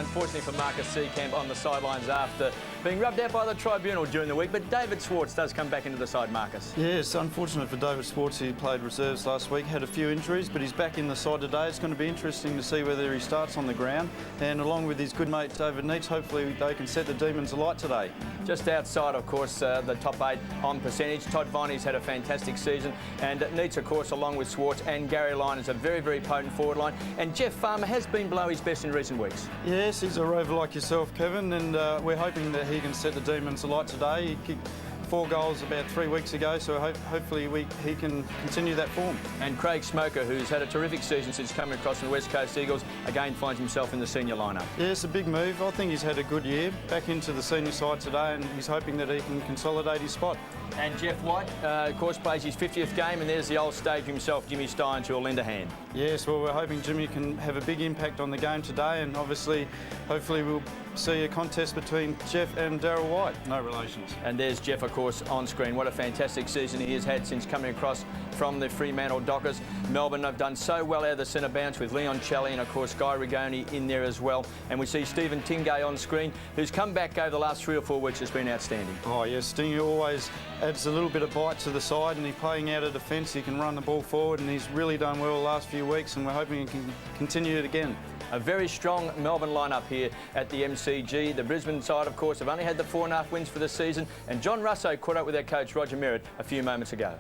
unfortunately for Marcus Seecamp on the sidelines after being rubbed out by the tribunal during the week. But David Schwarz does come back into the side, Marcus. Yeah, it's unfortunate for David Schwarz. He played reserves last week, had a few injuries, but he's back in the side today. It's going to be interesting to see whether he starts on the ground. And along with his good mate David Neitz, hopefully they can set the Demons alight today. Just outside, of course, the top 8 on percentage. Todd Viney's had a fantastic season. And Neitz, of course, along with Schwarz and Garry Lyon, is a very, very potent forward line. And Jeff Farmer has been below his best in recent weeks. Yes, he's a rover like yourself, Kevin, and we're hoping that he can set the Demons alight today. He kicked 4 goals about 3 weeks ago, so hopefully he can continue that form. And Craig Smoker, who's had a terrific season since coming across from the West Coast Eagles, again finds himself in the senior lineup. Yeah, it's a big move. I think he's had a good year, back into the senior side today, and he's hoping that he can consolidate his spot. And Jeff White, of course, plays his 50th game, and there's the old stage himself, Jimmy Stein, who'll lend a hand. Yes, well, we're hoping Jimmy can have a big impact on the game today, and obviously, hopefully we'll see a contest between Jeff and Darryl White. No relations. And there's Jeff, of course, on screen. What a fantastic season he has had since coming across from the Fremantle Dockers. Melbourne have done so well out of the centre bounce with Lyon and, of course, Garry in there as well. And we see Stephen Tingay on screen, who's come back over the last 3 or 4 weeks, has been outstanding. Oh, yes, Tingay always adds a little bit of bite to the side, and he's playing out of defence. He can run the ball forward, and he's really done well the last few weeks, and we're hoping he can continue it again. A very strong Melbourne lineup here at the MCG. The Brisbane side, of course, have only had the 4.5 wins for the season, and John Russo caught up with their coach Roger Merritt a few moments ago.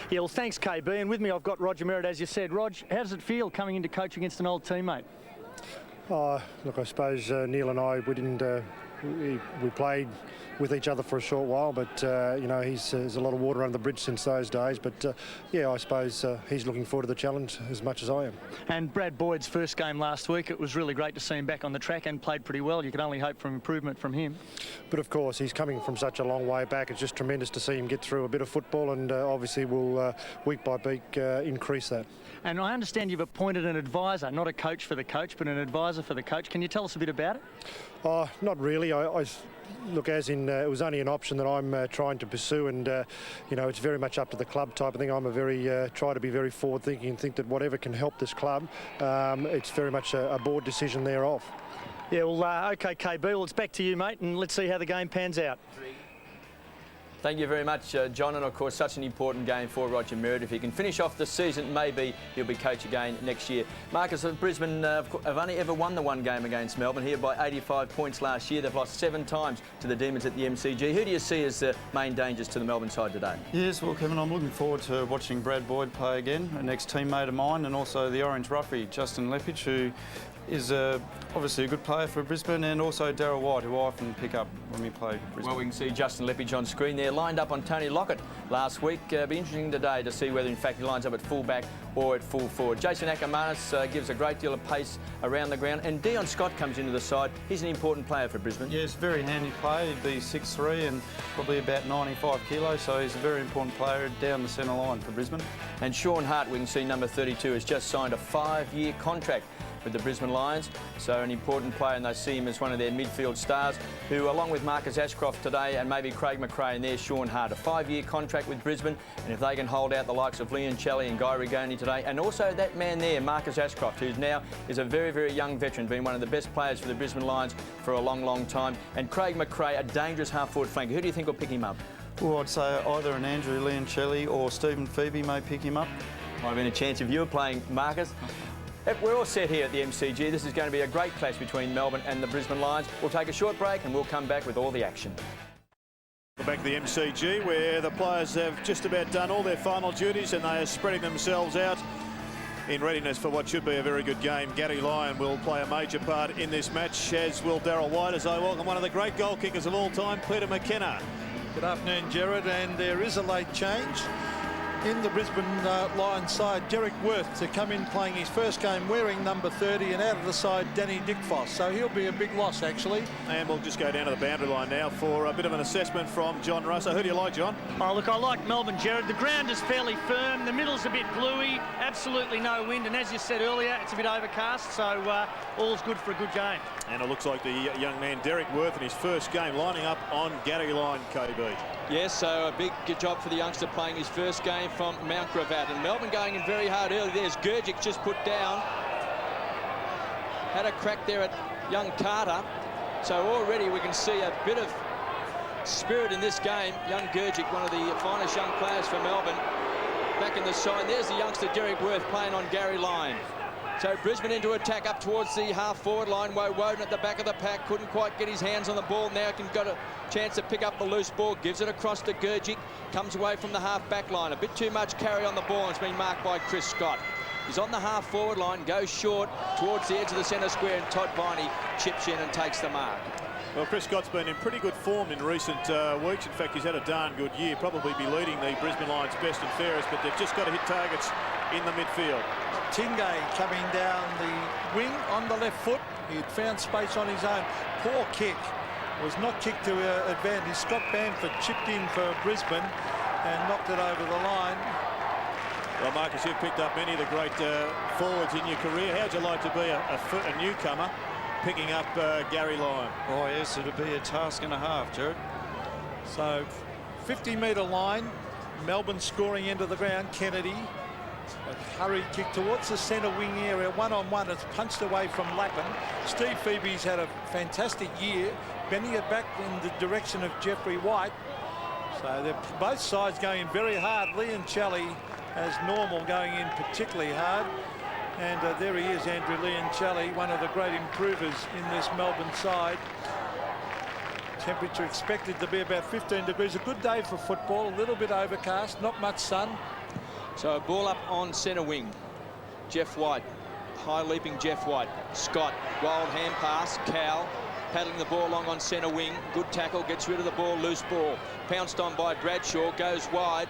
Yeah, well, thanks, KB. And with me, I've got Roger Merritt, as you said. Rog, how does it feel coming into coach against an old teammate? Oh, look, I suppose Neil and I, we didn't. We played with each other for a short while, but you know, there's a lot of water under the bridge since those days. But yeah, I suppose he's looking forward to the challenge as much as I am. And Brad Boyd's first game last week, it was really great to see him back on the track and played pretty well. You can only hope for improvement from him. But of course, he's coming from such a long way back. It's just tremendous to see him get through a bit of football, and obviously we'll week by week increase that. And I understand you've appointed an advisor, not a coach for the coach, but an advisor for the coach. Can you tell us a bit about it? Oh, not really. I look, as in it was only an option that I'm trying to pursue, and you know, it's very much up to the club type of thing. I'm a very try to be very forward thinking and think that whatever can help this club, it's very much a board decision thereof. Yeah, well, okay, KB, well, it's back to you, mate, and let's see how the game pans out. Thank you very much, John, and of course such an important game for Roger Merritt. If he can finish off the season, maybe he'll be coach again next year. Marcus, Brisbane have only ever won the 1 game against Melbourne, here by 85 points last year. They've lost 7 times to the Demons at the MCG. Who do you see as the main dangers to the Melbourne side today? Yes, well, Kevin, I'm looking forward to watching Brad Boyd play again, an ex-teammate of mine, and also the Orange Ruffy, Justin Lepich, who is obviously a good player for Brisbane, and also Darryl White, who I often pick up when we play Brisbane. Well, we can see Justin Lepich on screen there, lined up on Tony Lockett last week. Be interesting today to see whether in fact he lines up at full-back or at full forward. Jason Ackermanis gives a great deal of pace around the ground, and Dion Scott comes into the side. He's an important player for Brisbane. Yes, very handy player. He'd be 6'3" and probably about 95 kilos, so he's a very important player down the centre line for Brisbane. And Sean Hart, we can see number 32, has just signed a 5-year contract with the Brisbane Lions, so an important player, and they see him as one of their midfield stars, who, along with Marcus Ashcroft today and maybe Craig McRae, and there's Sean Hart, a 5-year contract with Brisbane, and if they can hold out the likes of Lyon and Garry today, and also that man there, Marcus Ashcroft, who's now is a very, very young veteran, been one of the best players for the Brisbane Lions for a long, long time, and Craig McRae, a dangerous half-forward flanker. Who do you think will pick him up? Well, I'd say either an Andrew Lyon or Stephen Phoebe may pick him up. Might have been a chance of you playing Marcus. We're all set here at the MCG. This is going to be a great clash between Melbourne and the Brisbane Lions. We'll take a short break and we'll come back with all the action. We're back to the MCG, where the players have just about done all their final duties and they are spreading themselves out in readiness for what should be a very good game. Garry Lyon will play a major part in this match, as will Darryl White, as I welcome one of the great goal kickers of all time, Peter McKenna. Good afternoon, Gerard, and there is a late change in the Brisbane Lions side. Derek Worth to come in playing his first game wearing number 30, and out of the side Danny Dickfoss, so he'll be a big loss actually. And we'll just go down to the boundary line now for a bit of an assessment from John Russo. Who do you like, John? Oh, look, I like Melbourne, Gerard. The ground is fairly firm, the middle's a bit gluey, absolutely no wind, and as you said earlier, it's a bit overcast, so all's good for a good game. And it looks like the young man Derek Worth in his first game lining up on Garry Lyon, KB. Yes, so a big job for the youngster playing his first game from Mount Gravatt. And Melbourne going in very hard early. There's Gurgic just put down. Had a crack there at young Carter. So already we can see a bit of spirit in this game. Young Gurgic, one of the finest young players for Melbourne, back in the side. There's the youngster Derek Worth playing on Garry Lyon. So Brisbane into attack up towards the half-forward line. Woewodin at the back of the pack, couldn't quite get his hands on the ball. Now got a chance to pick up the loose ball, gives it across to Gurgic, comes away from the half-back line. A bit too much carry on the ball, and it's been marked by Chris Scott. He's on the half-forward line, goes short towards the edge of the centre square, and Todd Viney chips in and takes the mark. Well, Chris Scott's been in pretty good form in recent weeks. In fact, he's had a darn good year. Probably be leading the Brisbane Lions best and fairest, but they've just got to hit targets in the midfield. Tingay coming down the wing on the left foot. He'd found space on his own. Poor kick. Was not kicked to advantage. Scott Bamford chipped in for Brisbane and knocked it over the line. Well, Marcus, you've picked up many of the great forwards in your career. How'd you like to be a newcomer picking up Garry Lyon? Oh, yes, it'll be a task and a half, Jared. So, 50-metre line. Melbourne scoring into the ground. Kennedy. A hurried kick towards the centre wing area. One-on-one. It's punched away from Lappin. Steve Phoebe's had a fantastic year. Bending it back in the direction of Jeffrey White. So they're both sides going in very hard. Lyon as normal, going in particularly hard. And there he is, Andrew Lyon, one of the great improvers in this Melbourne side. Temperature expected to be about 15 degrees. A good day for football, a little bit overcast, not much sun. So a ball up on centre wing. Jeff White, high leaping Jeff White. Scott, wild hand pass, Cal, paddling the ball along on centre wing. Good tackle, gets rid of the ball, loose ball. Pounced on by Bradshaw, goes wide.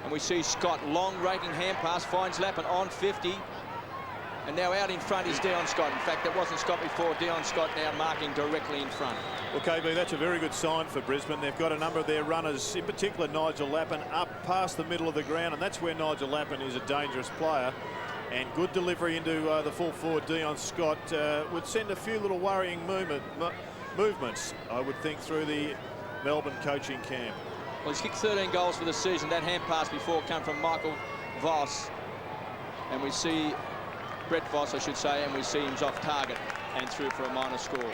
And we see Scott, long raking hand pass, finds Lappin on 50. And now out in front is Dion Scott. In fact, it wasn't Scott before. Dion Scott now marking directly in front. Well, KB, that's a very good sign for Brisbane. They've got a number of their runners, in particular Nigel Lappin, up past the middle of the ground, and that's where Nigel Lappin is a dangerous player. And good delivery into the full forward, Dion Scott, would send a few little worrying movements, I would think, through the Melbourne coaching camp. Well, he's kicked 13 goals for the season. That hand pass before came from Michael Voss. And we see Brett Voss, I should say, and we see him off target and through for a minor score.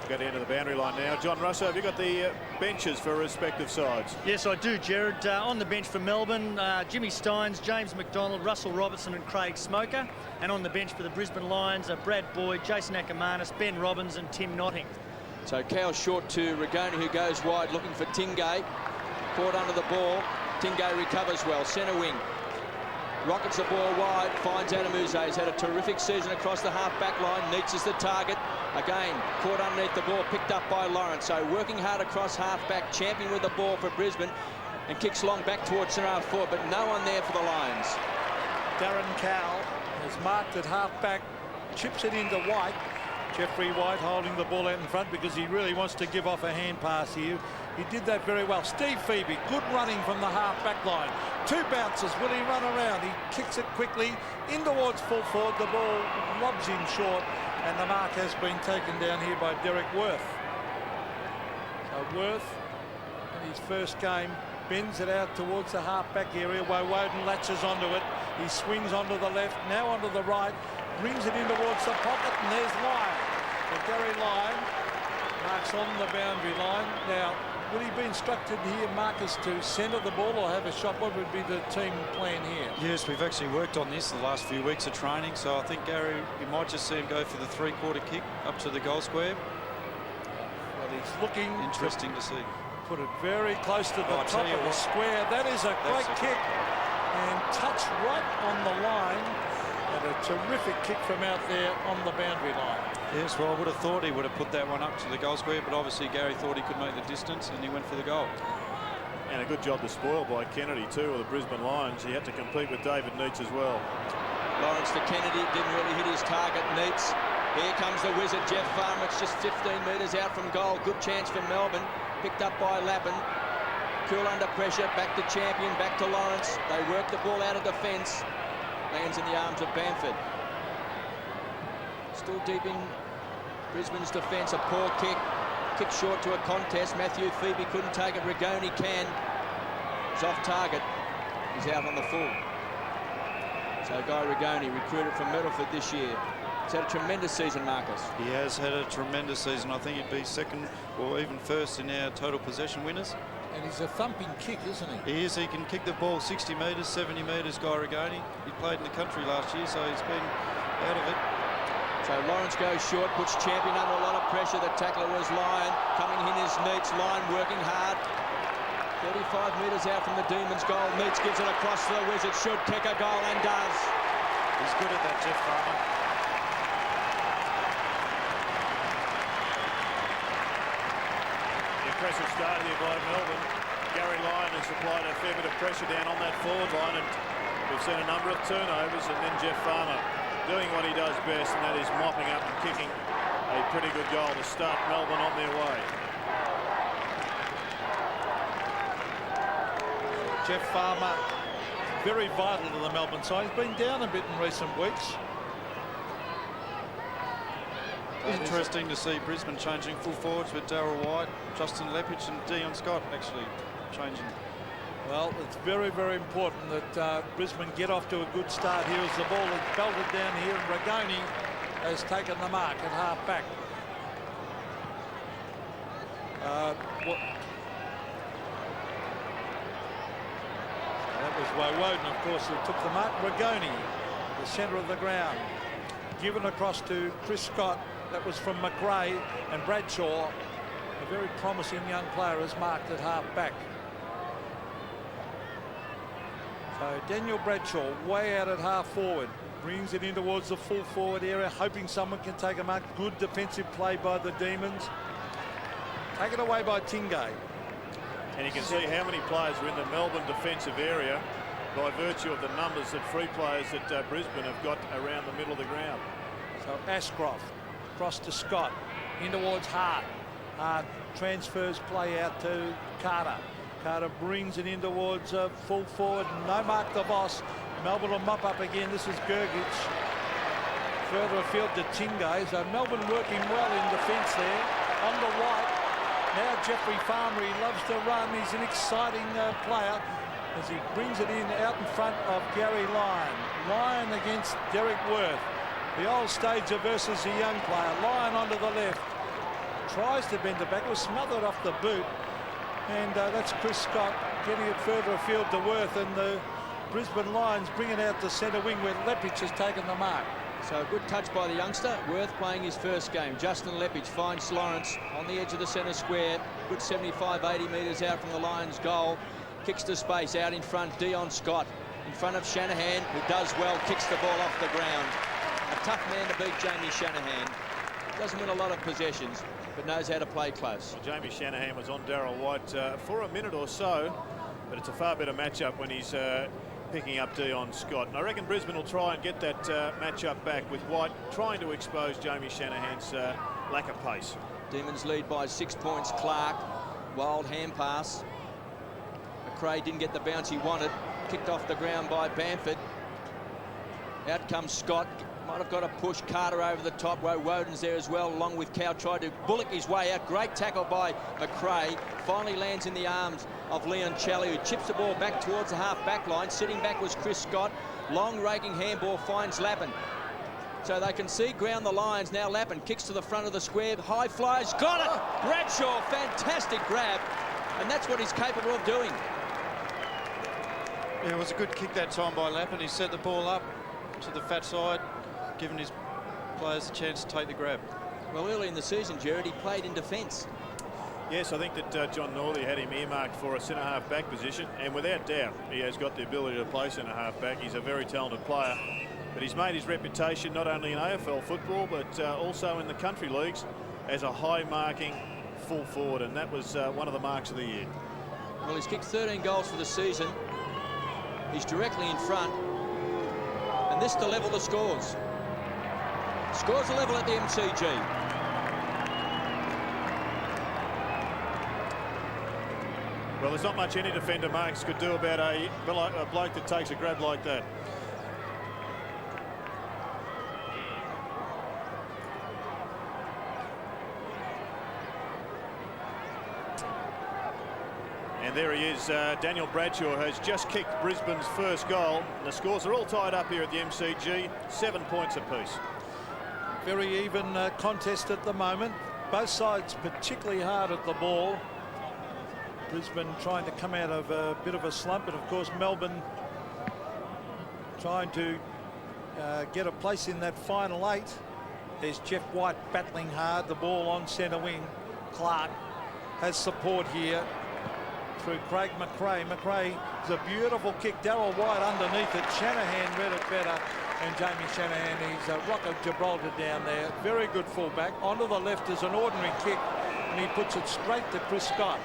Go down to the boundary line now. John Russo, have you got the benches for respective sides? Yes, I do, Jared. On the bench for Melbourne, Jimmy Steins, James McDonald, Russell Robertson and Craig Smoker. And on the bench for the Brisbane Lions are Brad Boyd, Jason Ackermanis, Ben Robbins and Tim Notting. So Cal short to Rigoni, who goes wide looking for Tingay. Caught under the ball. Tingay recovers well. Centre wing. Rockets the ball wide. Finds Adamuzze. He's had a terrific season across the half-back line. Neitz is the target. Again, caught underneath the ball. Picked up by Lawrence. So working hard across half-back. Champion with the ball for Brisbane. And kicks long back towards centre half forward. But no one there for the Lions. Darren Cowell has marked at half-back. Chips it into White. Jeffrey White holding the ball out in front because he really wants to give off a hand pass here. He did that very well. Steve Phoebe, good running from the half-back line. Two bounces. Will he run around? He kicks it quickly in towards full forward. The ball lobs in short, and the mark has been taken down here by Derek Worth. So Worth, in his first game, bends it out towards the half-back area. Woewodin latches onto it. He swings onto the left, now onto the right. Brings it in towards the pocket, and there's Lyon. So Garry Lyon marks on the boundary line. Now, will he be instructed here, Marcus, to centre the ball or have a shot? What would be the team plan here? Yes, we've actually worked on this the last few weeks of training, so I think Garry, you might just see him go for the three-quarter kick up to the goal square. Well, he's looking interesting to see. Put it very close to the top of the square. That is a great kick and touch right on the line. And a terrific kick from out there on the boundary line. Yes, well, I would have thought he would have put that one up to the goal square, but obviously Garry thought he could make the distance and he went for the goal. And a good job to spoil by Kennedy too, of the Brisbane Lions. He had to compete with David Neitz as well. Lawrence to Kennedy, didn't really hit his target. Neitz. Here comes the wizard, Jeff Farmer. It's just 15 metres out from goal. Good chance for Melbourne. Picked up by Lappin. Cool under pressure. Back to Champion, back to Lawrence. They work the ball out of defence. Lands in the arms of Bamford. Still deep in Brisbane's defence. A poor kick. Kick short to a contest. Matthew Phoebe couldn't take it. Rigoni can. He's off target. He's out on the full. So Guy Rigoni, recruited from Middleford this year. He's had a tremendous season, Marcus. He has had a tremendous season. I think he'd be second or even first in our total possession winners. And he's a thumping kick, isn't he? He is. He can kick the ball 60 metres, 70 metres, Garry. He played in the country last year, so he's been out of it. So Lawrence goes short, puts Champion under a lot of pressure. The tackler was Lyon. Coming in is Neitz. Lyon working hard. 35 metres out from the Demons' goal. Neitz gives it across to the Wizards. Should kick a goal and does. He's good at that, Jeff Farmer. The impressive start here by Melbourne. Garry Lyon has applied a fair bit of pressure down on that forward line, and we've seen a number of turnovers, and then Jeff Farmer doing what he does best, and that is mopping up and kicking a pretty good goal to start Melbourne on their way. Jeff Farmer, very vital to the Melbourne side. He's been down a bit in recent weeks. Interesting to see Brisbane changing full forwards with Darryl White, Justin Lepich and Dion Scott actually changing. Well, it's very, very important that Brisbane get off to a good start here as the ball is belted down here, and Ragoni has taken the mark at half-back. That was Woewodin, of course, who took the mark. Ragoni, the centre of the ground, given across to Chris Scott. That was from McRae, and Bradshaw, a very promising young player, is marked at half-back. So Daniel Bradshaw way out at half-forward, brings it in towards the full-forward area, hoping someone can take a mark. Good defensive play by the Demons. Taken away by Tingay. And you can see how many players are in the Melbourne defensive area by virtue of the numbers of free players that Brisbane have got around the middle of the ground. So Ashcroft across to Scott, in towards Hart. Hart transfers play out to Carter. Carter brings it in towards full forward. No mark the boss. Melbourne will mop up again. This is Gergich. Further afield to Tingay. So Melbourne working well in defence there. On the right. Now Jeffrey Farmer, he loves to run. He's an exciting player as he brings it in out in front of Garry Lyon. Lyon against Derek Worth. The old stager versus the young player. Lyon onto the left. Tries to bend it back. It was smothered off the boot. And that's Chris Scott getting it further afield to Worth. And the Brisbane Lions bring it out to centre wing where Lepich has taken the mark. So a good touch by the youngster. Worth playing his first game. Justin Lepich finds Lawrence on the edge of the centre square. Good 75, 80 metres out from the Lions' goal. Kicks to space out in front. Dion Scott in front of Shanahan, who does well. Kicks the ball off the ground. A tough man to beat, Jamie Shanahan. Doesn't win a lot of possessions, but knows how to play close. Well, Jamie Shanahan was on Darryl White for a minute or so, but it's a far better matchup when he's picking up Dion Scott. And I reckon Brisbane will try and get that matchup back with White trying to expose Jamie Shanahan's lack of pace. Demons lead by 6 points. Clark, wild hand pass. McRae didn't get the bounce he wanted. Kicked off the ground by Bamford. Out comes Scott. Might have got a push. Carter over the top. Woewodin's there as well, along with Cow. Tried to bullock his way out. Great tackle by McRae. Finally lands in the arms of Leon Challey, who chips the ball back towards the half-back line. Sitting back was Chris Scott. Long raking handball finds Lappin. So they can see ground the Lions. Now Lappin kicks to the front of the square. High flies. Got it! Bradshaw, fantastic grab. And that's what he's capable of doing. Yeah, it was a good kick that time by Lappin. He set the ball up to the fat side, giving his players a chance to take the grab. Well, early in the season, Jared, he played in defence. Yes, I think that John Northey had him earmarked for a centre-half back position, and without doubt, he has got the ability to play centre-half back. He's a very talented player, but he's made his reputation not only in AFL football, but also in the country leagues as a high-marking full forward, and that was one of the marks of the year. Well, he's kicked 13 goals for the season. He's directly in front. And this to level the scores. Scores are level at the MCG. Well, there's not much any defender, Marks, could do about a bloke that takes a grab like that. And there he is. Daniel Bradshaw has just kicked Brisbane's first goal. And the scores are all tied up here at the MCG, 7 points apiece. Very even contest at the moment. Both sides particularly hard at the ball. Brisbane trying to come out of a bit of a slump, and of course Melbourne trying to get a place in that final 8. There's Jeff White battling hard, the ball on centre wing. Clark has support here through Craig McRae. McRae is a beautiful kick. Darryl White underneath it. Shanahan read it better. And Jamie Shanahan, he's a rock of Gibraltar down there. Very good fullback. Onto the left is an ordinary kick, and he puts it straight to Chris Scott.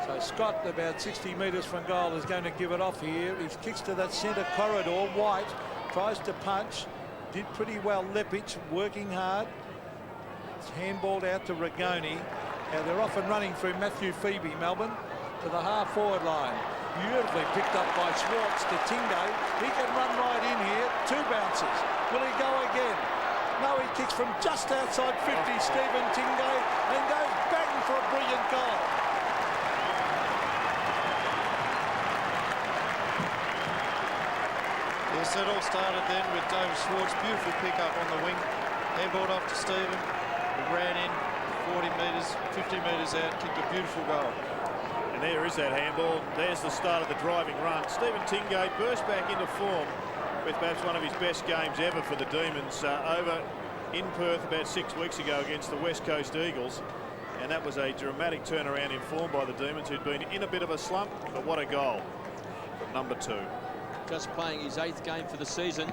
So Scott, about 60 metres from goal, is going to give it off here. He kicks to that centre corridor. White tries to punch. Did pretty well. Leppich working hard. It's handballed out to Rigoni. Now they're off and running through Matthew Phoebe, Melbourne, to the half-forward line. Beautifully picked up by Schwarz to Tingay. He can run right in here. 2 bounces. Will he go again? No, he kicks from just outside 50, Stephen Tingay, and goes bang for a brilliant goal. Yes, it all started then with David Schwarz. Beautiful pick up on the wing. Handballed off to Stephen. He ran in 40 metres, 50 metres out, kicked a beautiful goal. And there is that handball. There's the start of the driving run. Stephen Tingay burst back into form with perhaps one of his best games ever for the Demons over in Perth about 6 weeks ago against the West Coast Eagles. And that was a dramatic turnaround in form by the Demons, who'd been in a bit of a slump, but what a goal from number 2. Just playing his 8th game for the season.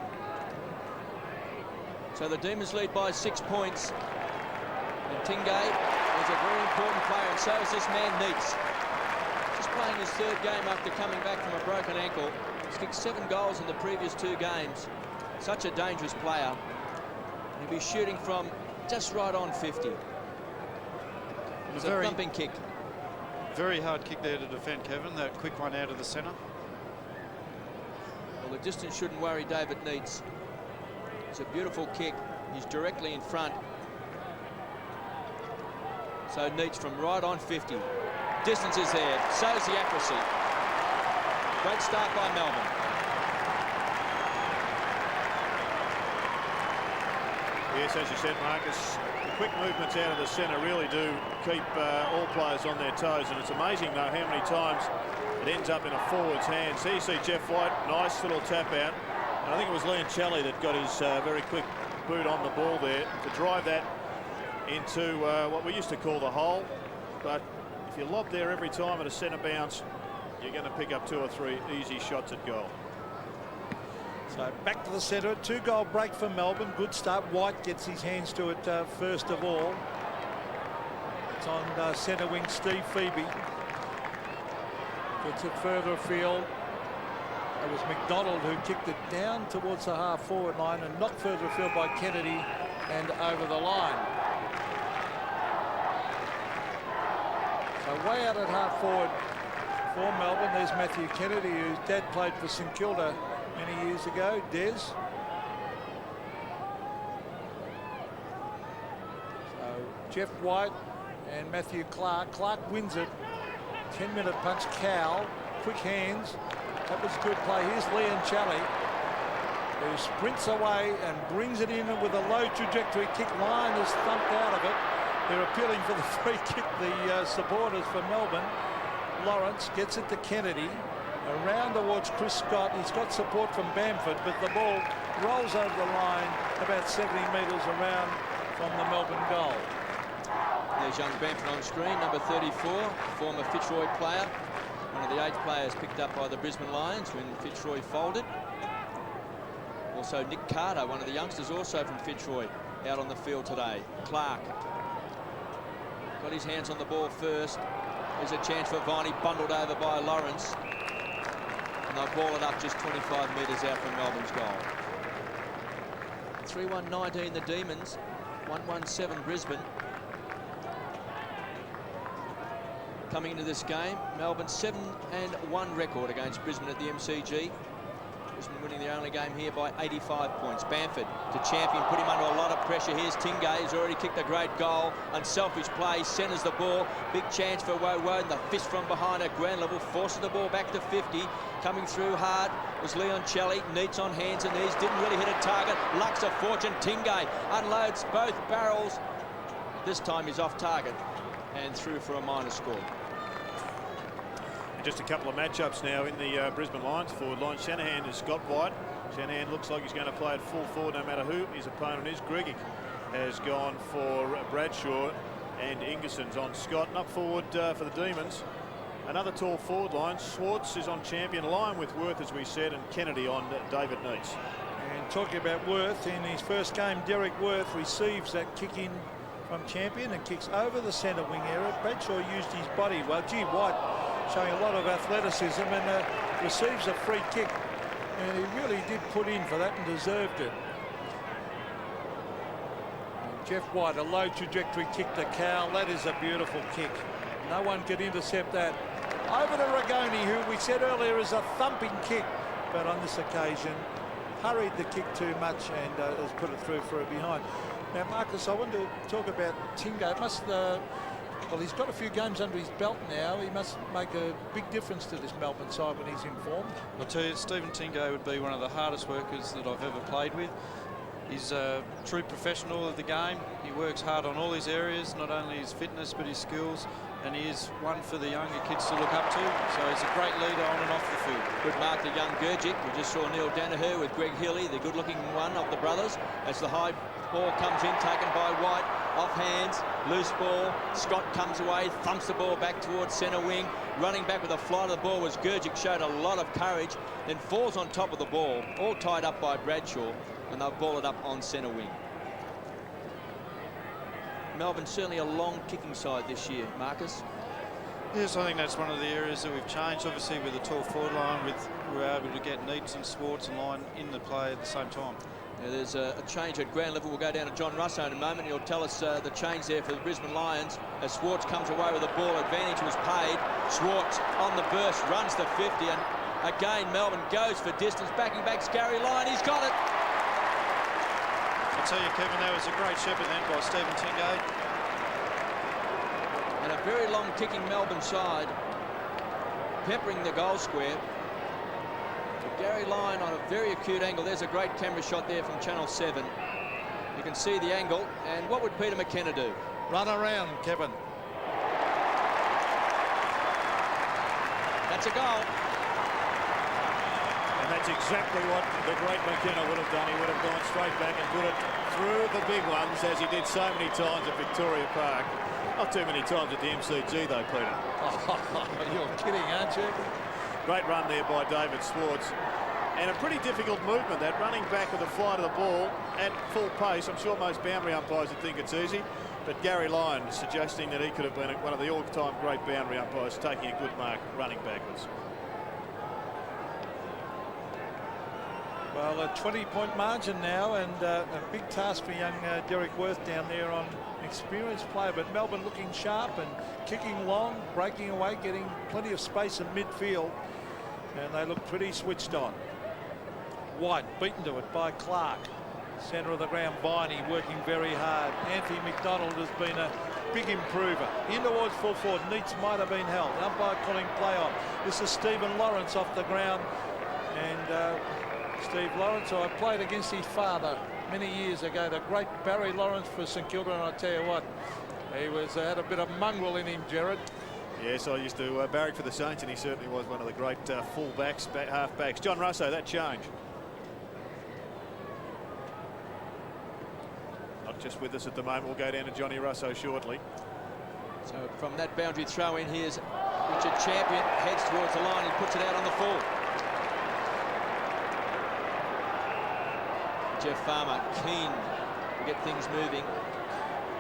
So the Demons lead by 6 points. And Tingay is a very important player, and so is this man Neitz. Just playing his 3rd game after coming back from a broken ankle. He's kicked 7 goals in the previous 2 games. Such a dangerous player. He'll be shooting from just right on 50. It's a thumping kick. Very hard kick there to defend, Kevin. That quick one out of the centre. Well, the distance shouldn't worry David Neitz. It's a beautiful kick. He's directly in front. So Neitz from right on 50. Distance is there, so is the accuracy. Great start by Melbourne. Yes, as you said, Marcus, the quick movements out of the centre really do keep all players on their toes, and it's amazing, though, how many times it ends up in a forward's hands. Here you see Jeff White, nice little tap out. And I think it was Lyon that got his very quick boot on the ball there to drive that into what we used to call the hole. But if you lob there every time at a centre bounce, you're going to pick up 2 or 3 easy shots at goal. So back to the centre, 2-goal break for Melbourne. Good start. White gets his hands to it first of all. It's on centre wing Steve Phoebe. Gets it further afield. It was McDonald who kicked it down towards the half-forward line and knocked further afield by Kennedy and over the line. So way out at half-forward for Melbourne. There's Matthew Kennedy, whose dad played for St Kilda many years ago. Des. So Jeff White and Matthew Clark. Clark wins it. 10-minute punch. Cow. Quick hands. That was good play. Here's Lyon, who sprints away and brings it in with a low trajectory kick. Lyon is thumped out of it. They're appealing for the free kick, the supporters for Melbourne. Lawrence gets it to Kennedy. Around towards Chris Scott. He's got support from Bamford, but the ball rolls over the line about 70 metres around from the Melbourne goal. There's young Bamford on screen, number 34, former Fitzroy player. One of the 8 players picked up by the Brisbane Lions when Fitzroy folded. Also Nick Carter, one of the youngsters also from Fitzroy, out on the field today. Clark got his hands on the ball first. There's a chance for Viney, bundled over by Lawrence. And they'll ball it up just 25 metres out from Melbourne's goal. 3-1-19 the Demons, 1-1-7 Brisbane. Coming into this game, Melbourne 7-1 record against Brisbane at the MCG. Brisbane winning their only game here by 85 points. Bamford to Champion, put him under a lot of pressure. Here's Tingay, who's already kicked a great goal. Unselfish play, centres the ball. Big chance for Woewodin. The fist from behind at ground level, forces the ball back to 50. Coming through hard was Lyon. Neitz on hands and knees, didn't really hit a target. Luck's a fortune. Tingay unloads both barrels. This time he's off target and through for a minor score. And just a couple of matchups now in the Brisbane Lions forward line. Shanahan is Scott White. Shanahan looks like he's going to play at full forward no matter who his opponent is. Gregic has gone for Bradshaw and Ingerson's on Scott. And up forward for the Demons, another tall forward line. Schwarz is on Champion. Lyon with Worth, as we said, and Kennedy on David Neitz. And talking about Worth, in his first game, Derek Worth receives that kick in from Champion and kicks over the centre wing area. Bradshaw used his body well. Gee, White showing a lot of athleticism and receives a free kick. And he really did put in for that and deserved it. And Jeff White, a low trajectory kick to Cowell. That is a beautiful kick. No one could intercept that. Over to Rigoni, who we said earlier is a thumping kick, but on this occasion hurried the kick too much and has put it through for a behind. Now, Marcus, I want to talk about Tingay. It must, well, he's got a few games under his belt now. He must make a big difference to this Melbourne side when he's in form. I'll tell you, Stephen Tingay would be one of the hardest workers that I've ever played with. He's a true professional of the game. He works hard on all his areas, not only his fitness but his skills, and he is one for the younger kids to look up to. So he's a great leader on and off the field. Good mark to young Gergic. We just saw Neil Danaher with Greg Healy, the good-looking one of the brothers, as the high ball comes in, taken by White, off hands, loose ball. Scott comes away, thumps the ball back towards centre wing. Running back with a flight of the ball was Gergic, showed a lot of courage, then falls on top of the ball, all tied up by Bradshaw, and they'll ball it up on centre wing. Melbourne certainly a long kicking side this year, Marcus. Yes, I think that's one of the areas that we've changed. Obviously, with the tall forward line, we're able to get Neitz and Schwarz and Lyon in the play at the same time. Yeah, there's a change at ground level. We'll go down to John Russo in a moment. He'll tell us the change there for the Brisbane Lions as Schwarz comes away with the ball. Advantage was paid. Schwarz on the burst, runs to 50, and again Melbourne goes for distance. Backing back Garry. Lyon, he's got it. I tell you, Kevin, that was a great shepherd then by Stephen Tingay. And a very long kicking Melbourne side, peppering the goal square. Garry Lyon on a very acute angle. There's a great camera shot there from Channel 7. You can see the angle. And what would Peter McKenna do? Run around, Kevin. That's a goal. And that's exactly what the great McKenna would have done. He would have gone straight back and put it through the big ones, as he did so many times at Victoria Park. Not too many times at the MCG, though, Peter. Oh, you're kidding, aren't you? Great run there by David Schwarz. And a pretty difficult movement, that running back with the flight of the ball at full pace. I'm sure most boundary umpires would think it's easy, but Garry Lyon is suggesting that he could have been one of the all-time great boundary umpires, taking a good mark running backwards. Well, a 20-point margin now, and a big task for young Derek Worth down there on experienced player, but Melbourne looking sharp and kicking long, breaking away, getting plenty of space in midfield, and they look pretty switched on. White beaten to it by Clark. Centre of the ground, Viney working very hard. Anthony McDonald has been a big improver. In towards full forward, Neitz might have been held. Umpire calling play off. This is Stephen Lawrence off the ground, and Steve Lawrence, I played against his father many years ago, the great Barry Lawrence for St Kilda, and I tell you what, he had a bit of mongrel in him, Gerard. Yes, I used to barrack for the Saints, and he certainly was one of the great full-backs, half-backs. John Russo, that change. Not just with us at the moment. We'll go down to Johnny Russo shortly. So from that boundary throw in, here's Richard Champion, heads towards the line, he puts it out on the full. Jeff Farmer keen to get things moving.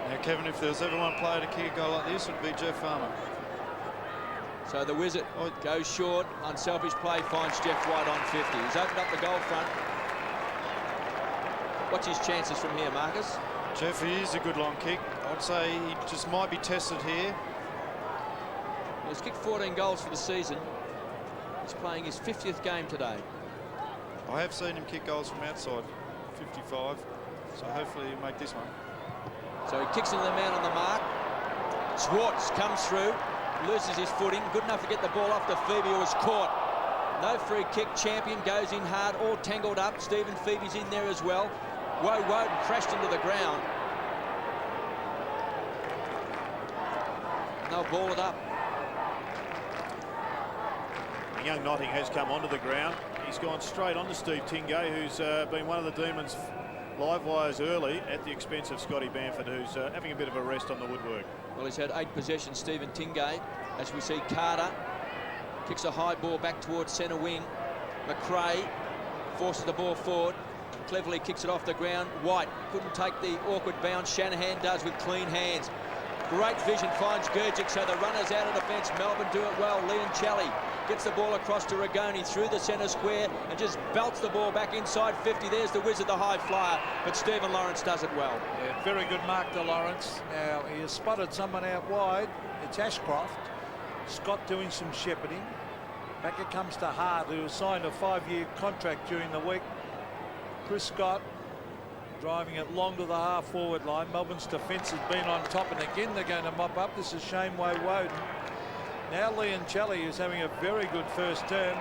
Now, Kevin, if there was ever one player to kick a goal like this, it would be Jeff Farmer. So the Wizard goes short, unselfish play, finds Jeff White on 50. He's opened up the goal front. What's his chances from here, Marcus? Jeff, he is a good long kick. I'd say he just might be tested here. He's kicked 14 goals for the season. He's playing his 50th game today. I have seen him kick goals from outside 55, so hopefully he'll make this one. So he kicks into the man on the mark. Schwarz comes through, loses his footing, good enough to get the ball off to Phoebe, who was caught. No free kick. Champion goes in hard, all tangled up. Stephen Phoebe's in there as well. Woewodin crashed into the ground. And they'll ball it up. Young Notting has come onto the ground. He's gone straight on to Steve Tingay, who's been one of the Demons' live wires early at the expense of Scotty Bamford, who's having a bit of a rest on the woodwork. Well, he's had 8 possessions, Stephen Tingay. As we see, Carter kicks a high ball back towards centre wing. McRae forces the ball forward. Cleverly kicks it off the ground. White couldn't take the awkward bounce. Shanahan does with clean hands. Great vision, finds Gurgic, so the runners out of defence. Melbourne do it well. Lyon gets the ball across to Rigoni through the centre square and just belts the ball back inside 50. There's the Wizard, the high flyer, but Stephen Lawrence does it well. Yeah, very good mark to Lawrence. Now, he has spotted someone out wide. It's Ashcroft. Scott doing some shepherding. Back it comes to Hart, who has signed a 5-year contract during the week. Chris Scott driving it long to the half-forward line. Melbourne's defence has been on top, and again they're going to mop up. This is Shane Woewodin. Now Lyon, who's having a very good first term,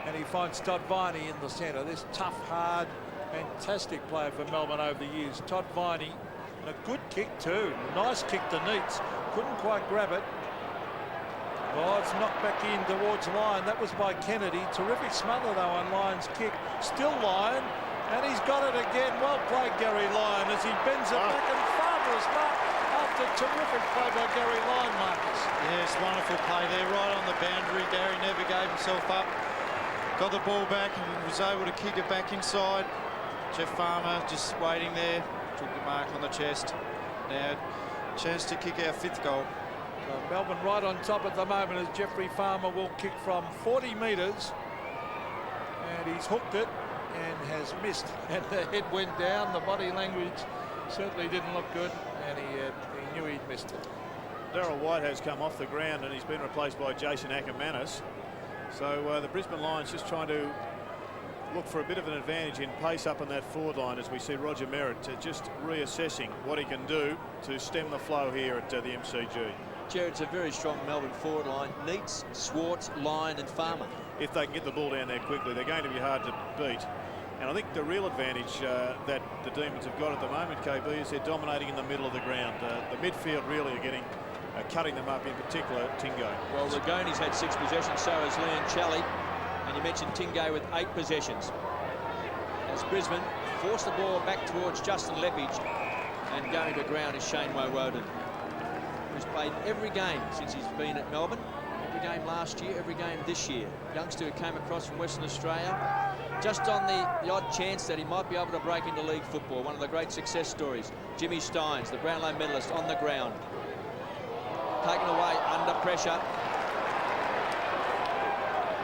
and he finds Todd Viney in the centre. This tough, hard, fantastic player for Melbourne over the years. Todd Viney, and a good kick too. Nice kick to Neitz. Couldn't quite grab it. Oh, it's knocked back in towards Lyon. That was by Kennedy. Terrific smother though on Lyon's kick. Still Lyon. And he's got it again. Well played, Garry Lyon, as he bends it back, and marvellous mark after terrific play by Garry Lyon, Marcus. Yes, wonderful play there, right on the boundary. Garry never gave himself up. Got the ball back and was able to kick it back inside. Jeff Farmer just waiting there. Took the mark on the chest. Now, chance to kick our 5th goal. So Melbourne right on top at the moment as Jeffrey Farmer will kick from 40 metres. And he's hooked it and has missed, and the head went down. The body language certainly didn't look good, and he knew he'd missed it. Darryl White has come off the ground and he's been replaced by Jason Ackermanis. So the Brisbane Lions just trying to look for a bit of an advantage in pace up on that forward line, as we see Roger Merritt just reassessing what he can do to stem the flow here at the MCG. Jared's a very strong Melbourne forward line. Neitz, Schwarz, Lyon and Farmer. If they can get the ball down there quickly, they're going to be hard to beat. And I think the real advantage that the Demons have got at the moment, KB, is they're dominating in the middle of the ground. The midfield really are getting cutting them up, in particular Tingay. Well, Rigoni's had 6 possessions, so has Lyon. And you mentioned Tingay with 8 possessions. As Brisbane force the ball back towards Justin Leppage, and going to ground is Shane Woewodin, who's played every game since he's been at Melbourne. Every game last year, every game this year. Youngster who came across from Western Australia, just on the odd chance that he might be able to break into league football. One of the great success stories. Jimmy Steins, the Brownlow medalist, on the ground. Taken away under pressure.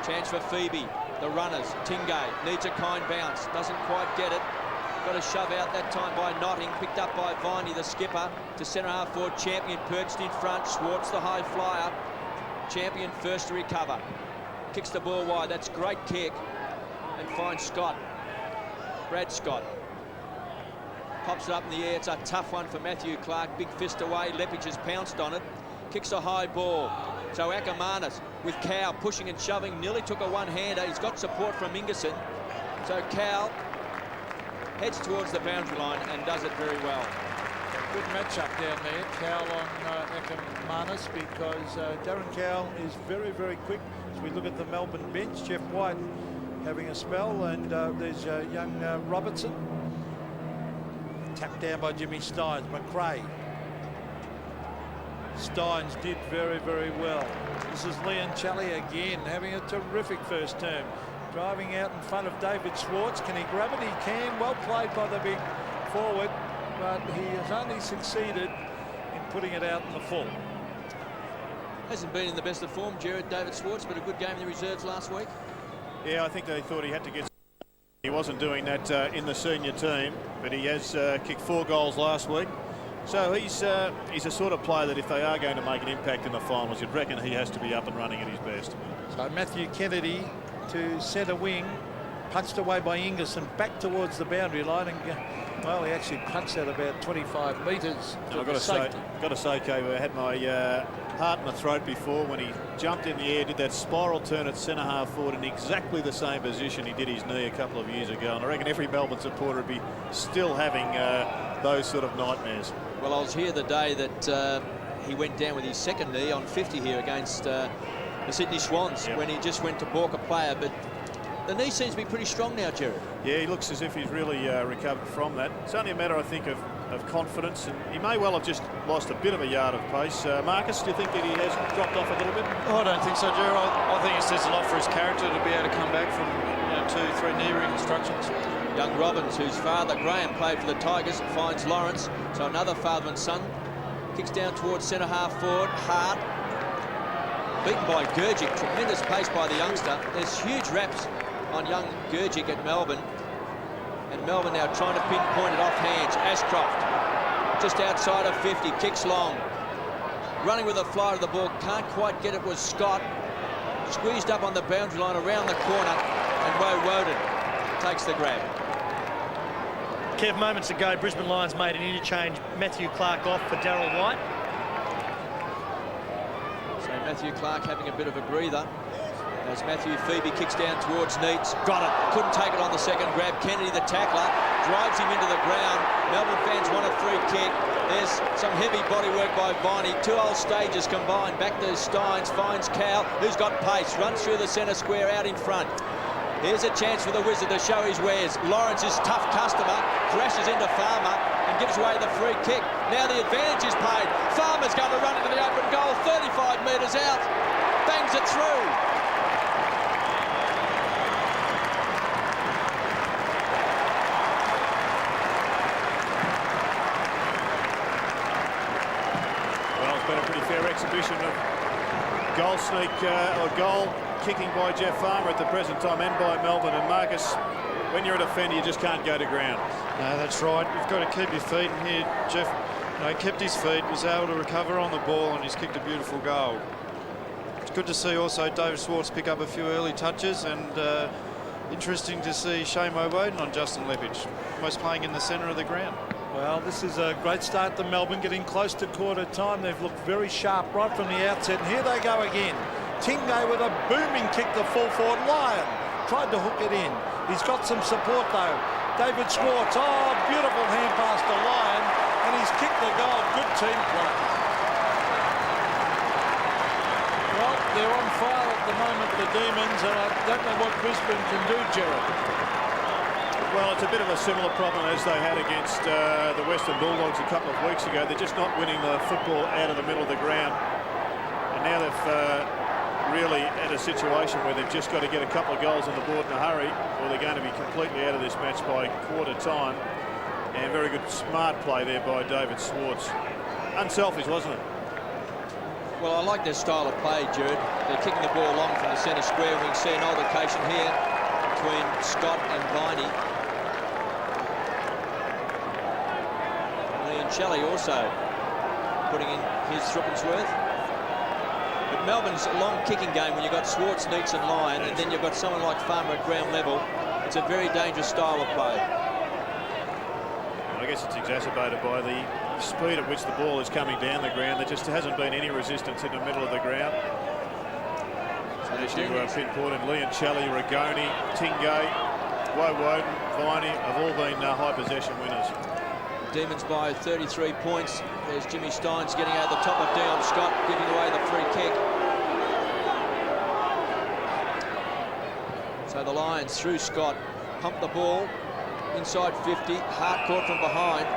Chance for Phoebe. The runners. Tingay needs a kind bounce. Doesn't quite get it. Got a shove out that time by Notting. Picked up by Viney, the skipper. To centre half forward. Champion perched in front. Schwarz, the high flyer. Champion first to recover. Kicks the ball wide. That's great kick. And finds Scott. Brad Scott. Pops it up in the air. It's a tough one for Matthew Clark. Big fist away. Leppage has pounced on it. Kicks a high ball. So Ackermanis with Cow pushing and shoving. Nearly took a one-hander. He's got support from Ingerson. So Cow heads towards the boundary line and does it very well. Good match-up down there, Cowell on Ackermanis, because Darren Cowell is very, very quick. As we look at the Melbourne bench, Jeff White having a spell, and there's young Robertson. Tapped down by Jimmy Steins. McRae. Steins did very, very well. This is Lyon again, having a terrific first term. Driving out in front of David Schwarz. Can he grab it? He can. Well played by the big forward, but he has only succeeded in putting it out in the full. Hasn't been in the best of form, Jared, David Schwarz, but a good game in the reserves last week. Yeah, I think they thought he had to get... He wasn't doing that in the senior team, but he has kicked 4 goals last week. So he's a sort of player that if they are going to make an impact in the finals, you'd reckon he has to be up and running at his best. So Matthew Kennedy to centre wing. punched away by Ingerson back towards the boundary line, and well, he actually punched out about 25 metres. I've got to say, Kay, I had my heart in my throat before when he jumped in the air, did that spiral turn at centre half forward in exactly the same position he did his knee a couple of years ago. And I reckon every Melbourne supporter would be still having those sort of nightmares. Well, I was here the day that he went down with his second knee on 50 here against the Sydney Swans, when he just went to balk a player. But the knee seems to be pretty strong now, Jared. Yeah, he looks as if he's really recovered from that. It's only a matter, I think, of confidence, and he may well have just lost a bit of a yard of pace. Marcus, do you think that he has dropped off a little bit? Oh, I don't think so, Jerry. I think it says a lot for his character to be able to come back from 2-3 knee reconstructions. Young Robbins, whose father, Graham, played for the Tigers, finds Lawrence. So another father and son. Kicks down towards centre half forward. Hard. Beaten by Gurgic. Tremendous pace by the youngster. There's huge raps on young Gurgic at Melbourne. And Melbourne now trying to pinpoint it off hands. Ashcroft, just outside of 50, kicks long. Running with a fly to the ball, can't quite get it, was Scott. Squeezed up on the boundary line around the corner, and Woewodin takes the grab. Kev, moments ago, Brisbane Lions made an interchange. Matthew Clark off for Darryl White. So Matthew Clark having a bit of a breather. As Matthew Phoebe kicks down towards Neitz. Got it. Couldn't take it on the second grab. Kennedy, the tackler, drives him into the ground. Melbourne fans want a free kick. There's some heavy body work by Viney. Two old stages combined. Back to Steins, finds Cowell, who's got pace. Runs through the centre square out in front. Here's a chance for the Wizard to show his wares. Lawrence is tough customer. Crashes into Farmer and gives away the free kick. Now the advantage is paid. Farmer's going to run into the open goal. 35 metres out. Bangs it through. Exhibition of goal sneak or goal kicking by Jeff Farmer at the present time, and by Melbourne. And Marcus, when you're a defender, you just can't go to ground. No, that's right. You've got to keep your feet. And here, Jeff, kept his feet, was able to recover on the ball, and he's kicked a beautiful goal. It's good to see also David Schwarz pick up a few early touches, and interesting to see Shane Woewodin on Justin Leppich, almost playing in the centre of the ground. Well, this is a great start to Melbourne, getting close to quarter time. They've looked very sharp right from the outset, and here they go again. Tingay with a booming kick to full forward. Lyon tried to hook it in. He's got some support though. David Schwarz, oh, beautiful hand pass to Lyon, and he's kicked the goal. Good team play. Well, they're on fire at the moment, the Demons, and I don't know what Brisbane can do, Gerard. Well, it's a bit of a similar problem as they had against the Western Bulldogs a couple of weeks ago. They're just not winning the football out of the middle of the ground. And now they've really at a situation where they've just got to get a couple of goals on the board in a hurry, or they're going to be completely out of this match by quarter time. And very good, smart play there by David Schwarz. Unselfish, wasn't it? Well, I like their style of play, Jared. They're kicking the ball long from the centre square. We can see an altercation here between Scott and Viney. Shelley also putting in his threepence worth. But Melbourne's a long kicking game when you've got Schwarz, Neitz and Lyon, and then you've got someone like Farmer at ground level. It's a very dangerous style of play. I guess it's exacerbated by the speed at which the ball is coming down the ground. There just hasn't been any resistance in the middle of the ground. So as you pinpointed, Lyon, Shelley, Rigoni, Tingay, Woewodin, Viney have all been high possession winners. Demons by 33 points. There's Jimmy Steins getting out the top of Dion Scott, giving away the free kick. So the Lions through Scott, pump the ball inside 50, Hart caught from behind.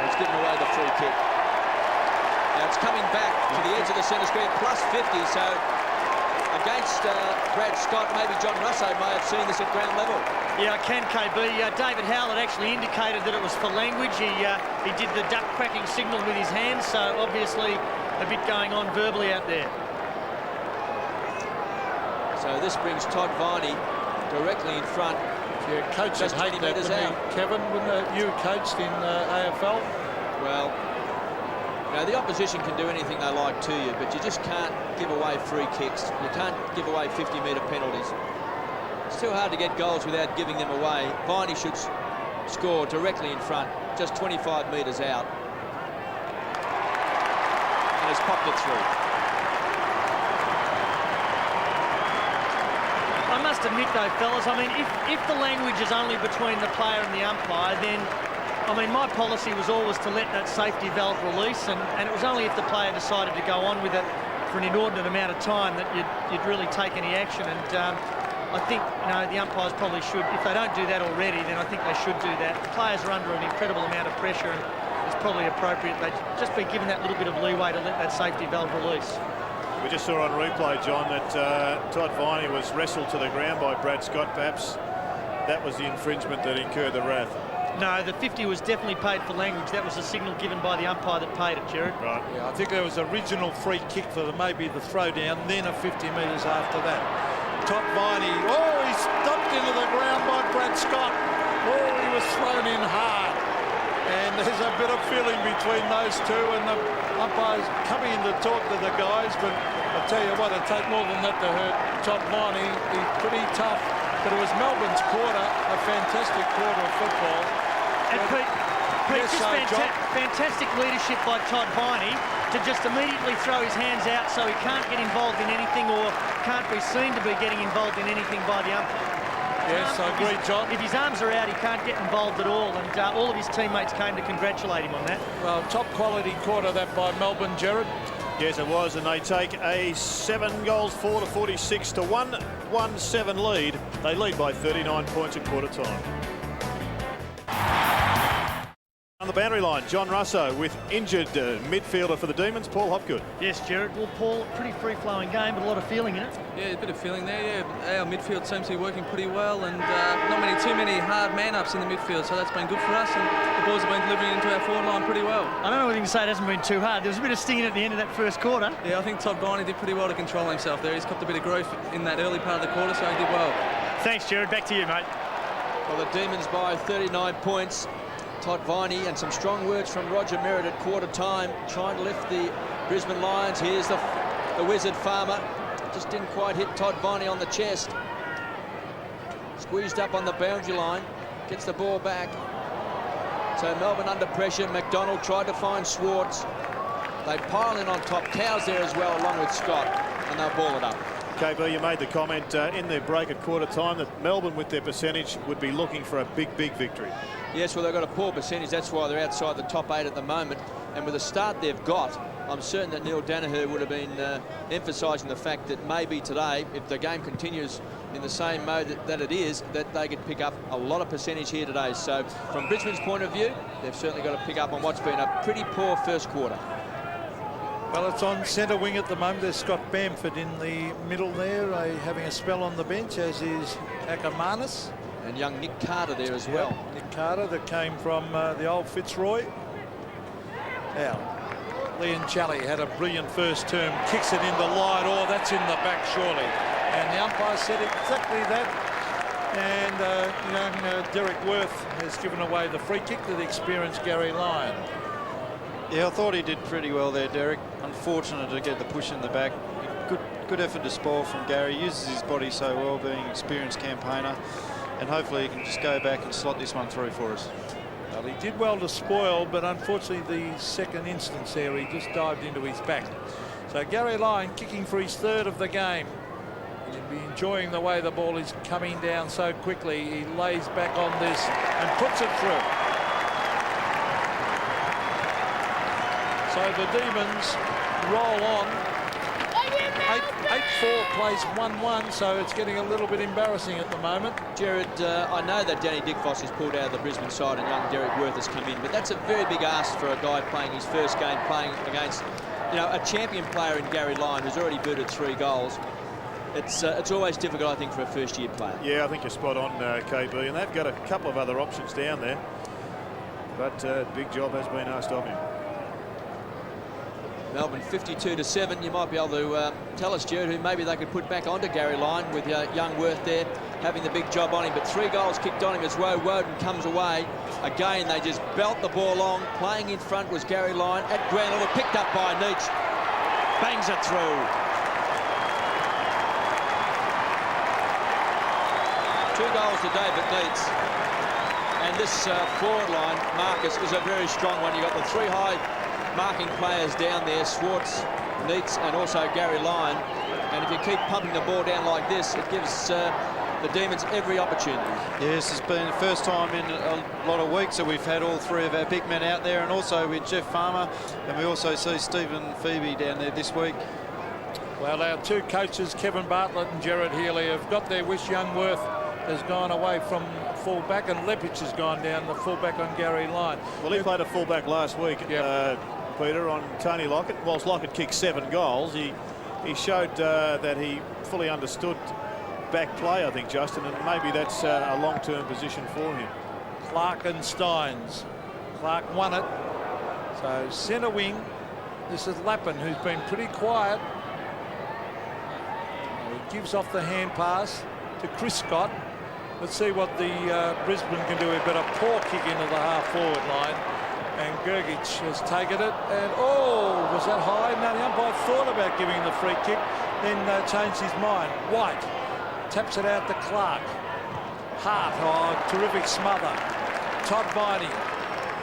He's giving away the free kick. Now it's coming back to the edge of the centre square, plus 50, so against Brad Scott, maybe John Russo may have seen this at ground level. Yeah, I can, KB. David Howlett actually indicated that it was for language. He did the duck cracking signal with his hands, so obviously a bit going on verbally out there. So this brings Todd Viney directly in front. Yeah, coach just 20 metres out. Kevin, wouldn't you coached in AFL? Well, you know, the opposition can do anything they like to you, but you just can't give away free kicks. You can't give away 50-metre penalties. It's too hard to get goals without giving them away. Viney should score directly in front, just 25 metres out. And has popped it through. I must admit though, fellas, I mean, if the language is only between the player and the umpire, then, I mean, my policy was always to let that safety valve release, and it was only if the player decided to go on with it for an inordinate amount of time that you'd really take any action. And I think, you know, the umpires probably should, if they don't do that already, then I think they should do that. The players are under an incredible amount of pressure, and it's probably appropriate they just be given that little bit of leeway to let that safety valve release. We just saw on replay, John, that Todd Viney was wrestled to the ground by Brad Scott. Perhaps that was the infringement that incurred the wrath. No, the 50 was definitely paid for language. That was a signal given by the umpire that paid it, Jared. Right. Yeah, I think there was original free kick for maybe the throwdown, then a 50 metres after that. Todd Viney, oh, he's dumped into the ground by Brad Scott. Oh, he was thrown in hard. And there's a bit of feeling between those two, and the umpires coming in to talk to the guys, but I'll tell you what, it'd take more than that to hurt Todd Viney. He's pretty tough, but it was Melbourne's quarter, a fantastic quarter of football. And Pete, Yes, just John. fantastic leadership by Todd Viney to just immediately throw his hands out so he can't get involved in anything or can't be seen to be getting involved in anything by the umpire. Yes, I agree, John. If his arms are out, he can't get involved at all, and all of his teammates came to congratulate him on that. Well, top quality quarter that by Melbourne, Jared. Yes, it was, and they take a 7 goals 4 to 46 to 1-7 lead. They lead by 39 points at quarter time. On the boundary line, John Russo with injured midfielder for the Demons, Paul Hopgood. Yes, Jared. Well, Paul, pretty free-flowing game, but a lot of feeling in it. Yeah, a bit of feeling there, yeah. Our midfield seems to be working pretty well, and not too many hard man-ups in the midfield, so that's been good for us, and the boys have been delivering into our forward line pretty well. I don't know whether you can say it hasn't been too hard. There was a bit of stinging at the end of that first quarter. Yeah, I think Todd Viney did pretty well to control himself there. He's copped a bit of grief in that early part of the quarter, so he did well. Thanks, Jared. Back to you, mate. Well, the Demons by 39 points. Todd Viney and some strong words from Roger Merritt at quarter time, trying to lift the Brisbane Lions. Here's the Wizard Farmer. Just didn't quite hit Todd Viney on the chest. Squeezed up on the boundary line. Gets the ball back. So Melbourne under pressure. McDonald tried to find Schwarz. They pile in on top. Cow's there as well, along with Scott, and they'll ball it up. KB, you made the comment in their break at quarter time that Melbourne, with their percentage, would be looking for a big victory. Yes, well, they've got a poor percentage. That's why they're outside the top 8 at the moment. And with the start they've got, I'm certain that Neil Danaher would have been emphasising the fact that maybe today, if the game continues in the same mode that it is, that they could pick up a lot of percentage here today. So from Brisbane's point of view, they've certainly got to pick up on what's been a pretty poor first quarter. Well, it's on centre wing at the moment. There's Scott Bamford in the middle there, having a spell on the bench, as is Akamanis. And young Nick Carter there as well. Nick Carter, that came from the old Fitzroy. Now, Leon Challey had a brilliant first term, kicks it into Lyon. Oh, that's in the back, surely. And the umpire said exactly that. And young Derek Worth has given away the free kick to the experienced Garry Lyon. Yeah, I thought he did pretty well there, Derek. Unfortunate to get the push in the back. Good effort to spoil from Garry. Uses his body so well, being an experienced campaigner. And hopefully he can just go back and slot this one through for us. Well, he did well to spoil, but unfortunately the second instance there, he just dived into his back. So Garry Lyon kicking for his third of the game. He'll be enjoying the way the ball is coming down so quickly. He lays back on this and puts it through. So the Demons roll on. 8-4 plays 1-1, so it's getting a little bit embarrassing at the moment. Jared, I know that Danny Dickfoss has pulled out of the Brisbane side and young Derek Worth has come in, but that's a very big ask for a guy playing his first game, playing against, you know, a champion player in Garry Lyon who's already booted 3 goals. It's always difficult, I think, for a first-year player. Yeah, I think you're spot on, KB, and they've got a couple of other options down there, but big job has been asked of him. Melbourne 52-7. You might be able to tell us, Jared, who maybe they could put back onto Garry Lyon with young Worth there having the big job on him. But 3 goals kicked on him as Woewodin comes away. Again, they just belt the ball long. Playing in front was Garry Lyon at ground level, picked up by Neitz. Bangs it through. 2 goals to David Neitz. And this forward line, Marcus, is a very strong one. You've got the 3 high marking players down there, Schwarz, Neitz, and also Garry Lyon. And if you keep pumping the ball down like this, it gives the Demons every opportunity. Yes, it's been the first time in a lot of weeks that we've had all 3 of our big men out there, and also with Jeff Farmer, and we also see Stephen Phoebe down there this week. Well, our 2 coaches, Kevin Bartlett and Gerard Healy, have got their wish. Youngworth has gone away from fullback, and Lepich has gone down the fullback on Garry Lyon. Well, he played a fullback last week, Yep. Peter, on Tony Lockett. Whilst Lockett kicked 7 goals, he showed that he fully understood back play, I think, Justin, and maybe that's a long-term position for him. Clark and Steins. Clark won it. So centre wing, this is Lappin, who's been pretty quiet. He gives off the hand pass to Chris Scott. Let's see what the Brisbane can do. A bit of poor kick into the half-forward line. And Gergic has taken it. And, oh, was that high? No, the umpire thought about giving the free kick, then changed his mind. White taps it out to Clark. Hart, oh, terrific smother. Todd Viney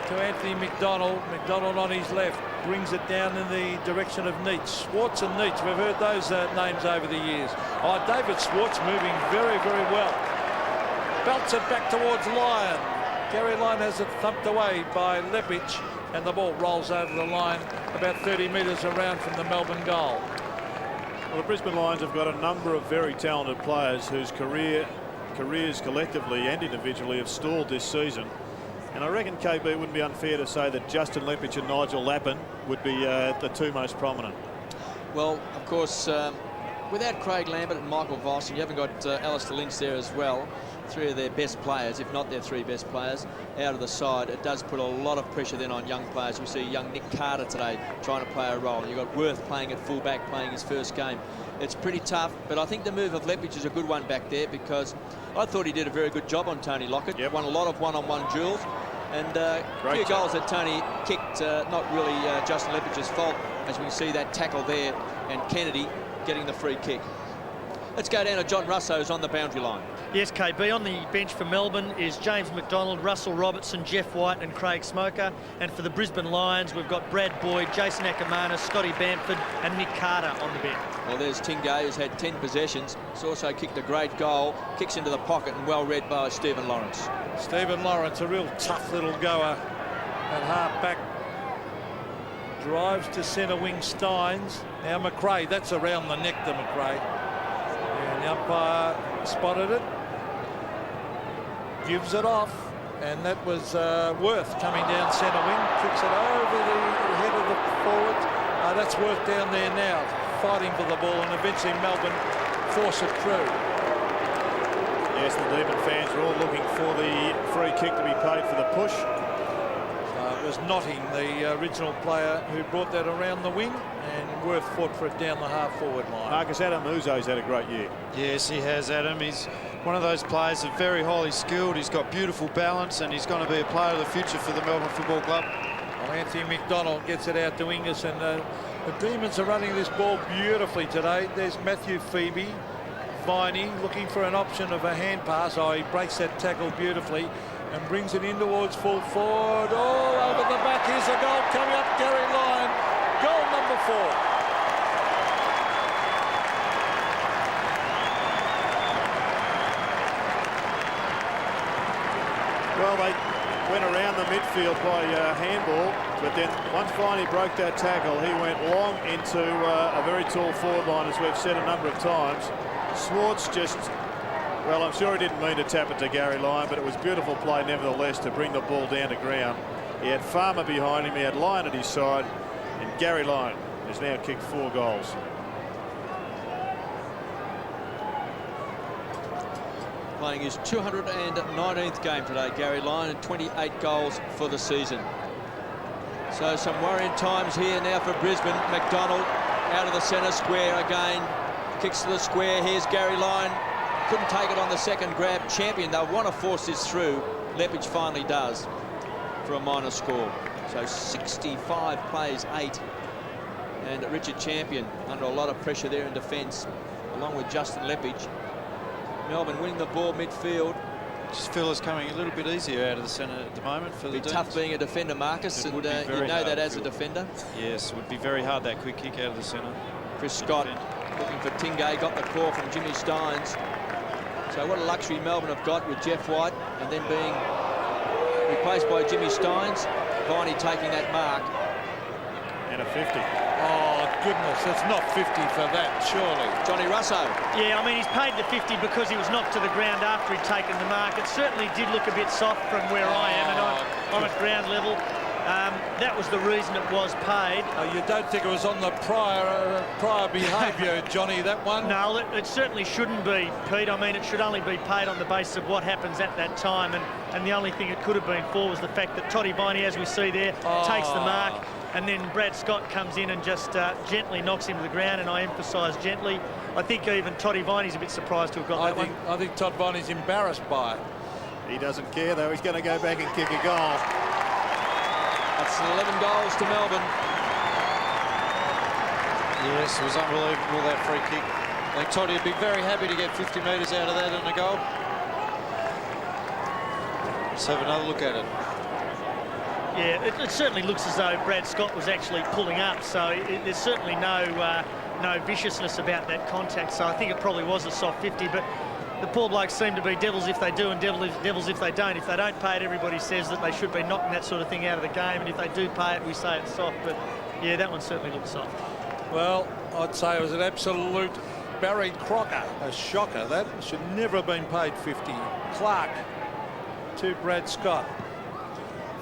to Anthony McDonald. McDonald on his left brings it down in the direction of Neitz. Schwarz and Neitz, we've heard those names over the years. Oh, David Schwarz moving very, very well. Belts it back towards Lyon. Garry Lyon has it thumped away by Lepich, and the ball rolls over the line about 30 metres around from the Melbourne goal. Well, the Brisbane Lions have got a number of very talented players whose careers collectively and individually have stalled this season. And I reckon, KB, it wouldn't be unfair to say that Justin Lepich and Nigel Lappin would be the 2 most prominent. Well, of course, without Craig Lambert and Michael Voss, and you haven't got Alistair Lynch there as well, 3 of their best players, if not their 3 best players, out of the side, it does put a lot of pressure then on young players. We see young Nick Carter today trying to play a role. You've got Worth playing at fullback, playing his first game. It's pretty tough, but I think the move of Lepich is a good one back there, because I thought he did a very good job on Tony Lockett. Yep. Won a lot of one-on-one duels, and a few goals that Tony kicked, not really Justin Lepich's fault, as we can see that tackle there, and Kennedy getting the free kick. Let's go down to John Russo, who's on the boundary line. Yes, KB. On the bench for Melbourne is James McDonald, Russell Robertson, Jeff White and Craig Smoker. And for the Brisbane Lions, we've got Brad Boyd, Jason Ackermanis, Scotty Bamford and Nick Carter on the bench. Well, there's Tingay, who's had 10 possessions. He's also kicked a great goal, kicks into the pocket, and well read by Stephen Lawrence. Stephen Lawrence, a real tough little goer at half back. Drives to centre wing Steins. Now McRae, that's around the neck to McRae. And the umpire spotted it. Gives it off. And that was Worth coming down centre wing. Kicks it over the head of the forward. That's Worth down there now, fighting for the ball, and eventually Melbourne force it through. Yes, the Demon fans are all looking for the free kick to be paid for the push. It was Notting, the original player, who brought that around the wing, and Worth fought for it down the half-forward line. Marcus Adam Uzo's had a great year. Yes, he has, Adam. He's one of those players that's very highly skilled. He's got beautiful balance, and he's going to be a player of the future for the Melbourne Football Club. Well, Anthony McDonald gets it out to Ingus, and the Demons are running this ball beautifully today. There's Matthew Phoebe. Viney looking for an option of a hand pass. Oh, he breaks that tackle beautifully and brings it in towards full forward. All over the back. Here's a goal coming up. Garry Lyon. Goal number 4. Well, they went around the midfield by handball, but then once Viney broke that tackle, he went long into a very tall forward line, as we've said a number of times. Schwarz just, well, I'm sure he didn't mean to tap it to Garry Lyon, but it was beautiful play nevertheless to bring the ball down to ground. He had Farmer behind him, he had Lyon at his side, and Garry Lyon has now kicked 4 goals. Playing his 219th game today, Garry Lyon, and 28 goals for the season. So some worrying times here now for Brisbane. McDonald out of the centre square again. Kicks to the square. Here's Garry Lyon. Couldn't take it on the second grab. Champion, they'll want to force this through. Lepich finally does for a minor score. So 65 plays 8. And Richard Champion under a lot of pressure there in defence, along with Justin Lepich. Melbourne winning the ball midfield. Just feel it's coming a little bit easier out of the centre at the moment for the It'd be tough being a defender, Marcus, and you know that as a defender. Yes, it would be very hard, that quick kick out of the centre. Chris Scott looking for Tingay, got the call from Jimmy Steins. So what a luxury Melbourne have got with Jeff White and then being replaced by Jimmy Steins. Viney taking that mark. And a 50. Oh, goodness, it's not 50 for that, surely. Johnny Russo. Yeah, I mean, he's paid the 50 because he was knocked to the ground after he'd taken the mark. It certainly did look a bit soft from where I am, and I'm at ground level. That was the reason it was paid. You don't think it was on the prior behaviour, Johnny, that one? No, it certainly shouldn't be, Pete. I mean, it should only be paid on the basis of what happens at that time, and the only thing it could have been for was the fact that Toddy Viney, as we see there, takes the mark, and then Brad Scott comes in and just gently knocks him to the ground, and I emphasise gently. I think even Toddy Viney's a bit surprised to have got that one. I think Todd Viney's embarrassed by it. He doesn't care, though. He's going to go back and kick a goal. That's 11 goals to Melbourne. Yes, it was unbelievable, that free kick. I think Toddy would be very happy to get 50 metres out of that and a goal. Let's have another look at it. Yeah, it certainly looks as though Brad Scott was actually pulling up, so there's certainly no viciousness about that contact, so I think it probably was a soft 50, but the poor blokes seem to be devils if they do and devils if they don't. If they don't pay it, everybody says that they should be knocking that sort of thing out of the game, and if they do pay it, we say it's soft, but yeah, that one certainly looks soft. Well, I'd say it was an absolute Barry Crocker, a shocker. That should never have been paid 50. Clark to Brad Scott.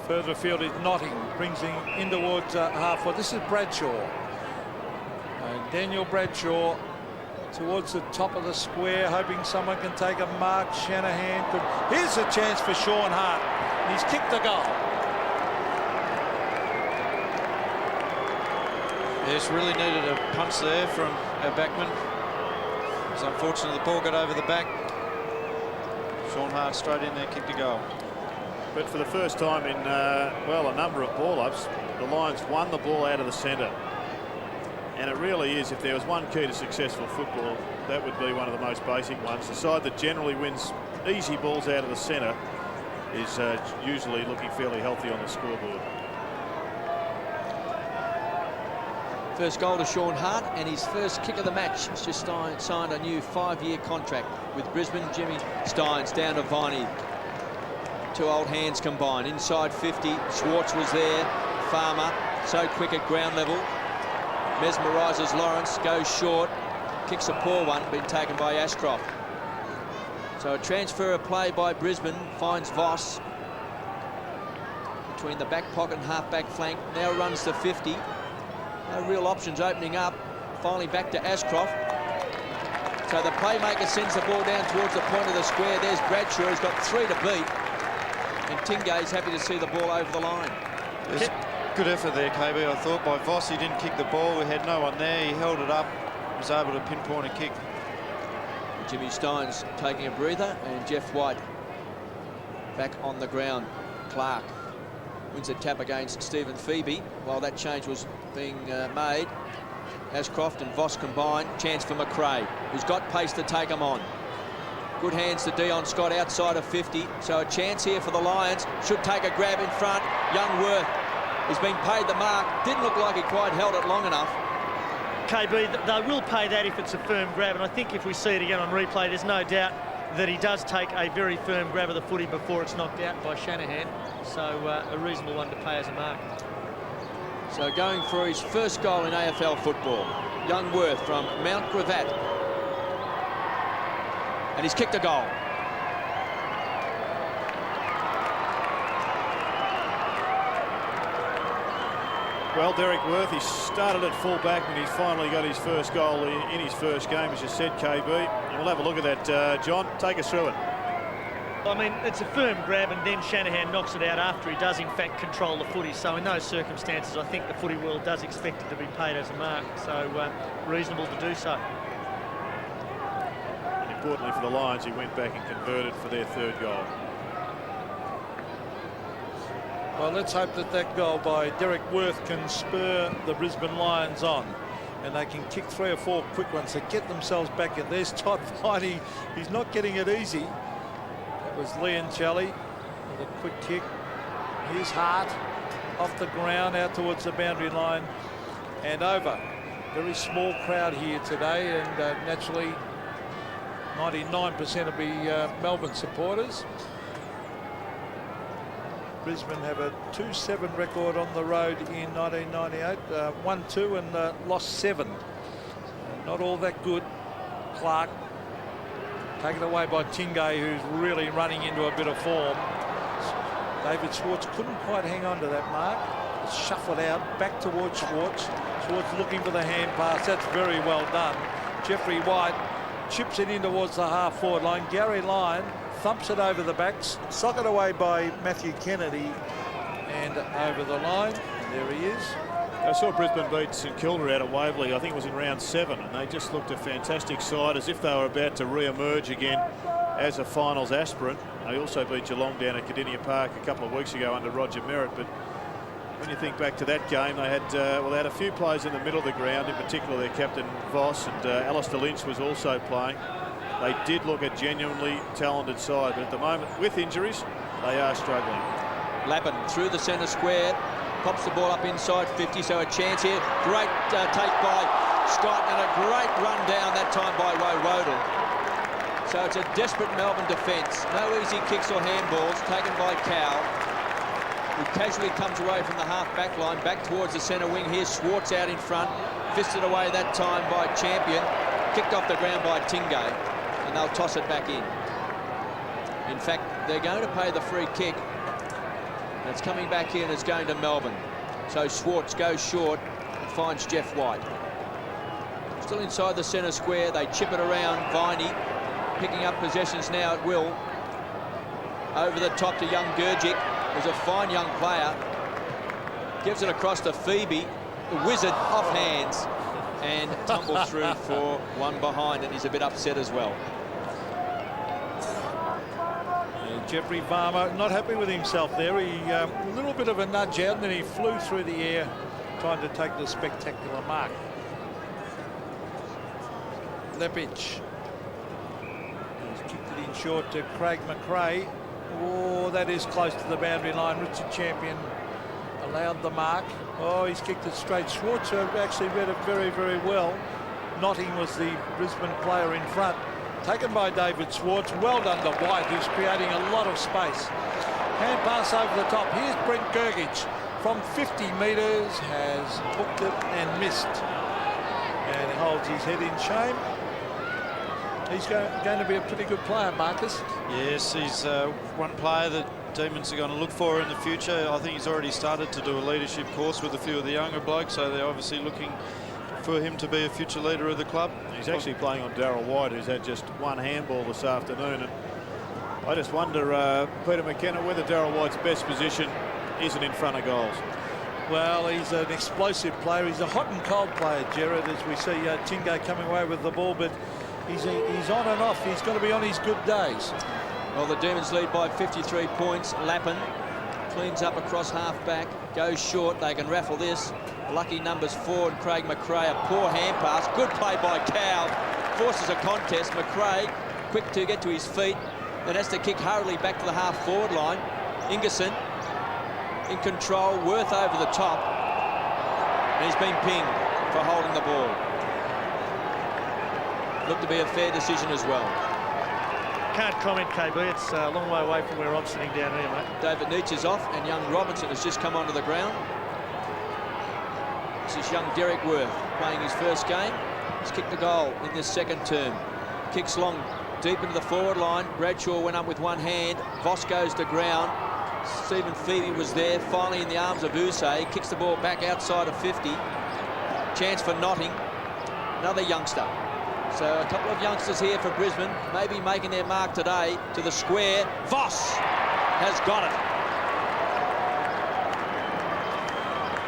Further field is Notting, brings him in towards half foot. This is Bradshaw. Daniel Bradshaw towards the top of the square, hoping someone can take a mark. Shanahan could. Here's a chance for Sean Hart. He's kicked the goal. Yes, really needed a punch there from our backman. It's unfortunate the ball got over the back. Sean Hart straight in there, kicked a goal. But for the first time in, well, a number of ball-ups, the Lions won the ball out of the centre. And it really is, if there was one key to successful football, that would be one of the most basic ones. The side that generally wins easy balls out of the centre is usually looking fairly healthy on the scoreboard. First goal to Sean Hart, and his first kick of the match. He's just signed a new 5-year contract with Brisbane. Jimmy Steins down to Viney. Two old hands combined. Inside 50, Schwarz was there. Farmer, so quick at ground level. Mesmerises Lawrence, goes short. Kicks a poor one, been taken by Ashcroft. So a transfer of play by Brisbane finds Voss between the back pocket and half-back flank. Now runs to 50. No real options opening up. Finally back to Ashcroft. So the playmaker sends the ball down towards the point of the square. There's Bradshaw, who's got 3 to beat. And Tingay's happy to see the ball over the line. There's good effort there, KB, I thought, by Voss. He didn't kick the ball. We had no one there. He held it up, was able to pinpoint a kick. Jimmy Steins taking a breather, and Jeff White back on the ground. Clark wins a tap against Stephen Phoebe while that change was being made. Ashcroft and Voss combined. Chance for McRae, who's got pace to take him on. Good hands to Dion Scott outside of 50. So a chance here for the Lions. Should take a grab in front. Young Worth has been paid the mark. Didn't look like he quite held it long enough. KB, they will pay that if it's a firm grab, and I think if we see it again on replay, there's no doubt that he does take a very firm grab of the footy before it's knocked out by Shanahan. So a reasonable one to pay as a mark. So going for his first goal in AFL football, Young Worth from Mount Gravatt. And he's kicked a goal. Well, Derek Worth, he started at full-back and he's finally got his first goal in his first game, as you said, KB. And we'll have a look at that. John, take us through it. I mean, it's a firm grab, and then Shanahan knocks it out after he does, in fact, control the footy. So in those circumstances, I think the footy world does expect it to be paid as a mark. So reasonable to do so. And importantly for the Lions, he went back and converted for their third goal. Well, let's hope that that goal by Derek Worth can spur the Brisbane Lions on. and they can kick 3 or 4 quick ones to get themselves back in. There's Todd Viney. He's not getting it easy. That was Lyon with a quick kick. His heart off the ground out towards the boundary line and over. Very small crowd here today, and naturally 99% will be Melbourne supporters. Brisbane have a 2-7 record on the road in 1998, 1-2 and lost 7. Not all that good. Clark taken away by Tingay, who's really running into a bit of form. David Schwarz couldn't quite hang on to that mark. It's shuffled out back towards Schwarz. Schwarz looking for the hand pass. That's very well done. Jeffrey White chips it in towards the half-forward line. Garry Lyon thumps it over the backs, socked away by Matthew Kennedy, and over the line. And there he is. I saw Brisbane beat St Kilda out at Waverley. I think it was in round 7, and they just looked a fantastic side, as if they were about to re-emerge again as a finals aspirant. They also beat Geelong down at Cardinia Park a couple of weeks ago under Roger Merritt. But when you think back to that game, they had they had a few players in the middle of the ground, in particular their captain Voss, and Alistair Lynch was also playing. They did look a genuinely talented side, but at the moment, with injuries, they are struggling. Lappin through the centre square, pops the ball up inside 50, so a chance here. Great take by Scott, and a great run down that time by Woewodin. So it's a desperate Melbourne defence. No easy kicks or handballs taken by Cow, who casually comes away from the half-back line, back towards the centre wing. Here's Schwarz out in front, fisted away that time by Champion, kicked off the ground by Tingay, and they'll toss it back in. In fact, they're going to pay the free kick, and it's coming back in. It's going to Melbourne. So Schwarz goes short and finds Jeff White. Still inside the centre square. They chip it around. Viney picking up possessions now at will. Over the top to young Gurgic, who's a fine young player. Gives it across to Phoebe. The wizard off hands and tumbles through for one behind, and he's a bit upset as well. Jeffrey Varmer not happy with himself there. He a little bit of a nudge out, and then he flew through the air trying to take the spectacular mark. Lepich. He's kicked it in short to Craig McRae. Oh, that is close to the boundary line. Richard Champion allowed the mark. Oh, he's kicked it straight. Schwarz actually read it very, very well. Notting was the Brisbane player in front. Taken by David Schwarz. Well done to White, who's creating a lot of space. Hand pass over the top. Here's Brent Gurgic from 50 metres. Has hooked it and missed. And he holds his head in shame. He's going to be a pretty good player, Marcus. Yes, he's one player that Demons are going to look for in the future. I think he's already started to do a leadership course with a few of the younger blokes, so they're obviously looking for him to be a future leader of the club. He's actually playing on Darryl White, who's had just one handball this afternoon. And I just wonder, Peter McKenna, whether Darryl White's best position isn't in front of goals. Well, he's an explosive player. He's a hot and cold player, Gerard, as we see Tingay coming away with the ball, but he's on and off. He's got to be on his good days. Well, the Demons lead by 53 points. Lappin cleans up across half-back, goes short. They can raffle this. Lucky numbers 4 and Craig McRae. A poor hand pass. Good play by Cow. Forces a contest. McRae quick to get to his feet. Then has to kick hurriedly back to the half-forward line. Ingerson in control. Worth over the top. And he's been pinged for holding the ball. Looked to be a fair decision as well. Can't comment, KB. It's a long way away from where I'm sitting down here, mate. David Neitz is off, and young Robertson has just come onto the ground. This is young Derek Worth playing his first game. He's kicked the goal in this second term. Kicks long, deep into the forward line. Bradshaw went up with one hand. Voss goes to ground. Stephen Phoebe was there, finally in the arms of Usay. Kicks the ball back outside of 50. Chance for Notting. Another youngster. So a couple of youngsters here for Brisbane, maybe making their mark today. To the square. Voss has got it.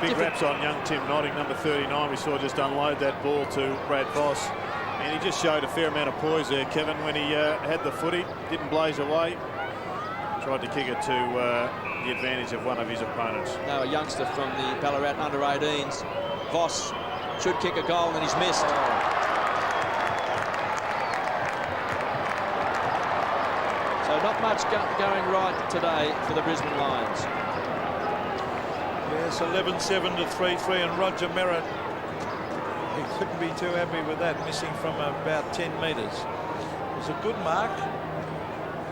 Big raps on young Tim Notting, number 39. We saw just unload that ball to Brad Voss. And he just showed a fair amount of poise there, Kevin, when he had the footy. Didn't blaze away. Tried to kick it to the advantage of one of his opponents. Now a youngster from the Ballarat under-18s. Voss should kick a goal, and he's missed. So not much going right today for the Brisbane Lions. Yes, 11-7 to 3-3, and Roger Merritt, he couldn't be too happy with that, missing from about 10 metres. It was a good mark.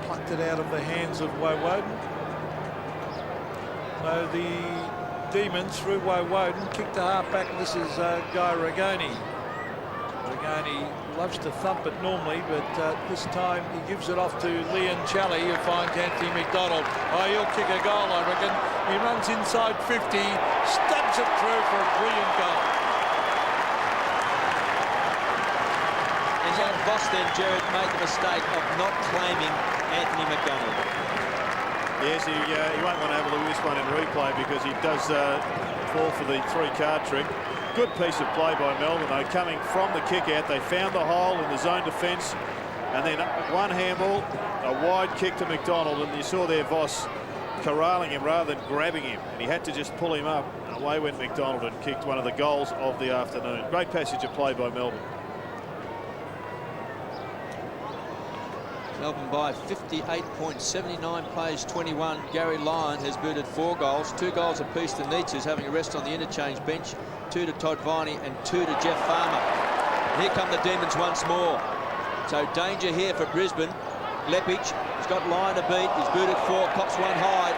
Plucked it out of the hands of Woewodin. So the Demons through Woewodin, kicked the half back. This is Garry. Regani loves to thump it normally, but this time he gives it off to Lyon Challey, who finds Anthony McDonald. Oh, he'll kick a goal, I reckon. He runs inside 50, stabs it through for a brilliant goal. And young Voss then, Jared, made the mistake of not claiming Anthony McDonald. Yes, he won't want to have a look at this one in replay because he does fall for the 3-card trick. Good piece of play by Melbourne, though, coming from the kick-out. They found the hole in the zone defence, and then one handball, a wide kick to McDonald, and you saw there Voss corralling him rather than grabbing him, and he had to just pull him up, and away went McDonald and kicked one of the goals of the afternoon. Great passage of play by Melbourne. Melbourne by 58.79 plays 21. Garry Lyon has booted 4 goals, 2 goals apiece to Neitz, who's having a rest on the interchange bench, 2 to Todd Viney and 2 to Jeff Farmer. And here come the Demons once more. So danger here for Brisbane. Lepic has got Lyon to beat. He's booted 4, cops one high.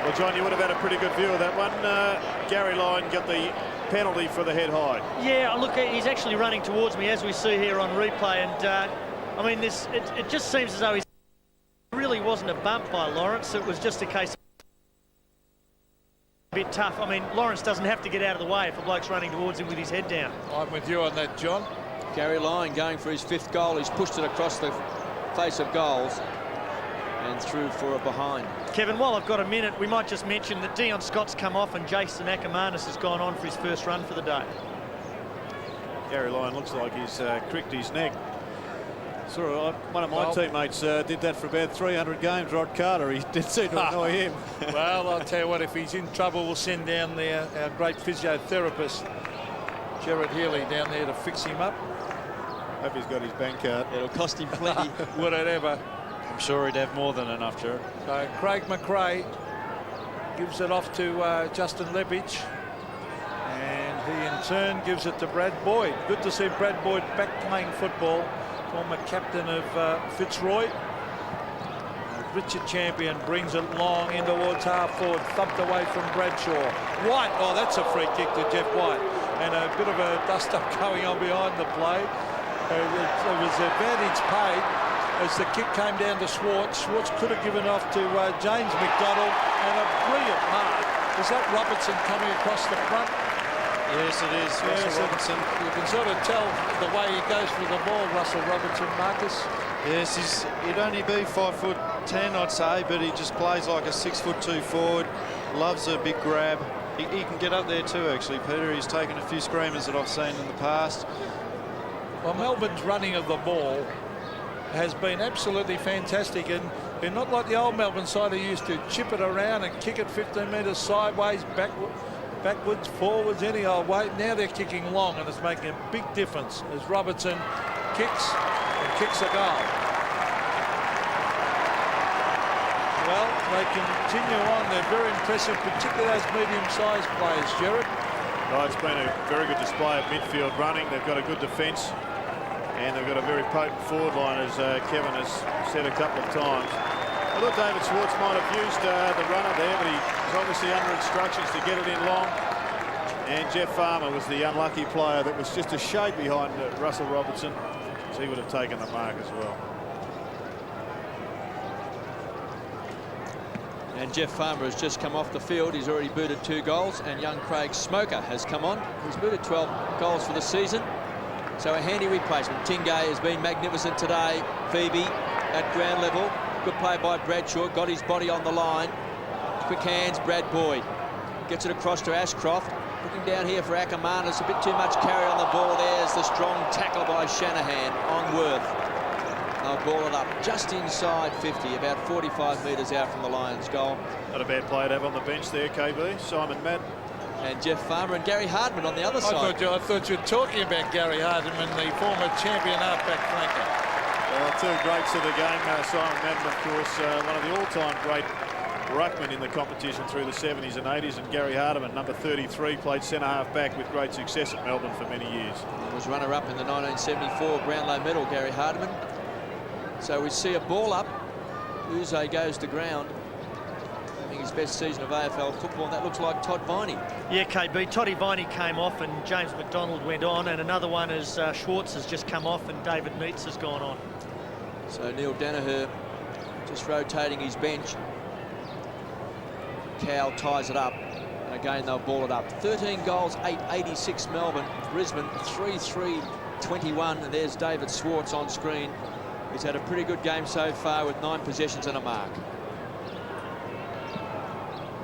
Well, John, you would have had a pretty good view of that one. Garry Lyon got the penalty for the head high. Yeah, look, he's actually running towards me, as we see here on replay, and I mean, it just seems as though it really wasn't a bump by Lawrence. It was just a case of a bit tough. I mean, Lawrence doesn't have to get out of the way if a bloke's running towards him with his head down. I'm with you on that, John. Garry Lyon going for his 5th goal. He's pushed it across the face of goals and through for a behind. Kevin, while I've got a minute, we might just mention that Dion Scott's come off and Jason Ackermanis has gone on for his first run for the day. Garry Lyon looks like he's cricked his neck. So one of my teammates did that for about 300 games, Rod Carter. He did seem to annoy him. Well, I'll tell you what, if he's in trouble, we'll send down our great physiotherapist, Gerard Healy, down there to fix him up. Hope he's got his bank card. It'll cost him plenty. Would it ever? I'm sure he'd have more than enough, Jared. So Craig McRae gives it off to Justin Lepic, and he in turn gives it to Brad Boyd. Good to see Brad Boyd back playing football, former captain of Fitzroy. Richard Champion brings it long in towards half forward, thumped away from Bradshaw. White, oh, that's a free kick to Jeff White, and a bit of a dust-up going on behind the play. It was advantage paid as the kick came down to Schwarz. Schwarz could have given off to James McDonald, and a brilliant mark. Is that Robertson coming across the front? Yes, it is. Russell Robertson. You can sort of tell the way he goes for the ball, Russell Robertson, Marcus. Yes, he'd only be 5'10", I'd say, but he just plays like a 6'2" forward. Loves a big grab. He can get up there too, actually, Peter. He's taken a few screamers that I've seen in the past. Well, Melbourne's running of the ball has been absolutely fantastic, and they're not like the old Melbourne side who used to chip it around and kick it 15 metres sideways, backwards, forwards, any old way. Now they're kicking long, and it's making a big difference as Robertson kicks a goal. Well, they continue on. They're very impressive, particularly those medium-sized players, Gerard. Oh, it's been a very good display of midfield running. They've got a good defence, and they've got a very potent forward line, as Kevin has said a couple of times. I thought David Schwarz might have used the runner there, but he was obviously under instructions to get it in long. And Jeff Farmer was the unlucky player that was just a shade behind Russell Robertson, so he would have taken the mark as well. And Jeff Farmer has just come off the field. He's already booted 2 goals, and young Craig Smoker has come on. He's booted 12 goals for the season. So a handy replacement. Tingay has been magnificent today. Phoebe at ground level. Good play by Bradshaw. Got his body on the line. Quick hands, Brad Boyd. Gets it across to Ashcroft. Looking down here for Ackermanis. A bit too much carry on the ball. There's the strong tackle by Shanahan on Worth. They'll ball it up just inside 50, about 45 metres out from the Lions' goal. Not a bad player to have on the bench there, KB. Simon Matt. And Jeff Farmer and Gary Hardman on the other side. I thought you were talking about Gary Hardman, the former champion halfback flanker. Well, two greats of the game. Simon Madden, of course, one of the all-time great ruckmen in the competition through the 70s and 80s, and Gary Hardman, number 33, played centre-half back with great success at Melbourne for many years. He was runner-up in the 1974 Brownlow medal, Gary Hardman. So we see a ball up. Uze goes to ground, having his best season of AFL football, and that looks like Todd Viney. Yeah, KB. Toddy Viney came off and James McDonald went on, and another one is Schwarz has just come off and David Neitz has gone on. So Neil Danaher just rotating his bench. Cow ties it up, and again they'll ball it up. 13 goals, 886 Melbourne. Brisbane 3-3-21, and there's David Schwarz on screen. He's had a pretty good game so far with 9 possessions and a mark.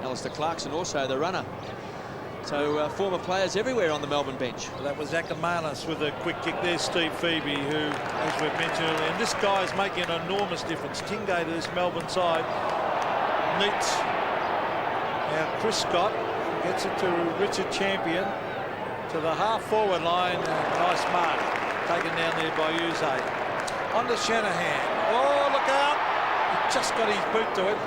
Alistair Clarkson also the runner. So former players everywhere on the Melbourne bench. Well, that was Akamanis with a quick kick there, Steve Phoebe, who, as we've mentioned earlier, and this guy is making an enormous difference. Tingay to this Melbourne side. Neitz. Now Chris Scott gets it to Richard Champion to the half-forward line. Nice mark taken down there by Uze. On to Shanahan. Oh, look out! He just got his boot to it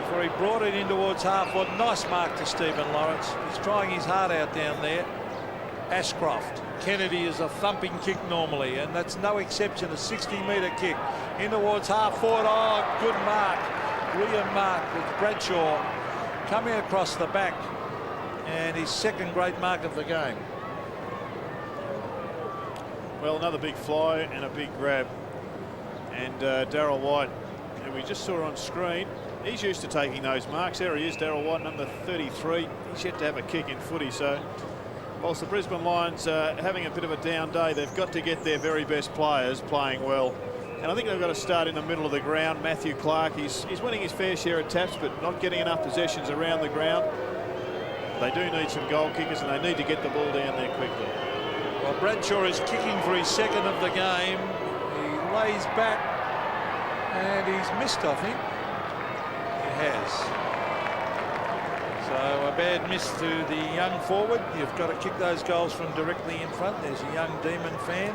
before he brought it in towards half-forward. Nice mark to Stephen Lawrence. He's trying his heart out down there. Ashcroft. Kennedy is a thumping kick normally, and that's no exception. A 60-metre kick in towards half-forward. Oh, good mark. William Mark with Bradshaw coming across the back, and his second great mark of the game. Well, another big fly and a big grab. And Darryl White, who we just saw on screen, he's used to taking those marks. There he is, Darryl White, number 33. He's yet to have a kick in footy. So whilst the Brisbane Lions are having a bit of a down day, they've got to get their very best players playing well. And I think they've got to start in the middle of the ground. Matthew Clark, he's winning his fair share of taps, but not getting enough possessions around the ground. They do need some goal kickers, and they need to get the ball down there quickly. Well, Bradshaw is kicking for his second of the game. He lays back, and he's missed, I think. He has. So a bad miss to the young forward. You've got to kick those goals from directly in front. There's a young Demon fan.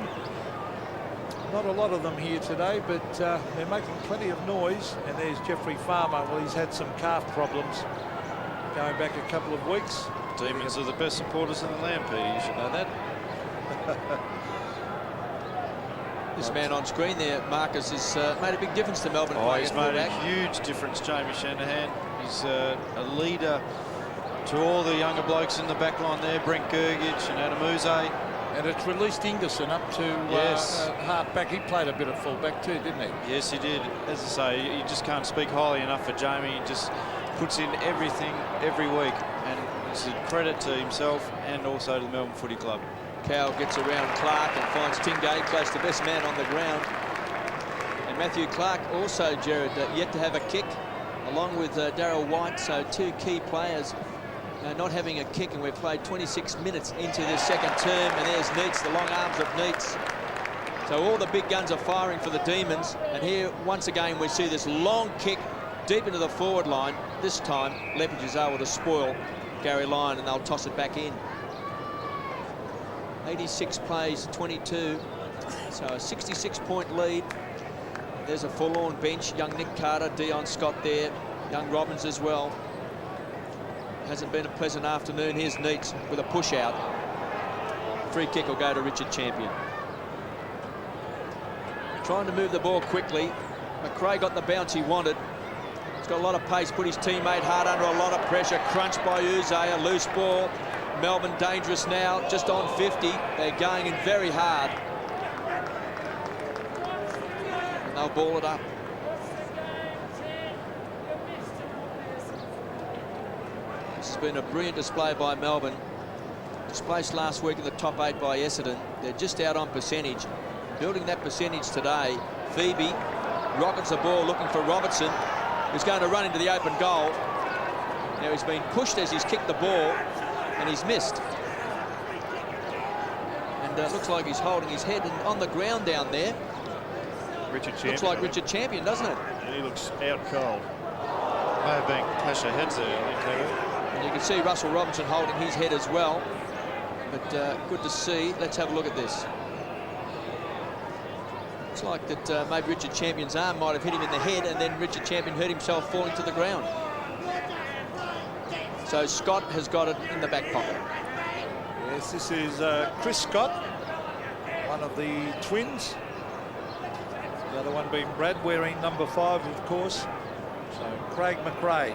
Not a lot of them here today, but they're making plenty of noise. And there's Jeffrey Farmer. Well, he's had some calf problems going back a couple of weeks. Demons are the best supporters in the land, Pete. You should know that. This man on screen there, Marcus, has made a big difference to Melbourne. He's made a huge difference, Jamie Shanahan. He's a leader to all the younger blokes in the back line there, Brent Gergich and Adam Uze. And it's released Ingerson up to half-back. He played a bit of full-back too, didn't he? Yes, he did. As I say, you just can't speak highly enough for Jamie. He just puts in everything every week, and it's a credit to himself and also to the Melbourne Footy Club. Cow gets around Clark and finds Tingay close to best man on the ground. And Matthew Clark also, Jared, yet to have a kick, along with Darryl White, so 2 key players not having a kick, and we've played 26 minutes into this second term, and there's Neitz, the long arms of Neitz. So all the big guns are firing for the Demons, and here once again we see this long kick deep into the forward line. This time Lepage is able to spoil Gary Lyon, and they'll toss it back in. 86 plays 22, so a 66-point lead. There's a forlorn bench. Young Nick Carter, Dion Scott there, young Robbins as well. Hasn't been a pleasant afternoon. Here's Neitz with a push out. Free kick will go to Richard Champion. Trying to move the ball quickly. McRae got the bounce he wanted. He's got a lot of pace, put his teammate hard under a lot of pressure. Crunched by Uze, a loose ball. Melbourne dangerous now, just on 50. They're going in very hard. And they'll ball it up. This has been a brilliant display by Melbourne. Displaced last week in the top 8 by Essendon. They're just out on percentage. Building that percentage today. Phoebe rockets the ball looking for Robertson, who's going to run into the open goal. Now he's been pushed as he's kicked the ball, and he's missed. And it looks like he's holding his head on the ground down there. Richard Champion. Looks like Richard Champion, doesn't it? And he looks out cold. May have been clash of heads there, I think. And you can see Russell Robertson holding his head as well. But good to see. Let's have a look at this. It's like that maybe Richard Champion's arm might have hit him in the head, and then Richard Champion hurt himself falling to the ground. So Scott has got it in the back pocket. Yes, this is Chris Scott, one of the twins. The other one being Brad, wearing number 5, of course. So Craig McRae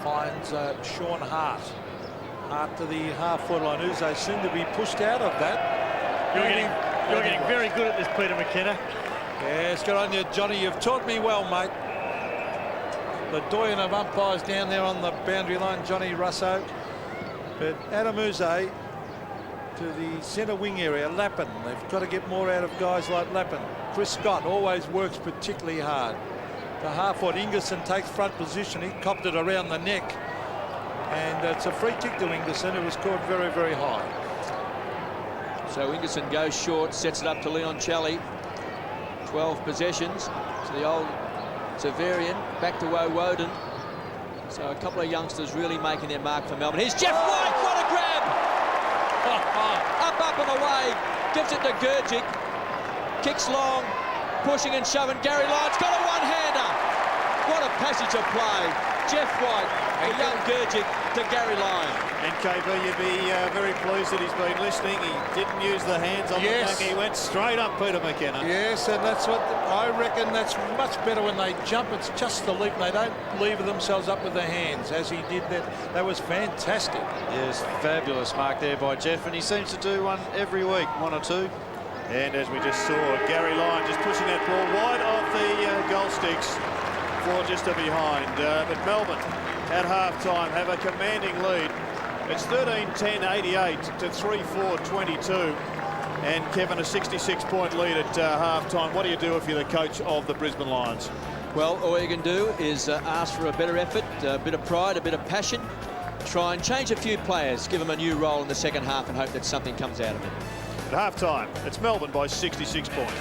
finds Sean Hart. Hart to the half-forward line. Uze soon to be pushed out of that. You're getting very good at this, Peter McKenna. Yes, good on you, Johnny. You've taught me well, mate. The doyen of umpires down there on the boundary line, Johnny Russo. But Adam Uze to the centre wing area, Lappin. They've got to get more out of guys like Lappin. Chris Scott always works particularly hard. The half-forward Ingerson takes front position. He copped it around the neck. And it's a free kick to Ingerson. It was caught very, very high. So Ingerson goes short, sets it up to Leon Challey. 12 possessions to the old Severian, back to Woewodin. So a couple of youngsters really making their mark for Melbourne. Here's Jeff White, what a grab! Up and away, gives it to Gurgic. Kicks long, pushing and shoving. Garry Lyon's got a one-hander. What a passage of play. Jeff White, a young Gurgic to Garry Lyon. And KB, you'd be very pleased that he's been listening. He didn't use the hands on the back. He went straight up, Peter McKenna. Yes, and that's what I reckon. That's much better when they jump. It's just the leap. They don't lever themselves up with their hands, as he did that. That was fantastic. Yes, fabulous mark there by Jeff, and he seems to do one every week, one or two. And as we just saw, Garry Lyon just pushing that ball wide of the goal sticks for just a behind. But Melbourne at half-time have a commanding lead. It's 13-10-88 to 3-4-22. And Kevin, a 66-point lead at half-time. What do you do if you're the coach of the Brisbane Lions? Well, all you can do is ask for a better effort, a bit of pride, a bit of passion. Try and change a few players, give them a new role in the second half and hope that something comes out of it. At half-time, it's Melbourne by 66 points.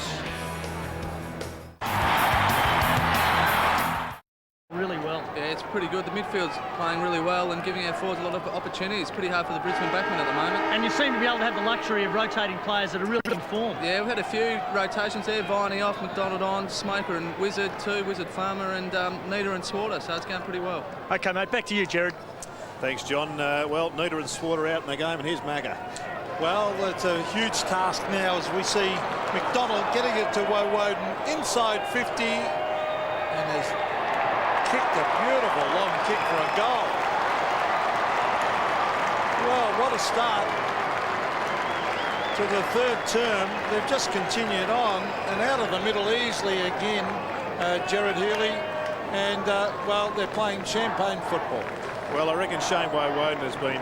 Really well. Yeah, it's pretty good. The midfield's playing really well and giving our forwards a lot of opportunities. It's pretty hard for the Brisbane backmen at the moment. And you seem to be able to have the luxury of rotating players that are really in form. Yeah, we've had a few rotations there. Viney off, McDonald on, Smoker and Wizard too, Wizard Farmer and Neitz and Schwarz, so it's going pretty well. OK, mate, back to you, Jared. Thanks, John. Well, Neitz and Schwarz are out in the game, and here's Magga. Well, it's a huge task now as we see McDonald getting it to Woewodin inside 50 and has kicked a beautiful long kick for a goal. Well, what a start to the third term. They've just continued on and out of the middle easily again, Jared Healy, and well, they're playing champagne football. Well, I reckon Shane Woewodin has been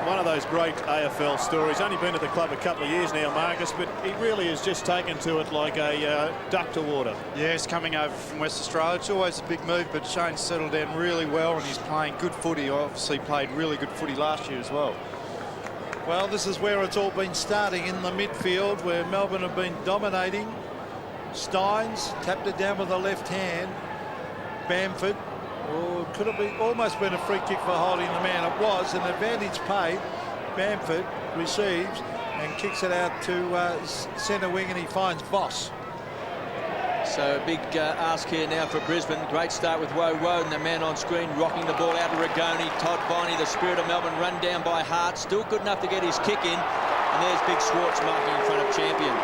one of those great AFL stories. Only been at the club a couple of years now, Marcus, but he really has just taken to it like a duck to water. Yes, coming over from West Australia. It's always a big move, but Shane's settled down really well and he's playing good footy. Obviously played really good footy last year as well. Well, this is where it's all been starting in the midfield, where Melbourne have been dominating. Steins tapped it down with the left hand. Bamford. Oh, could have been almost been a free kick for holding the man. It was an advantage paid. Bamford receives and kicks it out to centre wing, and he finds Voss. So a big ask here now for Brisbane. Great start with Woewodin, the man on screen, rocking the ball out to Rigoni. Todd Viney, the spirit of Melbourne, run down by Hart. Still good enough to get his kick in. And there's big Schwarz marking in front of Champion.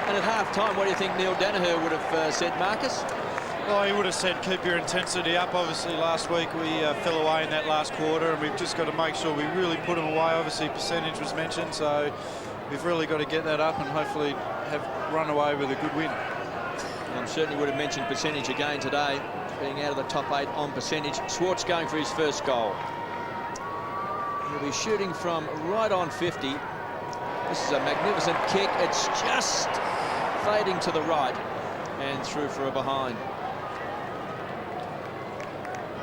And at half-time, what do you think Neil Danaher would have said, Marcus? Well, he would have said keep your intensity up. Obviously, last week we fell away in that last quarter, and we've just got to make sure we really put them away. Obviously, percentage was mentioned, so we've really got to get that up and hopefully have run away with a good win. And certainly would have mentioned percentage again today, being out of the top 8 on percentage. Schwarz going for his first goal. He'll be shooting from right on 50. This is a magnificent kick. It's just fading to the right and through for a behind.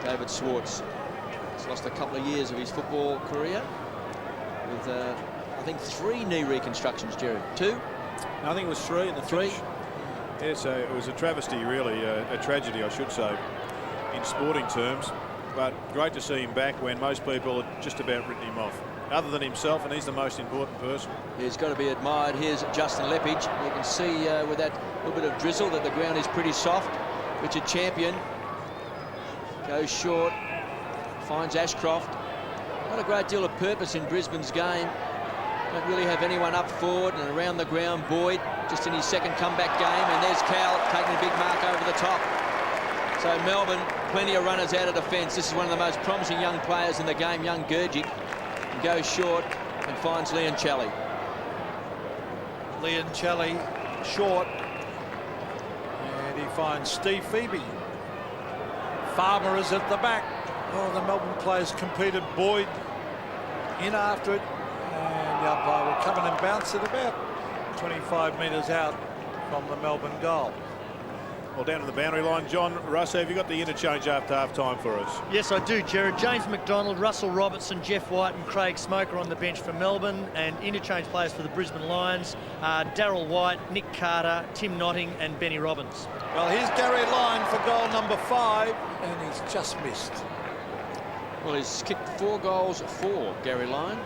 David Schwarz has lost a couple of years of his football career with I think 3 knee reconstructions, Jerry. 2? I think it was 3 in the 3. finish. Yeah, so it was a travesty, really, a tragedy, I should say, in sporting terms. But great to see him back when most people had just about written him off, other than himself, and he's the most important person. He's got to be admired. Here's Justin Leppage. You can see with that little bit of drizzle that the ground is pretty soft. Richard Champion goes short, finds Ashcroft. Not a great deal of purpose in Brisbane's game. Don't really have anyone up forward and around the ground. Boyd just in his second comeback game, and there's Cal taking a big mark over the top. So Melbourne, plenty of runners out of defence. This is one of the most promising young players in the game, young Gurgic. He goes short and finds Leon Chally. Leon Chally short, and he finds Steve Phoebe. Farmer is at the back. Oh, the Melbourne players competed. Boyd in after it, and the umpire will come in and bounce it about 25 metres out from the Melbourne goal. Well, down to the boundary line, John, Russ, have you got the interchange after half-time for us? Yes, I do, Jared. James McDonald, Russell Robertson, Jeff White and Craig Smoker on the bench for Melbourne, and interchange players for the Brisbane Lions are Darryl White, Nick Carter, Tim Notting and Benny Robbins. Well, here's Garry Lyon for goal number 5, and he's just missed. Well, he's kicked 4 goals for Garry Lyon.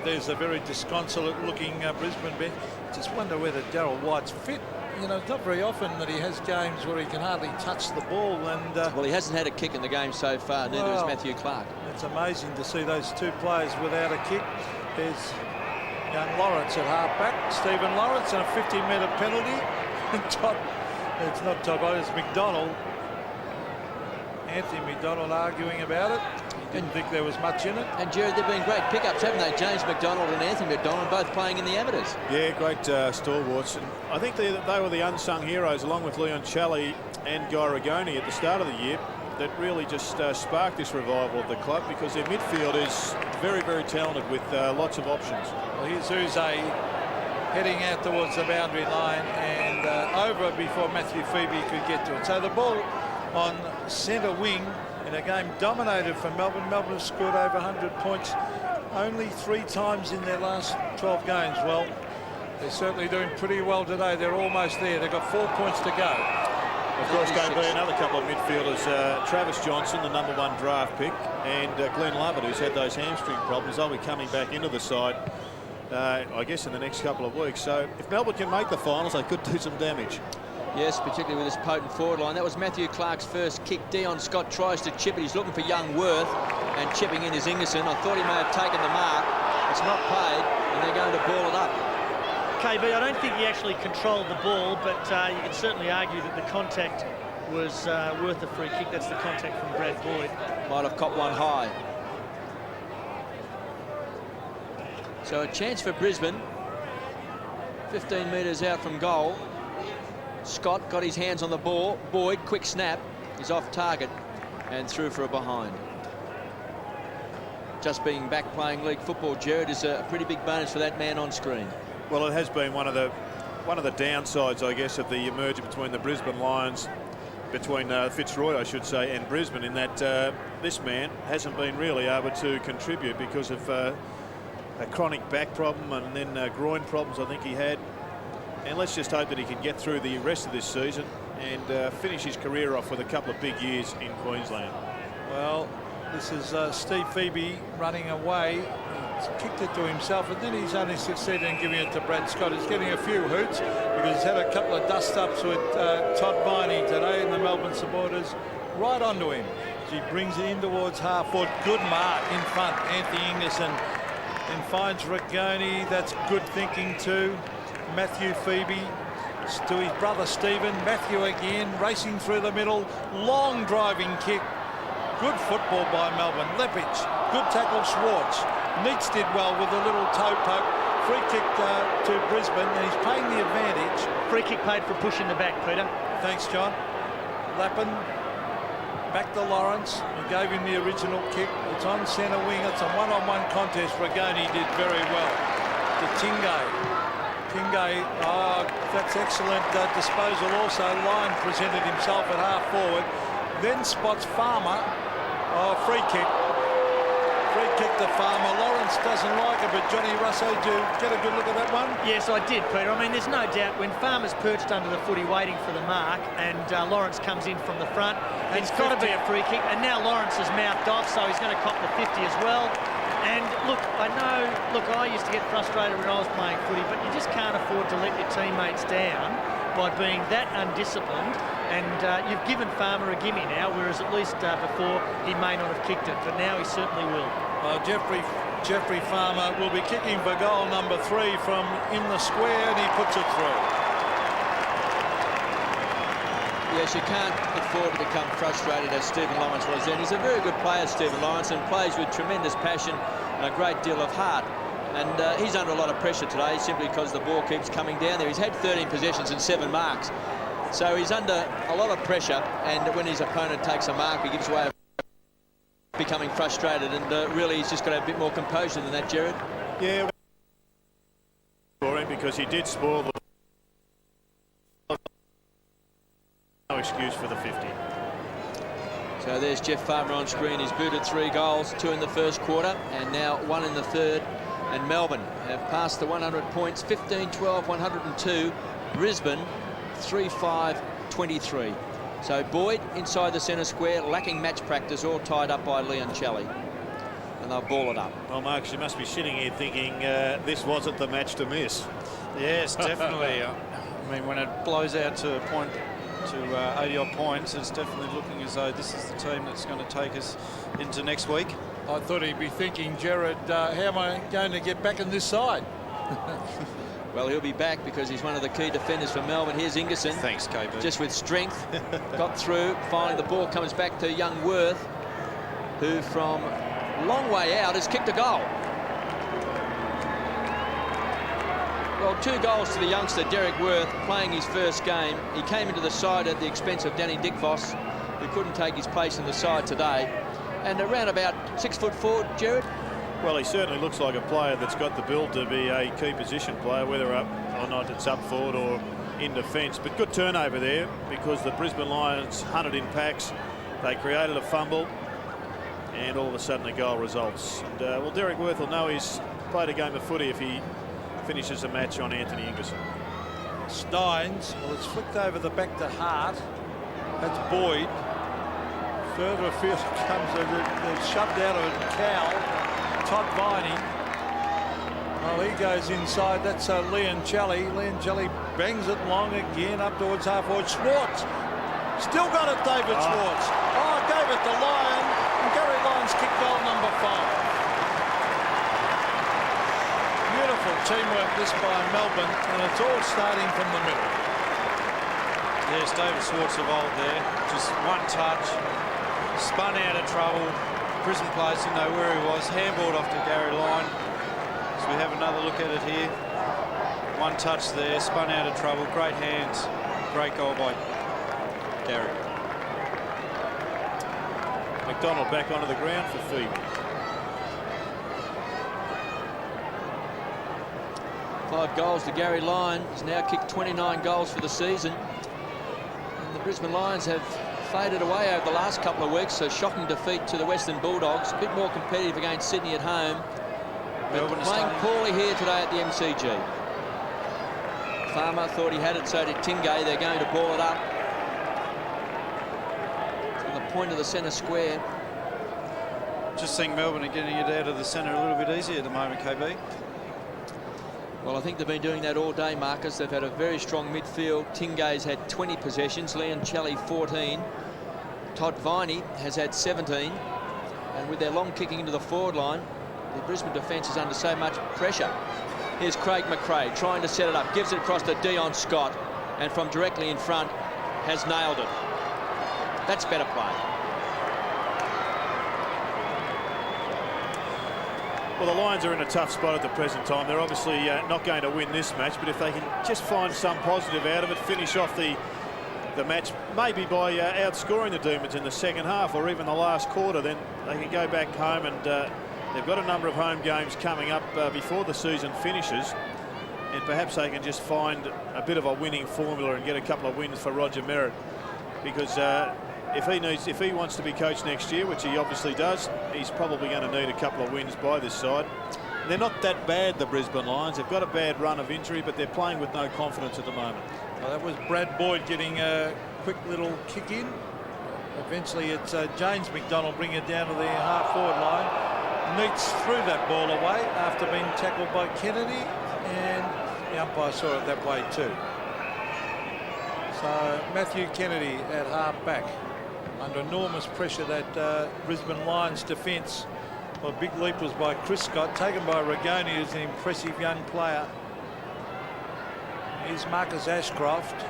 There's a very disconsolate-looking Brisbane bench. Just wonder whether Darryl White's fit. You know, it's not very often that he has games where he can hardly touch the ball. And well, he hasn't had a kick in the game so far. Neither has Matthew Clark. It's amazing to see those 2 players without a kick. There's young Lawrence at half-back, Stephen Lawrence, and a 50-metre penalty. And Todd, it's not Todd, it's McDonald. Anthony McDonald arguing about it. He didn't think there was much in it. And Jared, they've been great pickups, haven't they? James McDonald and Anthony McDonald both playing in the amateurs. Yeah, great stalwarts. And I think they were the unsung heroes, along with Leon Chally and Guy Rigoni at the start of the year, that really just sparked this revival of the club, because their midfield is very, very talented with lots of options. Well, here's Uze heading out towards the boundary line and over before Matthew Phoebe could get to it. So the ball on centre wing in a game dominated for Melbourne. Melbourne have scored over 100 points only 3 times in their last 12 games. Well, they're certainly doing pretty well today. They're almost there. They've got 4 points to go. Of course, going to be another couple of midfielders, Travis Johnson, the #1 draft pick, and Glenn Lovett, who's had those hamstring problems. They'll be coming back into the side, I guess, in the next couple of weeks. So if Melbourne can make the finals, they could do some damage. Yes, particularly with this potent forward line. That was Matthew Clark's first kick. Dion Scott tries to chip it. He's looking for young Worth, and chipping in is Ingerson. I thought he may have taken the mark. It's not paid, and they're going to ball it up. KB, I don't think he actually controlled the ball, but you can certainly argue that the contact was worth a free kick. That's the contact from Brad Boyd. Might have caught one high. So a chance for Brisbane. 15 metres out from goal. Scott got his hands on the ball. Boyd, quick snap. He's off target and through for a behind. Just being back playing league football, Jared, is a pretty big bonus for that man on screen. Well, it has been one of the downsides, I guess, of the merger between the Brisbane Lions, between Fitzroy, I should say, and Brisbane, in that this man hasn't been really able to contribute because of a chronic back problem and then groin problems I think he had. And let's just hope that he can get through the rest of this season and finish his career off with a couple of big years in Queensland. Well, this is Steve Phoebe running away. He's kicked it to himself, and then he's only succeeded in giving it to Brad Scott. He's getting a few hoots because he's had a couple of dust-ups with Todd Viney today, and the Melbourne supporters right onto him. He brings it in towards half-forward. Good mark in front, Anthony Ingerson, and finds Rigoni. That's good thinking too. Matthew Phoebe to his brother Stephen. Matthew again racing through the middle. Long driving kick. Good football by Melbourne. Leppich. Good tackle, Schwarz. Neitz did well with a little toe poke. Free kick to Brisbane, and he's paying the advantage. Free kick paid for pushing the back, Peter. Thanks, John. Lappin back to Lawrence. He gave him the original kick. It's on centre wing. It's a one-on-one contest. Rigoni did very well. To Tingay. Tingay, that's excellent disposal also. Lyon presented himself at half forward, then spots Farmer. Free kick to Farmer. Lawrence doesn't like it, but Johnny Russo, did you get a good look at that one? Yes, I did, Peter. I mean, there's no doubt when Farmer's perched under the footy waiting for the mark and Lawrence comes in from the front, it's got to be a free kick. And now Lawrence has mouthed off, so he's going to cop the 50 as well. And look, I used to get frustrated when I was playing footy, but you just can't afford to let your teammates down by being that undisciplined. And you've given Farmer a gimme now, whereas at least before he may not have kicked it, but now he certainly will. Jeffrey Farmer will be kicking for goal number 3 from in the square, and he puts it through. Yes, you can't afford to become frustrated as Stephen Lawrence was then. He's a very good player, Stephen Lawrence, and plays with tremendous passion and a great deal of heart. And he's under a lot of pressure today simply because the ball keeps coming down there. He's had 13 possessions and 7 marks. So he's under a lot of pressure, and when his opponent takes a mark, he gives way of becoming frustrated, and really he's just got to have a bit more composure than that, Jared. Yeah, for him, because he did spoil the... No excuse for the 50. So there's Jeff Farmer on screen. He's booted 3 goals, 2 in the first quarter, and now 1 in the third. And Melbourne have passed the 100 points, 15-12, 102. Brisbane, 3-5-23. So Boyd inside the centre square, lacking match practice, all tied up by Lyon. And they'll ball it up. Well, Marcus, you must be sitting here thinking this wasn't the match to miss. Yes, definitely. I mean, when it blows out to a point to 80-odd points, it's definitely looking as though this is the team that's going to take us into next week. I thought he'd be thinking, Jared, how am I going to get back on this side? Well, he'll be back because he's one of the key defenders for Melbourne. Here's Ingerson. Thanks, KB. Just with strength. Got through. Finally, the ball comes back to young Worth, who from a long way out has kicked a goal. Well, 2 goals to the youngster, Derek Worth, playing his first game. He came into the side at the expense of Danny Dickfoss, who couldn't take his place in the side today. And around about 6 foot forward, Jared. Well, he certainly looks like a player that's got the build to be a key position player, whether up or not it's up forward or in defence. But good turnover there because the Brisbane Lions hunted in packs. They created a fumble and all of a sudden a goal results. And, well, Derek Worth will know he's played a game of footy if he finishes a match on Anthony Ingerson. Steins, well, it's flicked over the back to Hart. That's Boyd. Further afield comes, they've shoved out of it, Cowell. Todd Viney. Well, he goes inside. That's Lyon. Lyon bangs it long again up towards half-forward. Schwarz. Still got it, David Schwarz. Oh, gave it to Lyon. And Garry Lyon's kick goal number 5. Beautiful teamwork this by Melbourne, and it's all starting from the middle. Yes, David Schwarz of old there. Just one touch. Spun out of trouble. Brisbane players didn't know where he was. Handballed off to Garry Lyon. So we have another look at it here. One touch there, spun out of trouble. Great hands. Great goal by Garry. McDonald back onto the ground for feed. 5 goals to Garry Lyon. He's now kicked 29 goals for the season. And the Brisbane Lions have faded away over the last couple of weeks. A shocking defeat to the Western Bulldogs. A bit more competitive against Sydney at home. But playing poorly here today at the MCG. Farmer thought he had it, so did Tingay. They're going to ball it up to the point of the centre square. Just think Melbourne are getting it out of the centre a little bit easier at the moment, KB. Well, I think they've been doing that all day, Marcus. They've had a very strong midfield. Tingay's had 20 possessions, Lyon 14. Todd Viney has had 17. And with their long kicking into the forward line, the Brisbane defence is under so much pressure. Here's Craig McRae trying to set it up, gives it across to Dion Scott, and from directly in front has nailed it. That's better play. Well, the Lions are in a tough spot at the present time. They're obviously not going to win this match, but if they can just find some positive out of it, finish off the match, maybe by outscoring the Demons in the second half or even the last quarter, then they can go back home, and they've got a number of home games coming up before the season finishes, and perhaps they can just find a bit of a winning formula and get a couple of wins for Roger Merritt, because if he wants to be coached next year, which he obviously does, he's probably going to need a couple of wins by this side. They're not that bad, the Brisbane Lions. They've got a bad run of injury, but they're playing with no confidence at the moment. Well, that was Brad Boyd getting a quick little kick in. Eventually it's James McDonald bringing it down to the half-forward line. Neitz threw that ball away after being tackled by Kennedy, and the umpire saw it that way too. So Matthew Kennedy at half-back under enormous pressure. That Brisbane Lions defence. Well, a big leap was by Chris Scott, taken by Regoni, who's an impressive young player. Here's Marcus Ashcroft,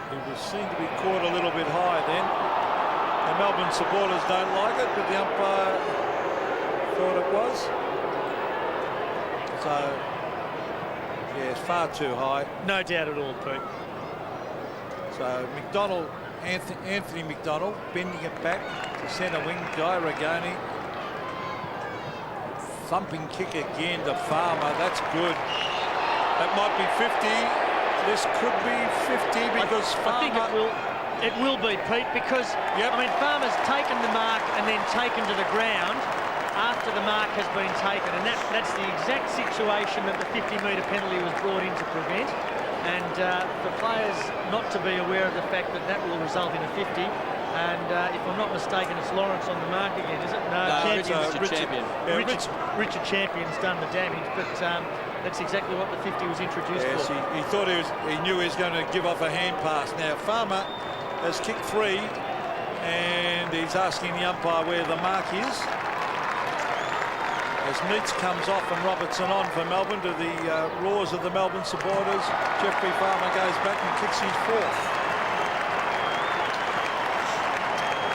who was seen to be caught a little bit high then. The Melbourne supporters don't like it, but the umpire thought it was. So, yeah, it's far too high. No doubt at all, Pete. So McDonald, Anthony McDonald, bending it back to centre wing. Guy Regoni. Thumping kick again to Farmer. That's good. That might be 50. This could be 50 because I think it will be, Pete, because I mean, Farmer's taken the mark and then taken to the ground after the mark has been taken, and that's the exact situation that the 50-metre penalty was brought in to prevent. And for players not to be aware of the fact that that will result in a 50. And if I'm not mistaken, it's Lawrence on the mark again, is it? No, Richard Champion's done the damage, but that's exactly what the 50 was introduced for. He thought he knew he was going to give off a hand pass. Now Farmer has kicked free, and he's asking the umpire where the mark is. As Neitz comes off and Robertson on for Melbourne, to the roars of the Melbourne supporters, Jeffrey Farmer goes back and kicks his fourth.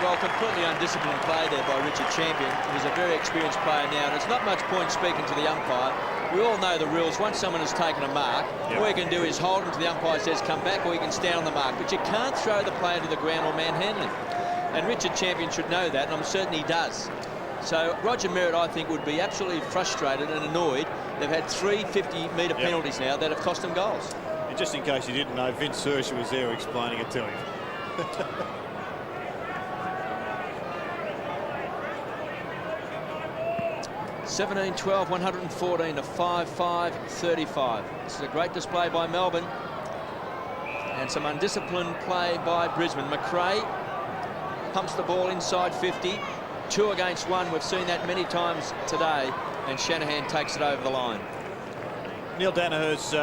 Well, completely undisciplined play there by Richard Champion. He's a very experienced player now, and it's not much point speaking to the umpire. We all know the rules. Once someone has taken a mark, all you can do is hold him till the umpire says come back, or you can stand on the mark. But you can't throw the player to the ground or manhandle him. And Richard Champion should know that, and I'm certain he does. So Roger Merritt, I think, would be absolutely frustrated and annoyed. They've had 3 50-metre penalties now that have cost them goals. And just in case you didn't know, Vince Sersha was there explaining it to him. 17-12, 114 to 5-5, 35. This is a great display by Melbourne. And some undisciplined play by Brisbane. McRae pumps the ball inside 50. 2 against 1. We've seen that many times today. And Shanahan takes it over the line. Neil Danaher's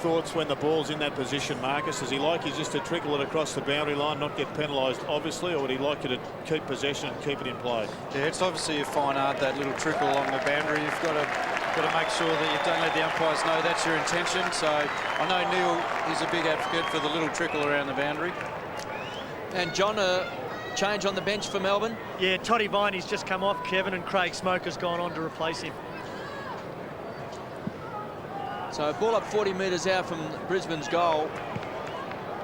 thoughts when the ball's in that position, Marcus? Does he like you just to trickle it across the boundary line, not get penalised, obviously, or would he like you to keep possession and keep it in play? Yeah, it's obviously a fine art, that little trickle along the boundary. You've got to make sure that you don't let the umpires know that's your intention. So I know Neil is a big advocate for the little trickle around the boundary. And John, a change on the bench for Melbourne? Yeah, Toddy Viney's just come off, Kevin, and Craig Smoker's gone on to replace him. So ball up 40 metres out from Brisbane's goal.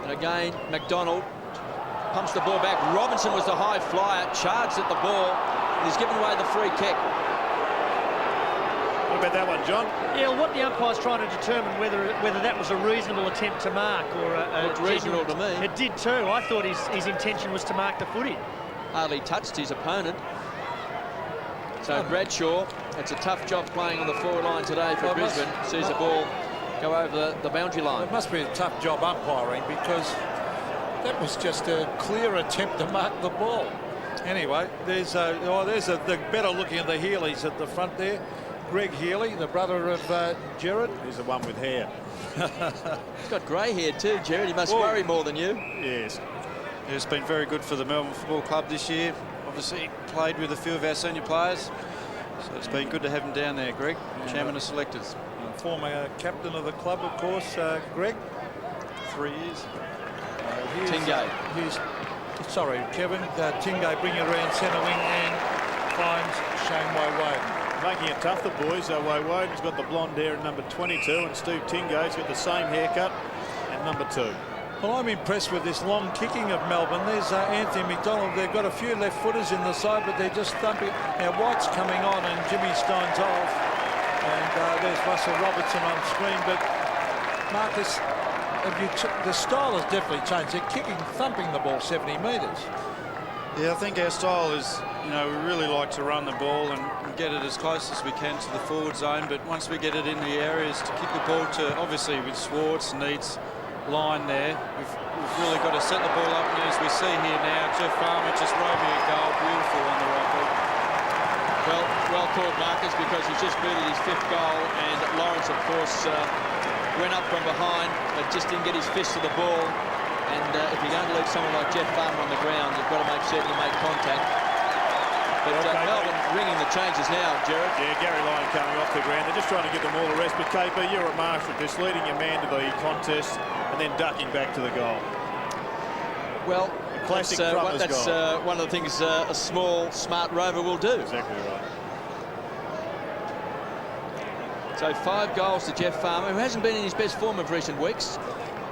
And again, McDonald pumps the ball back. Robertson was the high flyer, charged at the ball, and he's given away the free kick. What about that one, John? Yeah, well, what the umpire's trying to determine whether that was a reasonable attempt to mark or a looked reasonable to me. It did too. I thought his intention was to mark the footy. Hardly touched his opponent. So Bradshaw, it's a tough job playing on the forward line today for Brisbane. Sees the ball go over the boundary line. It must be a tough job umpiring, because that was just a clear attempt to mark the ball. Anyway, there's the better looking of the Healeys at the front there. Greg Healey, the brother of Gerard. He's the one with hair. He's got grey hair too, Gerard. He must worry more than you. Yes. It's been very good for the Melbourne Football Club this year. Obviously played with a few of our senior players, so it's been good to have him down there, Greg, chairman of selectors. Former captain of the club, of course, Greg. 3 years. Tingay. Sorry, Kevin. Tingay bring it around centre wing and finds Shane Woewodin. Making it tough, the boys. Woewodin's got the blonde hair at number 22, and Steve Tingay's got the same haircut at number 2. Well, I'm impressed with this long kicking of Melbourne. There's Anthony McDonald. They've got a few left footers in the side, but they're just thumping. Now White's coming on and Jimmy Stein's off. And there's Russell Robertson on screen. But Marcus, the style has definitely changed. They're kicking, thumping the ball 70 metres. Yeah, I think our style is, we really like to run the ball and get it as close as we can to the forward zone, but once we get it in the areas to kick the ball to, obviously with Schwarz, Neitz, Lyon there, we've really got to set the ball up, and as we see here now, Jeff Farmer just roving a goal, beautiful on the right foot. Well called, Marcus, because he's just booted his 5th goal, and Lawrence, of course, went up from behind, but just didn't get his fist to the ball. And if you're going to leave someone like Jeff Farmer on the ground, you've got to make certain you make contact. But Melbourne ringing the changes now, Jared. Yeah, Garry Lyon coming off the ground. They're just trying to give them all the rest. But KP, you're a master at this, leading your man to the contest and then ducking back to the goal. Well, classic that's one of the things a small, smart rover will do. Exactly right. So 5 goals to Jeff Farmer, who hasn't been in his best form of recent weeks.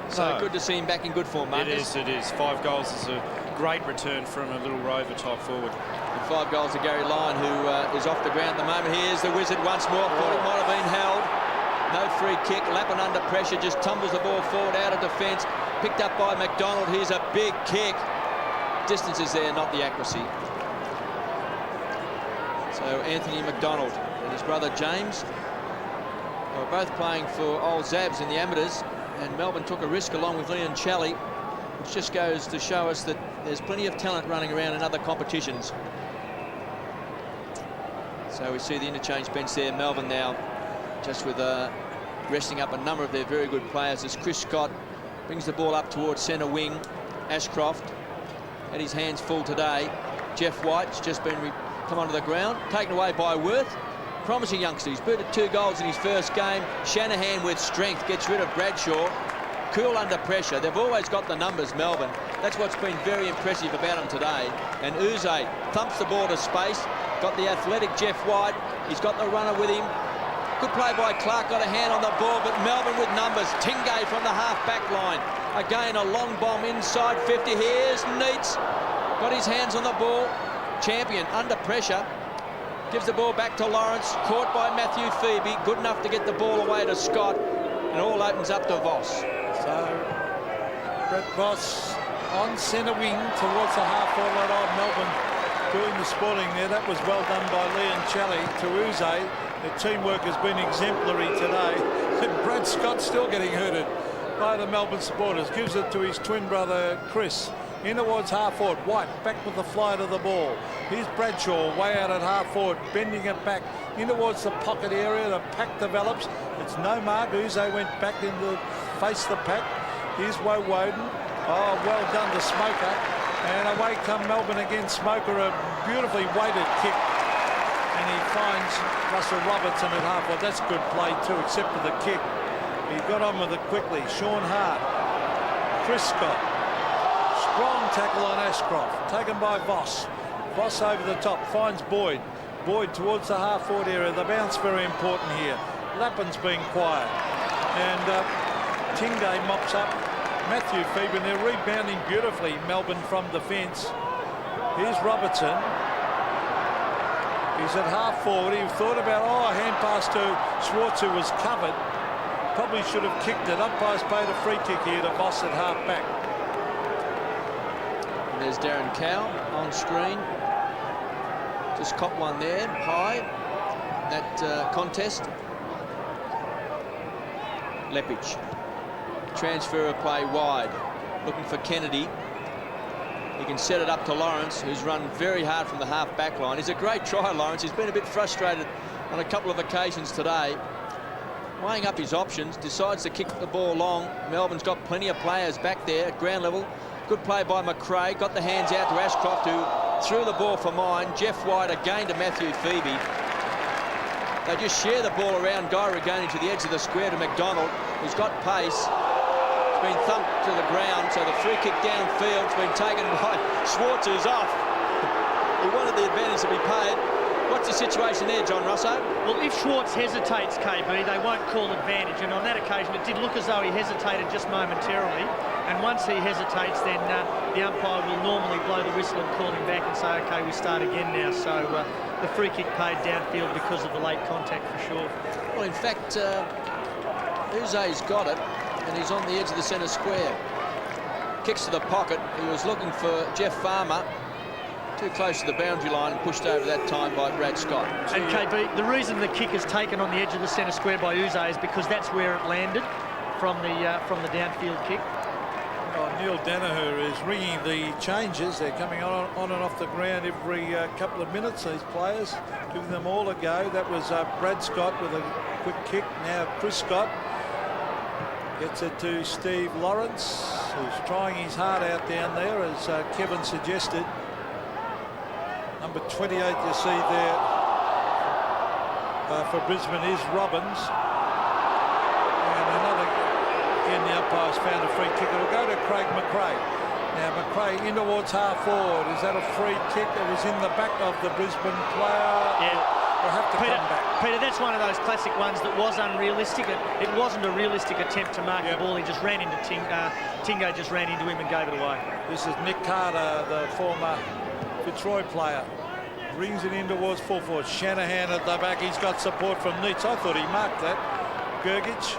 So good to see him back in good form, Marcus. It is. 5 goals is a great return from a little rover type forward. And 5 goals to Garry Lyon, who is off the ground at the moment. Here's the Wizard once more. Thought it might have been held. No free kick. Lappin under pressure, just tumbles the ball forward out of defence. Picked up by McDonald. Here's a big kick. Distance is there, not the accuracy. So Anthony McDonald and his brother James are both playing for Old Zabs in the amateurs. And Melbourne took a risk along with Leon Challey, which just goes to show us that there's plenty of talent running around in other competitions. So we see the interchange bench there. Melbourne now just with resting up a number of their very good players as Chris Scott brings the ball up towards centre wing. Ashcroft had his hands full today. Jeff White's just been come onto the ground, taken away by Worth. Promising youngster. He's booted 2 goals in his first game. Shanahan with strength gets rid of Bradshaw. Cool under pressure. They've always got the numbers, Melbourne. That's what's been very impressive about them today. And Uze thumps the ball to space. Got the athletic Jeff White. He's got the runner with him. Good play by Clark. Got a hand on the ball, but Melbourne with numbers. Tingay from the half-back line. Again, a long bomb inside 50. Here's Neitz. Got his hands on the ball. Champion under pressure. Gives the ball back to Lawrence, caught by Matthew Phoebe, good enough to get the ball away to Scott, and all opens up to Voss. So, Brett Voss on centre wing towards the half-forward line of Melbourne doing the spotting there. That was well done by Leon Challey to Uze. The teamwork has been exemplary today. And Brad Scott still getting hurted by the Melbourne supporters. Gives it to his twin brother, Chris. In towards half-forward. White back with the flight of the ball. Here's Bradshaw way out at half-forward, bending it back in towards the pocket area. The pack develops. It's no mark. Uze went back in to face the pack. Here's Woewodin. Oh, well done to Smoker. And away come Melbourne again. Smoker, a beautifully weighted kick. And he finds Russell Robertson at half-forward. That's good play too, except for the kick. He got on with it quickly. Sean Hart. Chris Scott. Strong tackle on Ashcroft, taken by Voss. Voss over the top, finds Boyd. Boyd towards the half-forward area. The bounce very important here. Lappin's being quiet. And Tingay mops up Matthew Phoebe, and they're rebounding beautifully, Melbourne from defence. Here's Robertson. He's at half-forward. He thought about, a hand pass to Schwarz, who was covered. Probably should have kicked it. Umpire's paid a free kick here to Voss at half-back. There's Darren Cow on screen. Just caught one there, high. That contest. Lepich. Transfer of play wide. Looking for Kennedy. He can set it up to Lawrence, who's run very hard from the half-back line. He's a great try, Lawrence. He's been a bit frustrated on a couple of occasions today. Weighing up his options, decides to kick the ball long. Melbourne's got plenty of players back there at ground level. Good play by McRae, got the hands out to Ashcroft, who threw the ball for mine. Jeff White again to Matthew Phoebe. They just share the ball around. Garry going to the edge of the square to McDonald, who's got pace. It's been thumped to the ground, so the free kick downfield's been taken by Schwarz, who's off. He wanted the advantage to be paid. What's the situation there, John Russo? Well, if Schwarz hesitates, KB, they won't call advantage. And on that occasion, it did look as though he hesitated just momentarily. And once he hesitates, then the umpire will normally blow the whistle and call him back and say, OK, we start again now. So the free kick paid downfield because of the late contact for sure. Well, in fact, Uze's got it, and he's on the edge of the centre square. Kicks to the pocket. He was looking for Jeff Farmer. Too close to the boundary line and pushed over that time by Brad Scott. And KB, the reason the kick is taken on the edge of the centre square by Uze is because that's where it landed from the downfield kick. Oh, Neil Danaher is ringing the changes. They're coming on and off the ground every couple of minutes, these players, giving them all a go. That was Brad Scott with a quick kick. Now Chris Scott gets it to Steve Lawrence, who's trying his heart out down there, as Kevin suggested. Number 28 you see there for Brisbane is Robbins. And another, again, the umpire's found a free kick. It'll go to Craig McRae. Now McRae in towards half forward. Is that a free kick? It was in the back of the Brisbane player. Yeah. We'll have to come back. Peter, that's one of those classic ones that was unrealistic. It wasn't a realistic attempt to mark the ball. He just ran into Tingay just ran into him and gave it away. This is Nick Carter, the former Fitzroy player. Brings it in towards full forward. Shanahan at the back. He's got support from Neitz. I thought he marked that. Gergich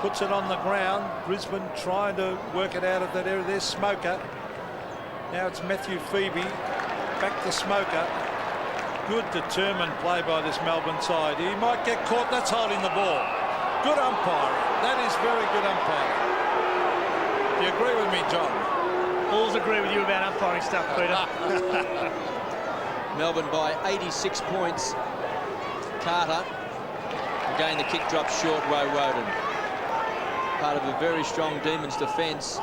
puts it on the ground. Brisbane trying to work it out of that area. There's Smoker. Now it's Matthew Phoebe. Back to Smoker. Good determined play by this Melbourne side. He might get caught. That's holding the ball. Good umpiring. That is very good umpiring. Do you agree with me, John? Always agree with you about umpiring stuff, Peter. Melbourne by 86 points. Carter. Again, the kick drops short. Woewodin. Part of a very strong Demons defence.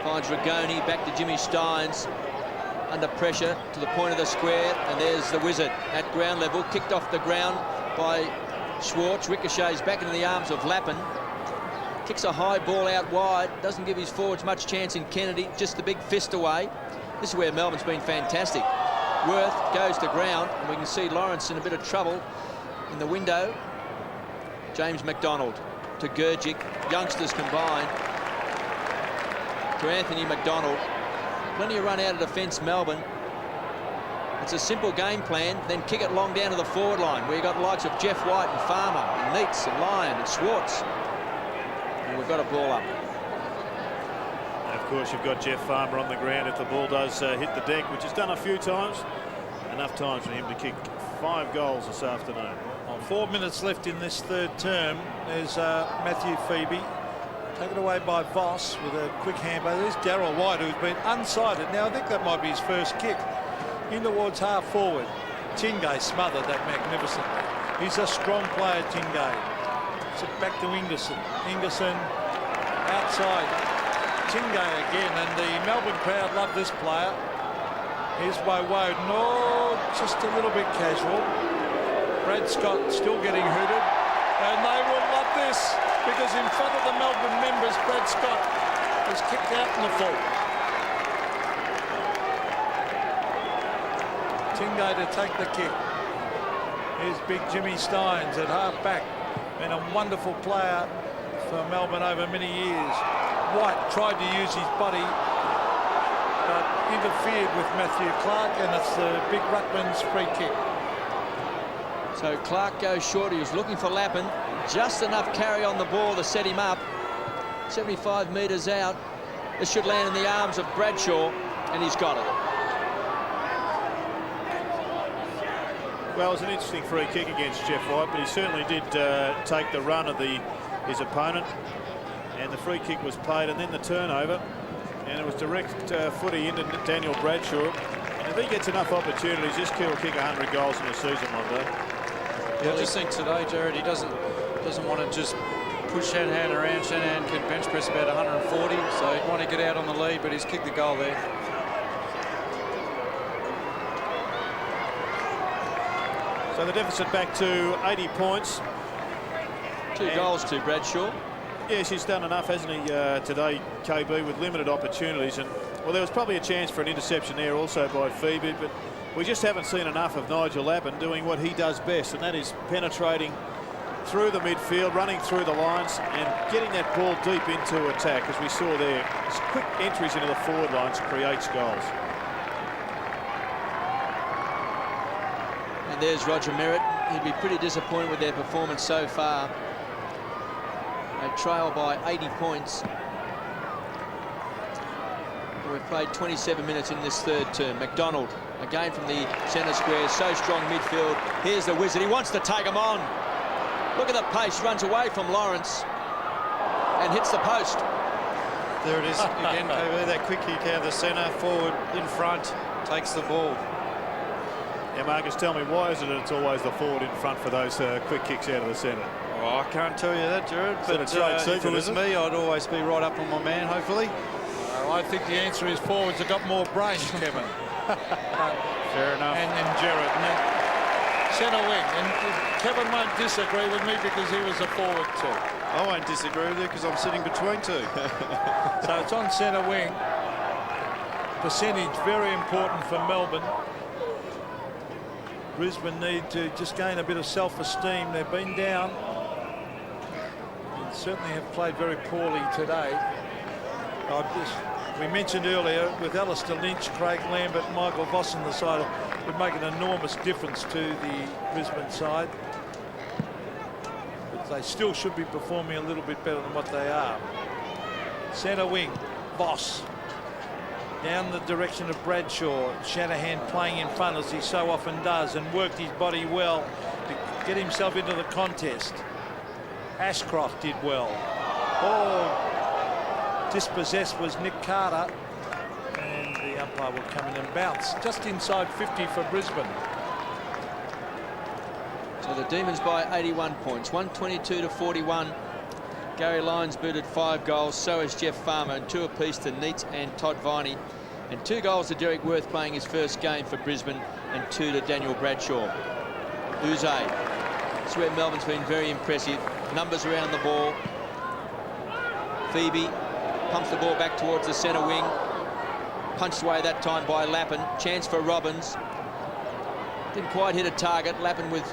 Finds Rigoni. Back to Jimmy Steins. Under pressure to the point of the square, and there's the Wizard at ground level, kicked off the ground by Schwarz. Ricochets back into the arms of Lappin. Kicks a high ball out wide, doesn't give his forwards much chance in Kennedy, just the big fist away. This is where Melbourne's been fantastic. Worth goes to ground, and we can see Lawrence in a bit of trouble in the window. James McDonald to Gergic, youngsters combined, to Anthony McDonald. Plenty of run out of defence, Melbourne. It's a simple game plan, then kick it long down to the forward line, where you've got the likes of Jeff White and Farmer, and Neitz and Lyon and Schwarz. And we've got a ball up. And of course, you've got Jeff Farmer on the ground if the ball does hit the deck, which he's done a few times. Enough times for him to kick 5 goals this afternoon. 4 minutes left in this third term. There's Matthew Phoebe. Taken away by Voss with a quick handball. There's Darryl White, who's been unsighted. Now, I think that might be his first kick. In towards half forward. Tingay smothered that magnificently. He's a strong player, Tingay. So back to Ingerson. Ingerson outside. Tingay again, and the Melbourne crowd love this player. Here's Woewodin. Oh, just a little bit casual. Brad Scott still getting hooted. And they will love this, because in front of the Melbourne members, Brad Scott is kicked out in the full. Tingay to take the kick. Here's big Jimmy Steins at half back. Been a wonderful player for Melbourne over many years. White tried to use his body, but interfered with Matthew Clark, and it's the big Ruckman's free kick. So Clark goes short. He was looking for Lappin. Just enough carry on the ball to set him up. 75 metres out. This should land in the arms of Bradshaw, and he's got it. Well, it was an interesting free kick against Jeff White, but he certainly did take the run of his opponent. And the free kick was paid, and then the turnover. And it was direct footy into Daniel Bradshaw. And if he gets enough opportunities, this kid will kick 100 goals in a season one day. Yeah, I just think today, Jared, he doesn't want to just push Shanahan around. Shanahan can bench press about 140, so he'd want to get out on the lead, but he's kicked the goal there. So the deficit back to 80 points. 2 goals to Bradshaw. Yes, he's done enough, hasn't he, today, KB, with limited opportunities. And well, there was probably a chance for an interception there also by Phoebe, but we just haven't seen enough of Nigel Lappin doing what he does best, and that is penetrating through the midfield, running through the lines and getting that ball deep into attack, as we saw there. His quick entries into the forward lines creates goals. And there's Roger Merritt. He'd be pretty disappointed with their performance so far. They trail by 80 points. we've played 27 minutes in this third term. McDonald, again from the centre square, so strong midfield. Here's the Wizard, he wants to take him on. Look at the pace, runs away from Lawrence and hits the post. There it is again, that quick kick out of the centre, forward, in front, takes the ball. Yeah, Marcus, tell me, why is it that it's always the forward in front for those quick kicks out of the centre? Oh, I can't tell you that, Jared, but it's right if it was me, I'd always be right up on my man, hopefully. I think the answer is forwards have got more brains, Kevin. Fair enough. And Jared. Centre wing. And Kevin won't disagree with me because he was a forward too. I won't disagree with you because I'm sitting between two. So it's on centre wing. Percentage very important for Melbourne. Brisbane need to just gain a bit of self-esteem. They've been down. And certainly have played very poorly today. We mentioned earlier with Alistair Lynch, Craig Lambert, Michael Voss on the side, it would make an enormous difference to the Brisbane side. But they still should be performing a little bit better than what they are. Centre wing, Voss. Down the direction of Bradshaw. Shanahan playing in front as he so often does and worked his body well to get himself into the contest. Ashcroft did well. Oh, dispossessed was Nick Carter, and the umpire will come in and bounce just inside 50 for Brisbane. So the Demons by 81 points, 122-41. Garry Lyons booted 5 goals, so has Jeff Farmer, and 2 apiece to Neitz and Todd Viney, and 2 goals to Derek Worth playing his first game for Brisbane, and 2 to Daniel Bradshaw. Uze. That's where Melbourne's been very impressive. Numbers around the ball. Phoebe pumps the ball back towards the centre wing. Punched away that time by Lappin. Chance for Robbins. Didn't quite hit a target. Lappin with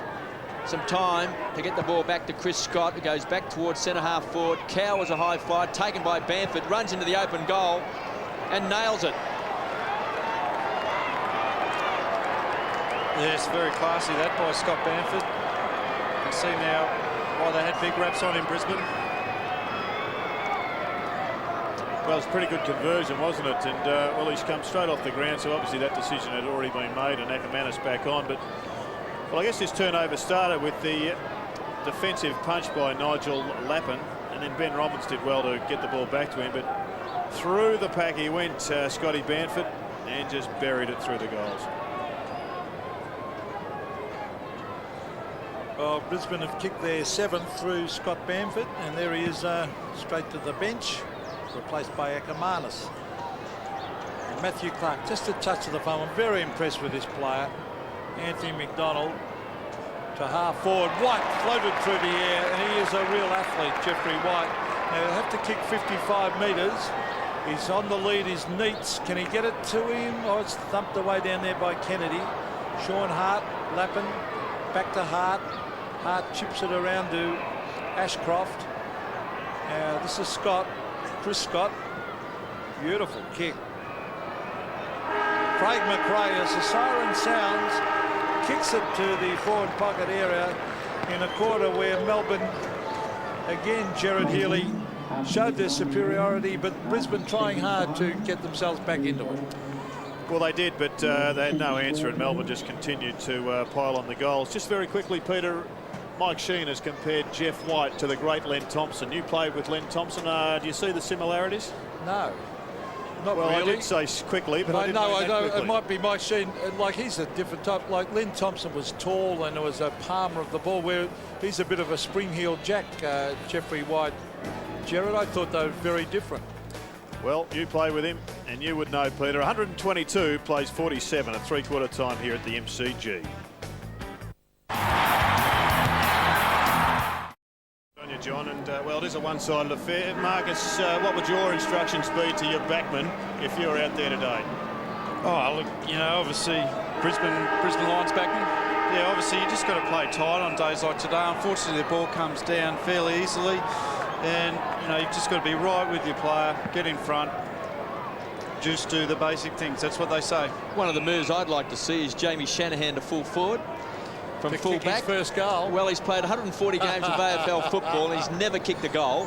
some time to get the ball back to Chris Scott, who goes back towards centre half forward. Cow was a high fly, taken by Bamford, runs into the open goal and nails it. Yes, very classy that by Scott Bamford. You can see now why they had big raps on in Brisbane. Well, it's a pretty good conversion, wasn't it? And, well, he's come straight off the ground, so obviously that decision had already been made and Ackermanis back on. But, well, I guess this turnover started with the defensive punch by Nigel Lappin, and then Ben Robbins did well to get the ball back to him. But through the pack he went, Scotty Bamford, and just buried it through the goals. Well, Brisbane have kicked their 7th through Scott Bamford, and there he is straight to the bench, replaced by Ackermanis. And Matthew Clark, just a touch of the phone. I'm very impressed with this player. Anthony McDonald to half forward. White floated through the air, and he is a real athlete, Jeffrey White. Now he'll have to kick 55 metres. He's on the lead, is Neitz. Can he get it to him? Oh, it's thumped away down there by Kennedy. Sean Hart, Lappin, back to Hart. Hart chips it around to Ashcroft. This is Scott, Chris Scott. Beautiful kick. Craig McRae, as the siren sounds, kicks it to the forward pocket area in a quarter where Melbourne, again, Jared Healy, showed their superiority, but Brisbane trying hard to get themselves back into it. Well, they did, but they had no answer, and Melbourne just continued to pile on the goals. Just very quickly, Peter, Mike Sheen has compared Jeff White to the great Len Thompson. You played with Len Thompson. Do you see the similarities? No. Not well, really. I did say quickly, but I didn't know quickly. It might be Mike Sheen. Like, he's a different type. Like, Len Thompson was tall and was a palmer of the ball, where he's a bit of a spring-heeled jack, Jeffrey White. Jared, I thought they were very different. Well, you play with him, and you would know, Peter. 122 plays 47 at three-quarter time here at the MCG. On you, John, and well, it is a one-sided affair. Marcus, what would your instructions be to your backman if you were out there today? Oh, look, you know, obviously Brisbane Lions backman. Yeah, obviously you just got to play tight on days like today. Unfortunately, the ball comes down fairly easily. And, you know, you've just got to be right with your player, get in front, just do the basic things. That's what they say. One of the moves I'd like to see is Jamie Shanahan to full forward from full back. First goal. Well, he's played 140 games of AFL football and he's never kicked a goal.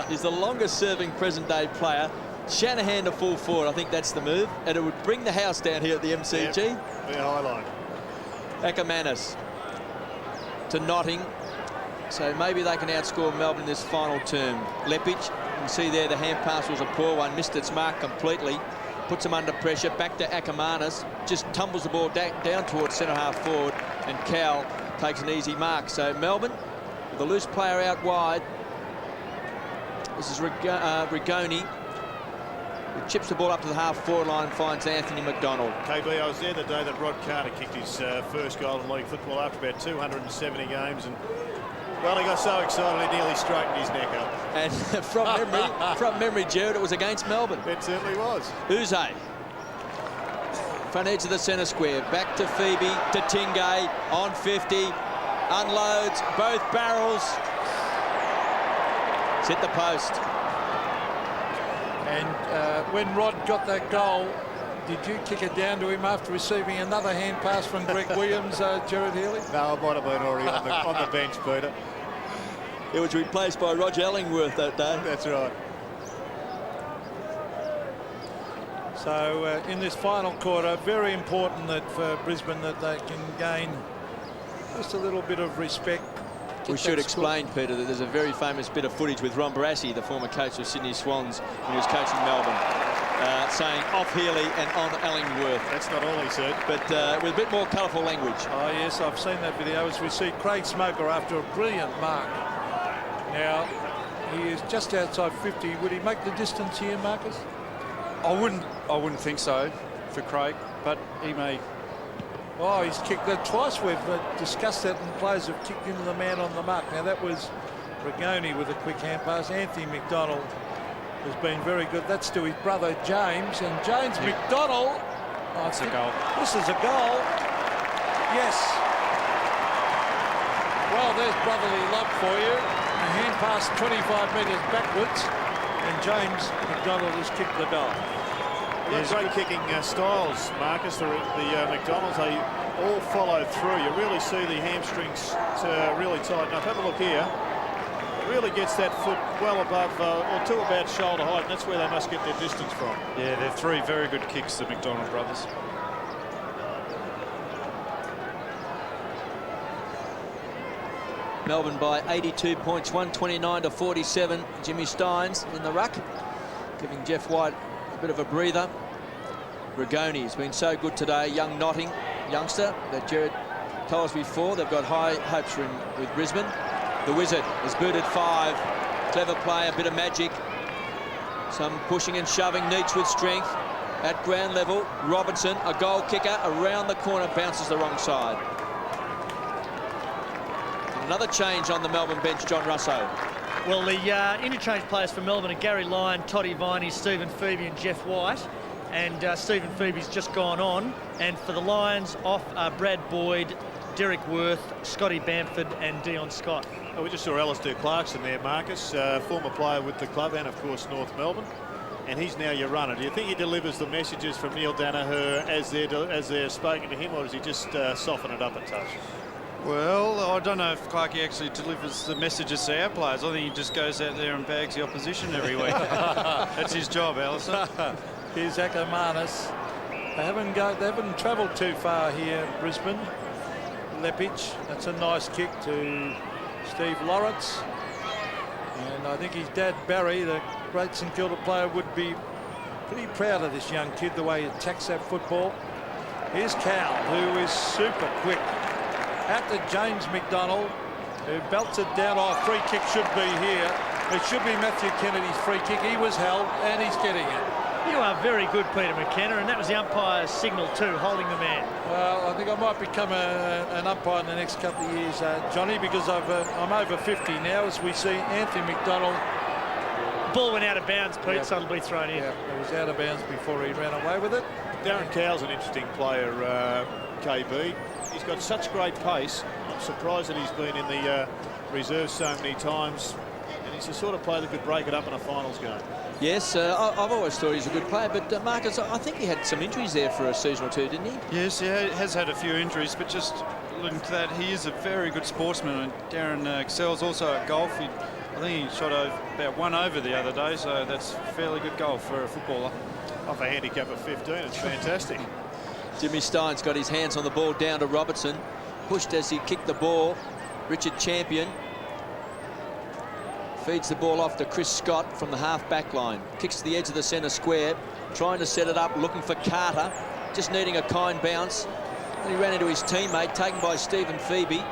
He's the longest serving present day player Shanahan to full forward. I think that's the move. And it would bring the house down here at the MCG. Yep. The highlight. Ackermanis to Notting. So maybe they can outscore Melbourne in this final term. Lepic, you can see there the hand pass was a poor one. Missed its mark completely. Puts him under pressure. Back to Ackermanis. Just tumbles the ball down towards centre half forward. And Cal takes an easy mark. So Melbourne, with a loose player out wide. This is Rigoni. He chips the ball up to the half-forward line and finds Anthony McDonald. KB, I was there the day that Rod Carter kicked his first goal in league football after about 270 games, and well, he got so excited he nearly straightened his neck up. And from memory, Jared, it was against Melbourne. It certainly was. Uze. Front edge of the centre square. Back to Phoebe, to Tingay, on 50. Unloads, both barrels. It's hit the post. And when Rod got that goal, did you kick it down to him after receiving another hand pass from Greg Williams, Gerard Healy? No, I might have been already on the bench, Peter. It was replaced by Roger Ellingworth that day. That's right. So in this final quarter, very important that for Brisbane that they can gain just a little bit of respect. We should explain, Peter, that there's a very famous bit of footage with Ron Barassi, the former coach of Sydney Swans, when he was coaching Melbourne, saying off Healy and on Ellingworth. That's not all he said. But with a bit more colourful language. Oh, yes, I've seen that video as we see Craig Smoker after a brilliant mark. Now, he is just outside 50. Would he make the distance here, Marcus? I wouldn't think so for Craig, but he may. Oh, he's kicked that twice. We've discussed that, and players have kicked into the man on the mark. Now, that was Rigoni with a quick hand pass. Anthony McDonald has been very good. That's to his brother James, and James McDonald. That's a goal. This is a goal. Yes. Well, there's brotherly love for you. A hand pass 25 metres backwards, and James McDonald has kicked the goal. Well, great kicking styles, Marcus. The McDonald's, they all follow through. You really see the hamstrings really tighten up. Have a look here. It really gets that foot well above or to about shoulder height, and that's where they must get their distance from. Yeah, they're three very good kicks, the McDonald brothers. Melbourne by 82 points, 129 to 47. Jimmy Steins in the ruck, giving Jeff White a bit of a breather. Rigoni has been so good today. Young Notting youngster that Jared told us before. They've got high hopes for him with Brisbane. The Wizard has booted 5. Clever play, a bit of magic. Some pushing and shoving. Neitz with strength at ground level. Robertson, a goal kicker around the corner, bounces the wrong side. Another change on the Melbourne bench, John Russo. Well, the interchange players for Melbourne are Garry Lyon, Toddy Viney, Stephen Phoebe and Jeff White. And Stephen Phoebe's just gone on. And for the Lions, off are Brad Boyd, Derek Worth, Scotty Bamford and Dion Scott. Well, we just saw Alistair Clarkson there, Marcus, former player with the club and, of course, North Melbourne. And he's now your runner. Do you think he delivers the messages from Neil Danaher as they're spoken to him, or does he just soften it up a touch? Well, I don't know if Clarkey actually delivers the messages to our players. I think he just goes out there and bags the opposition every week. That's his job, Alison. Here's Ackermanis. They haven't travelled too far here in Brisbane. Lepic, that's a nice kick to Steve Lawrence. And I think his dad, Barry, the great St Kilda player, would be pretty proud of this young kid, the way he attacks that football. Here's Cal, who is super quick. Out to James McDonald, who belts it down. Oh, free kick should be here. It should be Matthew Kennedy's free kick. He was held, and he's getting it. You are very good, Peter McKenna, and that was the umpire's signal too, holding the man. Well, I think I might become an umpire in the next couple of years, Johnny, because I'm over 50 now, as we see Anthony McDonald. Ball went out of bounds, Pete, Yep. so it'll be thrown in. Yeah, it was out of bounds before he ran away with it. Darren Cowell's an interesting player, KB. He's got such great pace. I'm surprised that he's been in the reserves so many times. And he's the sort of player that could break it up in a finals game. Yes, I've always thought he's a good player, but Marcus, I think he had some injuries there for a season or two, didn't he? Yes, he has had a few injuries, but just looking to that, he is a very good sportsman. And Darren excels also at golf. I think he shot about 1 over the other day, so that's a fairly good goal for a footballer. Off a handicap of 15, it's fantastic. Jimmy Stein's got his hands on the ball down to Robertson. Pushed as he kicked the ball. Richard Champion feeds the ball off to Chris Scott from the half-back line. Kicks to the edge of the centre square, trying to set it up, looking for Carter, just needing a kind bounce. And he ran into his teammate, taken by Stephen Phoebe.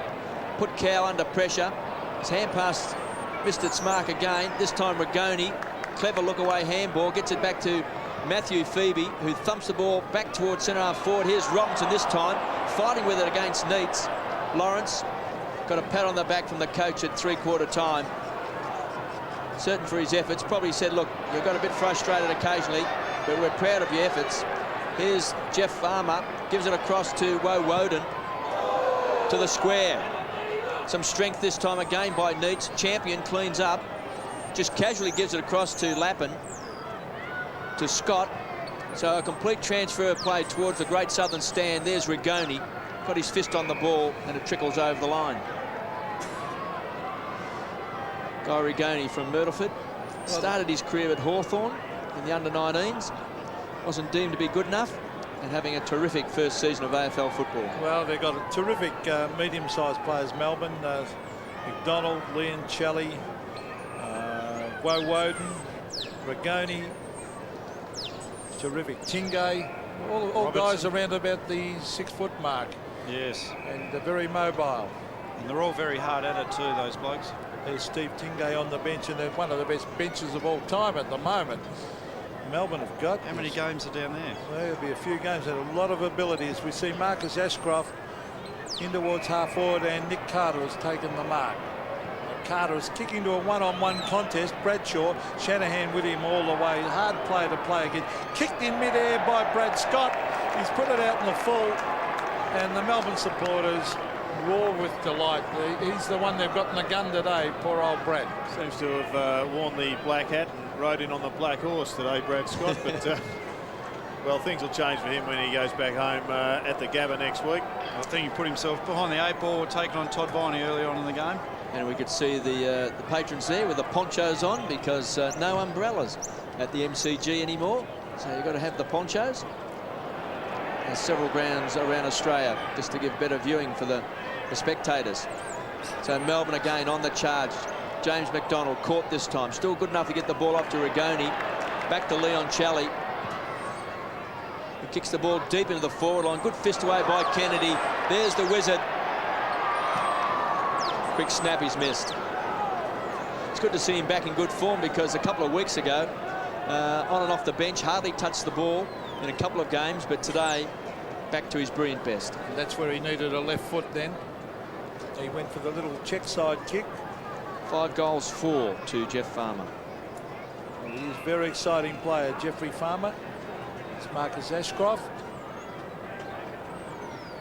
Put Cow under pressure. His hand pass missed its mark again. This time Rigoni, clever look-away handball, gets it back to Matthew Phoebe, who thumps the ball back towards centre-half forward. Here's Robertson this time, fighting with it against Neitz. Lawrence got a pat on the back from the coach at three-quarter time. Certain for his efforts, probably said, look, you've got a bit frustrated occasionally, but we're proud of your efforts. Here's Jeff Farmer, gives it across to Woewodin, to the square. Some strength this time again by Neitz. Champion cleans up, just casually gives it across to Lappin, to Scott. So a complete transfer play towards the Great Southern stand. There's Rigoni, got his fist on the ball, and it trickles over the line. Guy Rigoni from Myrtleford started his career at Hawthorn in the under-19s. Wasn't deemed to be good enough, and having a terrific first season of AFL football. Well, they've got a terrific medium-sized players. Melbourne, McDonald, Lyon, Woewodin, Rigoni, terrific. Tingay, all guys around about the 6-foot mark. Yes. And they're very mobile. And they're all very hard at it too, those blokes. There's Steve Tingay on the bench, and they're one of the best benches of all time at the moment. Melbourne have got. How many games are down there? There'll be a few games and a lot of abilities. We see Marcus Ashcroft in towards half forward, and Nick Carter has taken the mark. Carter is kicking to a one-on-one contest. Bradshaw, Shanahan with him all the way. Hard player to play again. Kicked in mid-air by Brad Scott. He's put it out in the full, and the Melbourne supporters roar with delight. He's the one they've got in the gun today, poor old Brad. Seems to have worn the black hat and rode in on the black horse today, Brad Scott. But, well, things will change for him when he goes back home at the Gabba next week. I think he put himself behind the 8-ball, taking on Todd Viney early on in the game. And we could see the patrons there with the ponchos on, because no umbrellas at the MCG anymore. So you've got to have the ponchos. There's several grounds around Australia just to give better viewing for the spectators. So Melbourne again on the charge. James McDonald caught this time. Still good enough to get the ball off to Rigoni. Back to Leon Challey. He kicks the ball deep into the forward line. Good fist away by Kennedy. There's the wizard. Quick snap, he's missed. It's good to see him back in good form, because a couple of weeks ago, on and off the bench, hardly touched the ball in a couple of games, but today, back to his brilliant best. And that's where he needed a left foot then. He went for the little check side kick. 5 goals, 4 to Jeff Farmer. Well, he's a very exciting player, Jeffrey Farmer. It's Marcus Ashcroft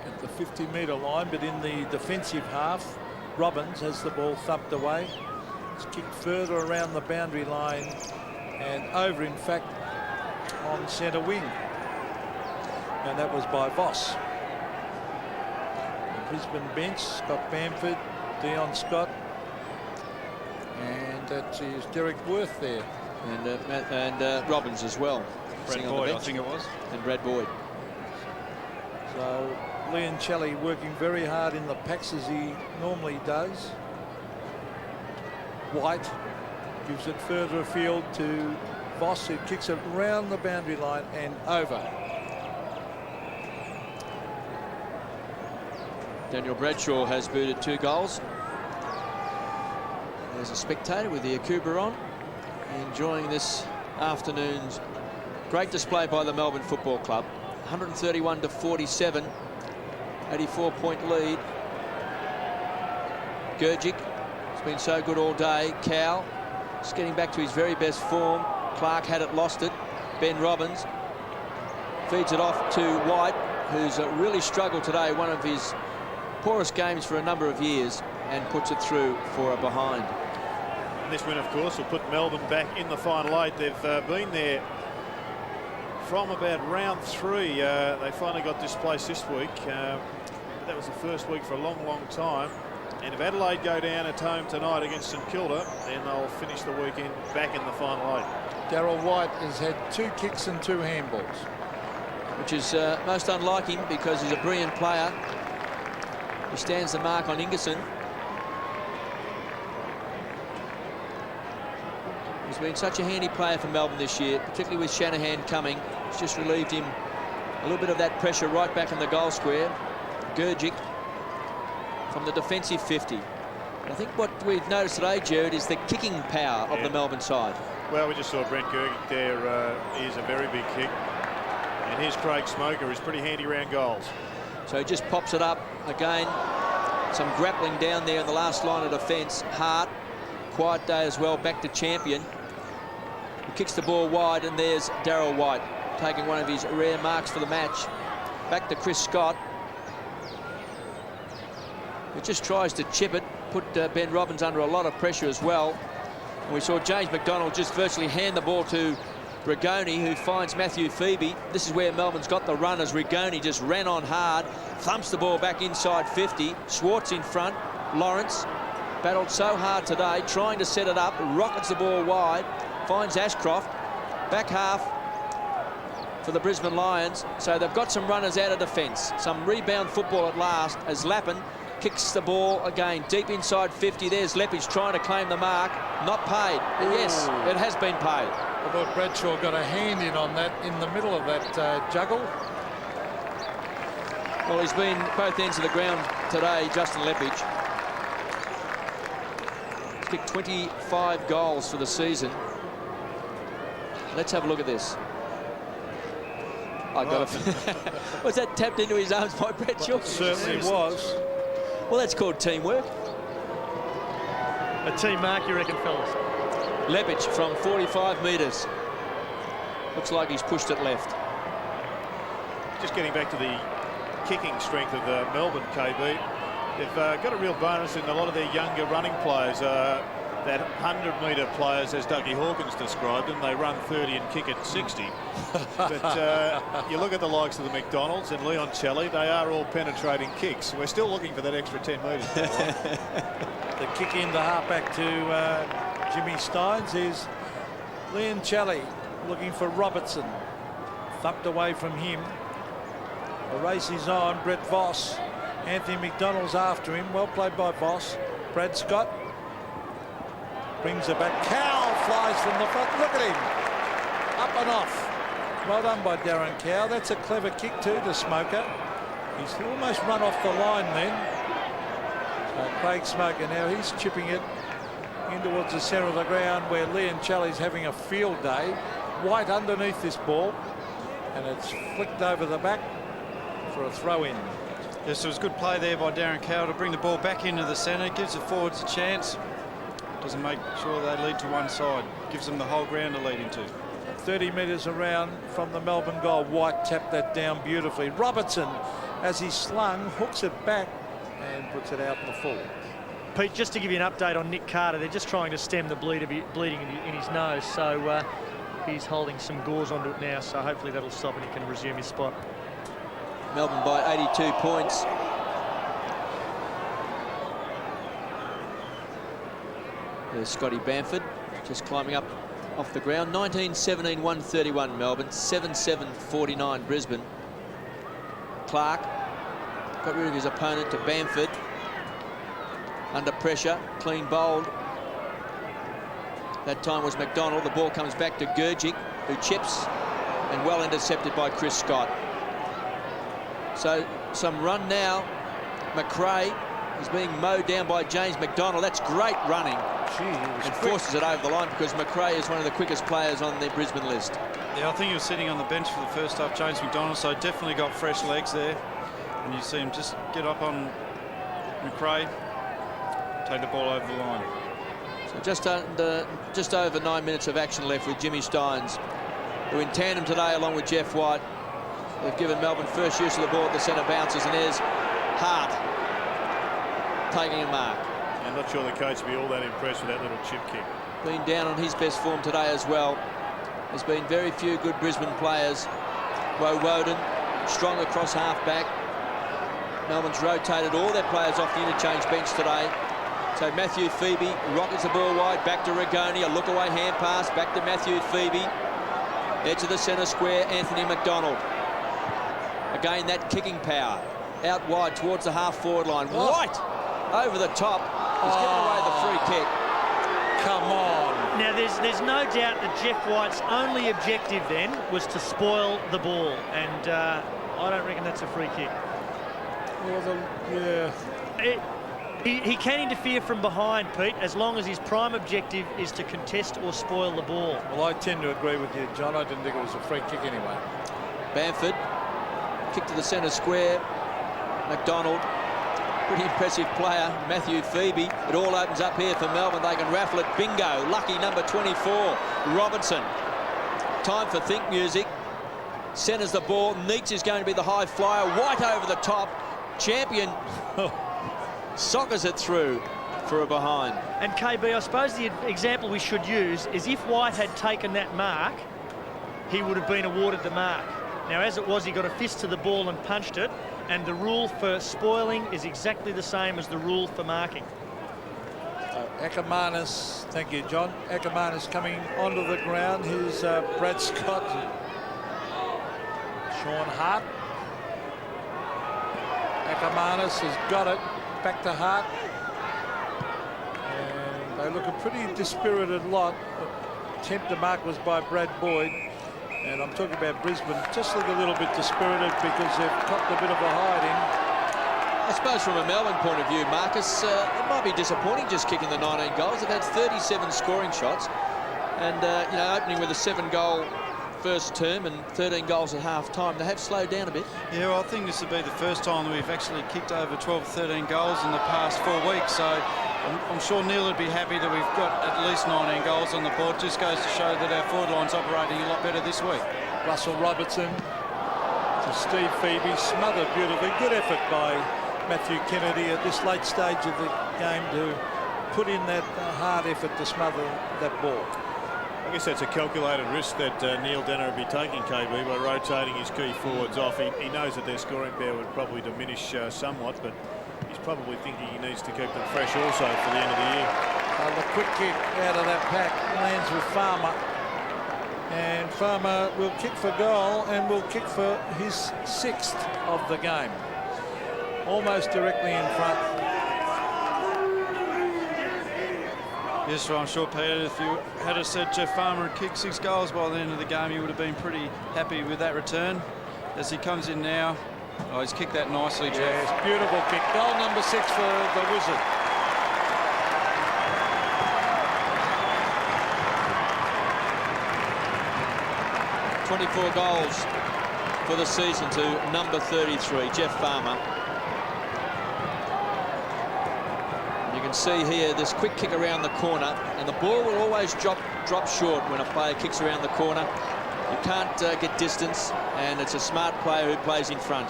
at the 50-metre line, but in the defensive half, Robbins has the ball thumped away. It's kicked further around the boundary line and over, in fact, on centre wing. And that was by Voss. The Brisbane bench, Scott Bamford, Dion Scott, and that is Derek Worth there. And Robbins as well. Brad Boyd, I think it was. And Brad Boyd. So Leon Challey working very hard in the packs as he normally does. White gives it further afield to Voss, who kicks it round the boundary line and over. Daniel Bradshaw has booted 2 goals. There's a spectator with the Akuba on, enjoying this afternoon's great display by the Melbourne Football Club. 131 to 47, 84-point lead. Gurgic has been so good all day. Cow just getting back to his very best form. Clark had it, lost it. Ben Robbins feeds it off to White, who's really struggled today, one of his poorest games for a number of years, and puts it through for a behind. And this win, of course, will put Melbourne back in the final 8. They've been there from about round 3. They finally got displaced this week. That was the first week for a long, long time. And if Adelaide go down at home tonight against St Kilda, then they'll finish the weekend back in the final 8. Darryl White has had 2 kicks and 2 handballs. Which is most unlike him because he's a brilliant player. He stands the mark on Ingerson. He's been such a handy player for Melbourne this year, particularly with Shanahan coming. It's just relieved him a little bit of that pressure right back in the goal square. Gergic from the defensive 50. And I think what we've noticed today, Jared, is the kicking power of the Melbourne side. Well, we just saw Brent Gergic there. He is a very big kick. And here's Craig Smoker, who's pretty handy around goals. So he just pops it up again. Some grappling down there in the last line of defence. Hart, quiet day as well, back to champion. He kicks the ball wide, and there's Darryl White taking one of his rare marks for the match. Back to Chris Scott, who just tries to chip it, put Ben Robbins under a lot of pressure as well. And we saw James McDonald just virtually hand the ball to Rigoni, who finds Matthew Phoebe. This is where Melbourne's got the run, as Rigoni just ran on hard, thumps the ball back inside 50. Schwarz in front. Lawrence battled so hard today, trying to set it up, rockets the ball wide, finds Ashcroft. Back half for the Brisbane Lions. So they've got some runners out of defence. Some rebound football at last as Lappin kicks the ball again deep inside 50. There's Lepage trying to claim the mark. Not paid. Yes, it has been paid. I thought Bradshaw got a hand in on that in the middle of that juggle. Well, he's been both ends of the ground today, Justin Lepage. He's kicked 25 goals for the season. Let's have a look at this. I got was that tapped into his arms by Bradshaw? It certainly was. Well, that's called teamwork. A team mark, you reckon, fellas? Lepage from 45 metres. Looks like he's pushed it left. Just getting back to the kicking strength of the Melbourne, KB. They've got a real bonus in a lot of their younger running players. That 100-metre players, as Dougie Hawkins described them, they run 30 and kick at 60. But you look at the likes of the McDonalds and Leon Celli, they are all penetrating kicks. We're still looking for that extra 10 metres. The kick in the halfback to Jimmy Steins is Leon Celli looking for Robertson. Thumped away from him. The race is on. Brett Voss. Anthony McDonald's after him. Well played by Voss. Brad Scott brings it back. Cow flies from the front. Look at him. Up and off. Well done by Darren Cow. That's a clever kick too to Smoker. He's almost run off the line then. Craig Smoker now, he's chipping it in towards the centre of the ground where Leon Celli's having a field day. White underneath this ball, and it's flicked over the back for a throw-in. Yes, it was good play there by Darren Cow to bring the ball back into the centre, gives the forwards a chance. Doesn't make sure they lead to one side, gives them the whole ground to lead into. 30 metres around from the Melbourne goal. White tapped that down beautifully. Robertson, as he slung, hooks it back and puts it out in the full. Pete, just to give you an update on Nick Carter, they're just trying to stem the bleeding in his nose, so he's holding some gauze onto it now, so hopefully that'll stop and he can resume his spot. Melbourne by 82 points. There's Scotty Bamford just climbing up off the ground. 19-17, 131 Melbourne, 7-7, 49 Brisbane. Clark got rid of his opponent to Bamford. Under pressure, clean bowled. That time was McDonald. The ball comes back to Gergic, who chips, and well intercepted by Chris Scott. So some run now. McRae is being mowed down by James McDonald. That's great running. And forces it over the line because McRae is one of the quickest players on the Brisbane list. Yeah, I think he was sitting on the bench for the first half, James McDonald, so definitely got fresh legs there. And you see him just get up on McRae, take the ball over the line. So just over 9 minutes of action left with Jimmy Steins, who in tandem today along with Jeff White, they've given Melbourne first use of the ball at the centre bounces, and there's Hart taking a mark. I'm not sure the coach will be all that impressed with that little chip kick. Been down on his best form today as well. There's been very few good Brisbane players. Woewodin, strong across half back. Melbourne's rotated all their players off the interchange bench today. So Matthew Phoebe rockets the ball wide, back to Rigoni, a look-away hand pass, back to Matthew Phoebe. Edge of the centre square, Anthony McDonald. Again, that kicking power. Out wide towards the half-forward line. White over the top. He's given away the free kick. Come on. Now, there's no doubt that Jeff White's only objective then was to spoil the ball, and I don't reckon that's a free kick. Well, He can interfere from behind, Pete, as long as his prime objective is to contest or spoil the ball. Well, I tend to agree with you, John. I didn't think it was a free kick anyway. Bamford, kick to the centre square. McDonald, pretty impressive player. Matthew Phoebe. It all opens up here for Melbourne. They can raffle it. Bingo. Lucky number 24, Robertson. Time for think music. Centres the ball. Neitz is going to be the high flyer. White over the top. Champion soccers it through for a behind. And KB, I suppose the example we should use is if White had taken that mark, he would have been awarded the mark. Now, as it was, he got a fist to the ball and punched it, and the rule for spoiling is exactly the same as the rule for marking. Ackermanis, thank you, John. Ackermanis coming onto the ground. Here's Brad Scott. Sean Hart. Ackermanis has got it. Back to Hart. And they look a pretty dispirited lot. Attempt to mark was by Brad Boyd. And I'm talking about Brisbane, just look a little bit dispirited because they've copped a bit of a hiding. I suppose from a Melbourne point of view, Marcus, it might be disappointing just kicking the 19 goals. They've had 37 scoring shots. And, you know, opening with a 7-goal first term and 13 goals at half-time. They have slowed down a bit. Yeah, well, I think this will be the first time that we've actually kicked over 12 or 13 goals in the past 4 weeks. So I'm sure Neil would be happy that we've got at least 19 goals on the board. Just goes to show that our forward line's operating a lot better this week. Russell Robertson to Steve Phoebe, smothered beautifully. Good effort by Matthew Kennedy at this late stage of the game to put in that hard effort to smother that ball. I guess that's a calculated risk that Neil Denner would be taking, KB, by rotating his key forwards off. He knows that their scoring power would probably diminish somewhat, but he's probably thinking he needs to keep them fresh also for the end of the year. The quick kick out of that pack lands with Farmer. And Farmer will kick for goal and will kick for his 6th of the game. Almost directly in front. Yes, well, I'm sure, Peter, if you had said Jeff Farmer had kicked 6 goals by the end of the game, you would have been pretty happy with that return. As he comes in now, oh, he's kicked that nicely, Jeff. Yes, beautiful kick. Goal number 6 for the Wizard. .24 goals for the season to number 33, Jeff Farmer. You can see here this quick kick around the corner, and the ball will always drop short when a player kicks around the corner. You can't get distance, and it's a smart player who plays in front.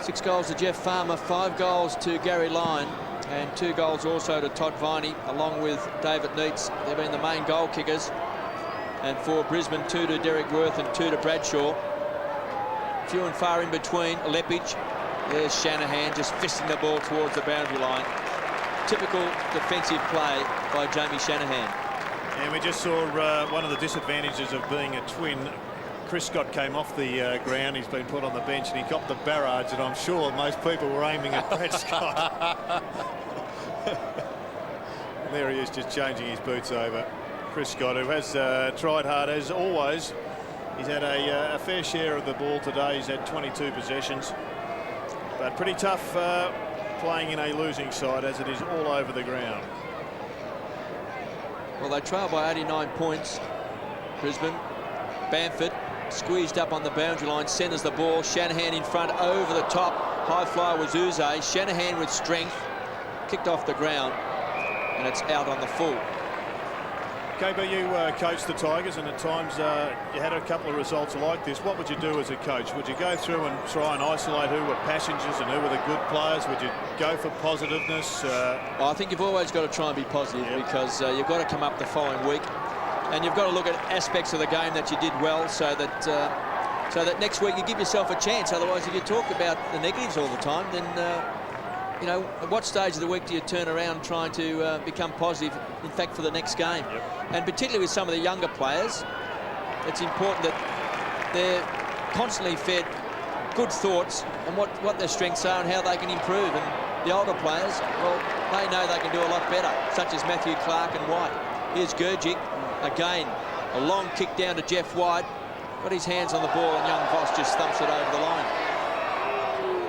Six goals to Jeff Farmer, 5 goals to Garry Lyon, and 2 goals also to Todd Viney, along with David Neitz. They've been the main goal kickers. And for Brisbane, 2 to Derek Worth and 2 to Bradshaw. Few and far in between. Leppich. There's Shanahan just fisting the ball towards the boundary line. Typical defensive play by Jamie Shanahan. And we just saw one of the disadvantages of being a twin. Chris Scott came off the ground. He's been put on the bench and he copped the barrage, and I'm sure most people were aiming at Brad Scott. And there he is, just changing his boots over. Chris Scott, who has tried hard as always. He's had a fair share of the ball today. He's had 22 possessions, but pretty tough playing in a losing side, as it is all over the ground. Well, they trail by 89 points, Brisbane. Bamford squeezed up on the boundary line, centres the ball. Shanahan in front, over the top. High flyer was Uze. Shanahan with strength, kicked off the ground, and it's out on the full. KB, you coached the Tigers, and at times you had a couple of results like this. What would you do as a coach? Would you go through and try and isolate who were passengers and who were the good players? Would you go for positiveness? Well, I think you've always got to try and be positive, because you've got to come up the following week And you've got to look at aspects of the game that you did well, so that next week you give yourself a chance. Otherwise, if you talk about the negatives all the time, then you know, at what stage of the week do you turn around trying to become positive, in fact, for the next game? Yep. And particularly with some of the younger players, it's important that they're constantly fed good thoughts on what their strengths are and how they can improve. And the older players, well, they know they can do a lot better, such as Matthew Clark and White. Here's Gurgic, again, a long kick down to Jeff White. Got his hands on the ball and young Voss just thumps it over the line.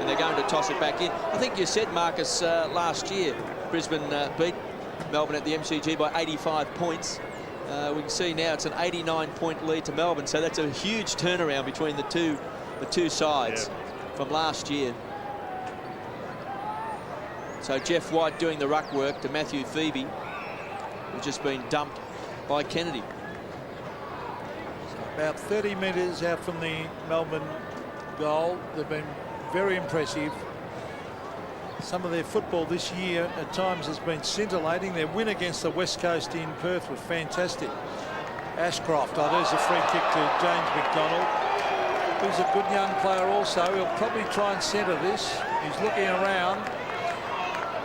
And they're going to toss it back in. I think you said, Marcus, last year, Brisbane beat Melbourne at the MCG by 85 points. We can see now it's an 89-point lead to Melbourne, so that's a huge turnaround between the two sides from last year. So Jeff White doing the ruck work to Matthew Phoebe, who's just been dumped by Kennedy. About 30 metres out from the Melbourne goal. They've been very impressive. Some of their football this year at times has been scintillating. Their win against the West Coast in Perth was fantastic. Ashcroft, there's a free kick to James McDonald, who's a good young player also. He'll probably try and centre this. He's looking around.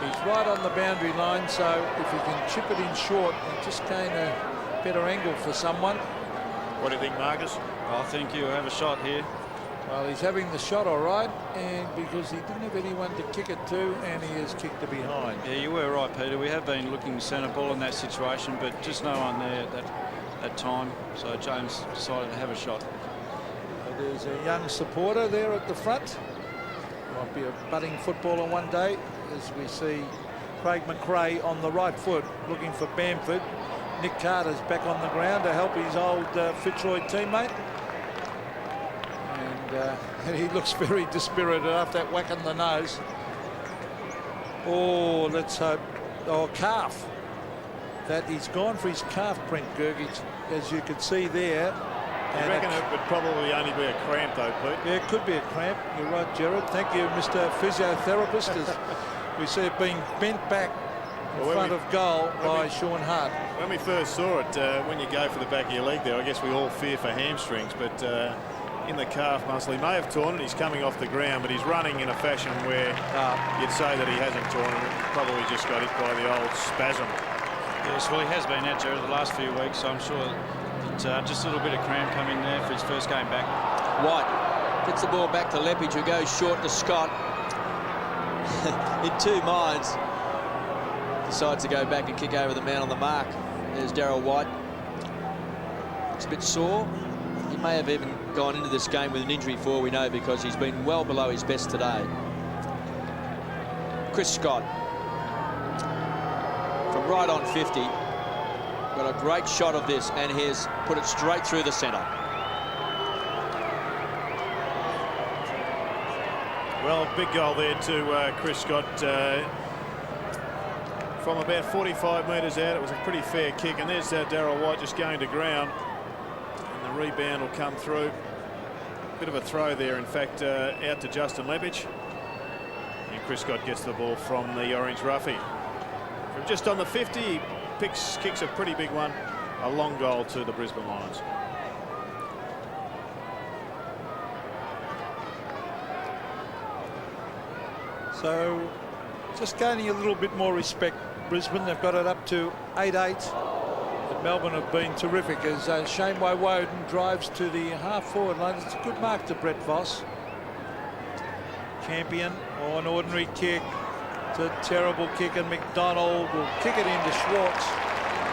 He's right on the boundary line, so if he can chip it in short and just gain a better angle for someone. What do you think, Marcus? I think he'll have a shot here. Well, he's having the shot all right, and because he didn't have anyone to kick it to, and he has kicked it behind. Yeah, you were right, Peter. We have been looking centre ball in that situation, but just no one there at that time. So James decided to have a shot. There's a young supporter there at the front. Might be a budding footballer one day, as we see Craig McRae on the right foot looking for Bamford. Nick Carter's back on the ground to help his old Fitzroy teammate. And he looks very dispirited after that whack on the nose. Oh, let's hope. Oh, calf. That he's gone for his calf print, Gurgic, as you can see there. I reckon it would probably only be a cramp, though, Pete. Yeah, it could be a cramp. You're right, Gerard. Thank you, Mr. Physiotherapist. As we see it being bent back in front of goal by Sean Hart. When we first saw it, when you go for the back of your leg there, I guess we all fear for hamstrings, but in the calf muscle, he may have torn it. He's coming off the ground, but he's running in a fashion where you'd say that he hasn't torn it. Probably just got hit by the old spasm. Yes, well, he has been out, Jared, the last few weeks, so I'm sure that just a little bit of cramp coming there for his first game back. White gets the ball back to Lepage, who goes short to Scott. In two minds, decides to go back and kick over the man on the mark. There's Darryl White. Looks a bit sore. He may have even gone into this game with an injury, for all we know, because he's been well below his best today. Chris Scott, from right on 50, got a great shot of this, and he has put it straight through the centre. Well, big goal there to Chris Scott. From about 45 metres out, it was a pretty fair kick, and there's Darryl White just going to ground, and the rebound will come through. Bit of a throw there, in fact, out to Justin Lepage, and Chris Scott gets the ball from the orange roughie. From just on the 50, he kicks a pretty big one, a long goal to the Brisbane Lions. So just gaining a little bit more respect, Brisbane. They've got it up to 8-8. But Melbourne have been terrific as Shane Woewodin drives to the half-forward line. It's a good mark to Brett Voss. Champion, an ordinary kick. It's a terrible kick, and McDonald will kick it into Schwarz,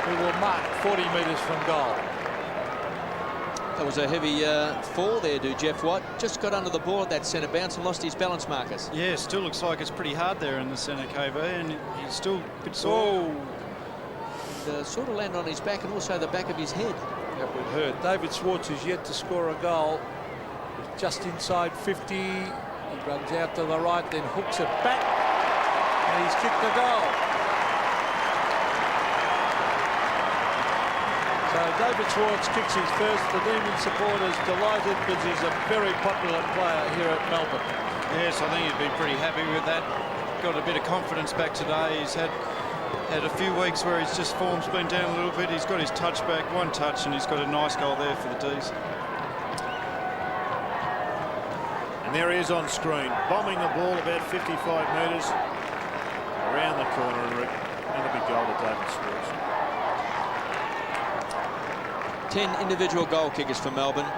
who will mark 40 metres from goal. That was a heavy fall there to Jeff White. Just got under the ball at that centre bounce and lost his balance, Marcus. Yeah, still looks like it's pretty hard there in the centre, KB, and he's still a bit sore. And, sort of landed on his back and also the back of his head. That would hurt. David Schwarz is yet to score a goal. Just inside 50. He runs out to the right, then hooks it back, and he's kicked the goal. So David Schwarz kicks his first. The Demon supporters delighted because he's a very popular player here at Melbourne. Yes, I think he'd be pretty happy with that. Got a bit of confidence back today. He's had Had a few weeks where his form's been down a little bit. He's got his touch back, 1 touch, and he's got a nice goal there for the D's. And there he is on screen, bombing the ball about 55 metres around the corner, and a big goal to David Schwarz. 10 individual goal kickers for Melbourne.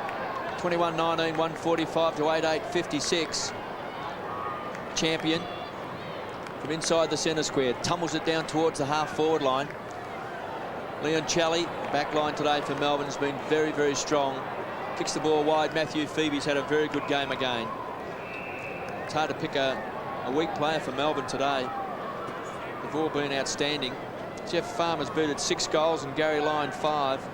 21-19, 145 to 88, 56. Champion from inside the centre square, tumbles it down towards the half-forward line. Leon Chally, back line today for Melbourne, has been very, very strong. Kicks the ball wide. Matthew Phoebe's had a very good game again. It's hard to pick a weak player for Melbourne today. They've all been outstanding. Jeff Farmer's booted 6 goals and Garry Lyon 5.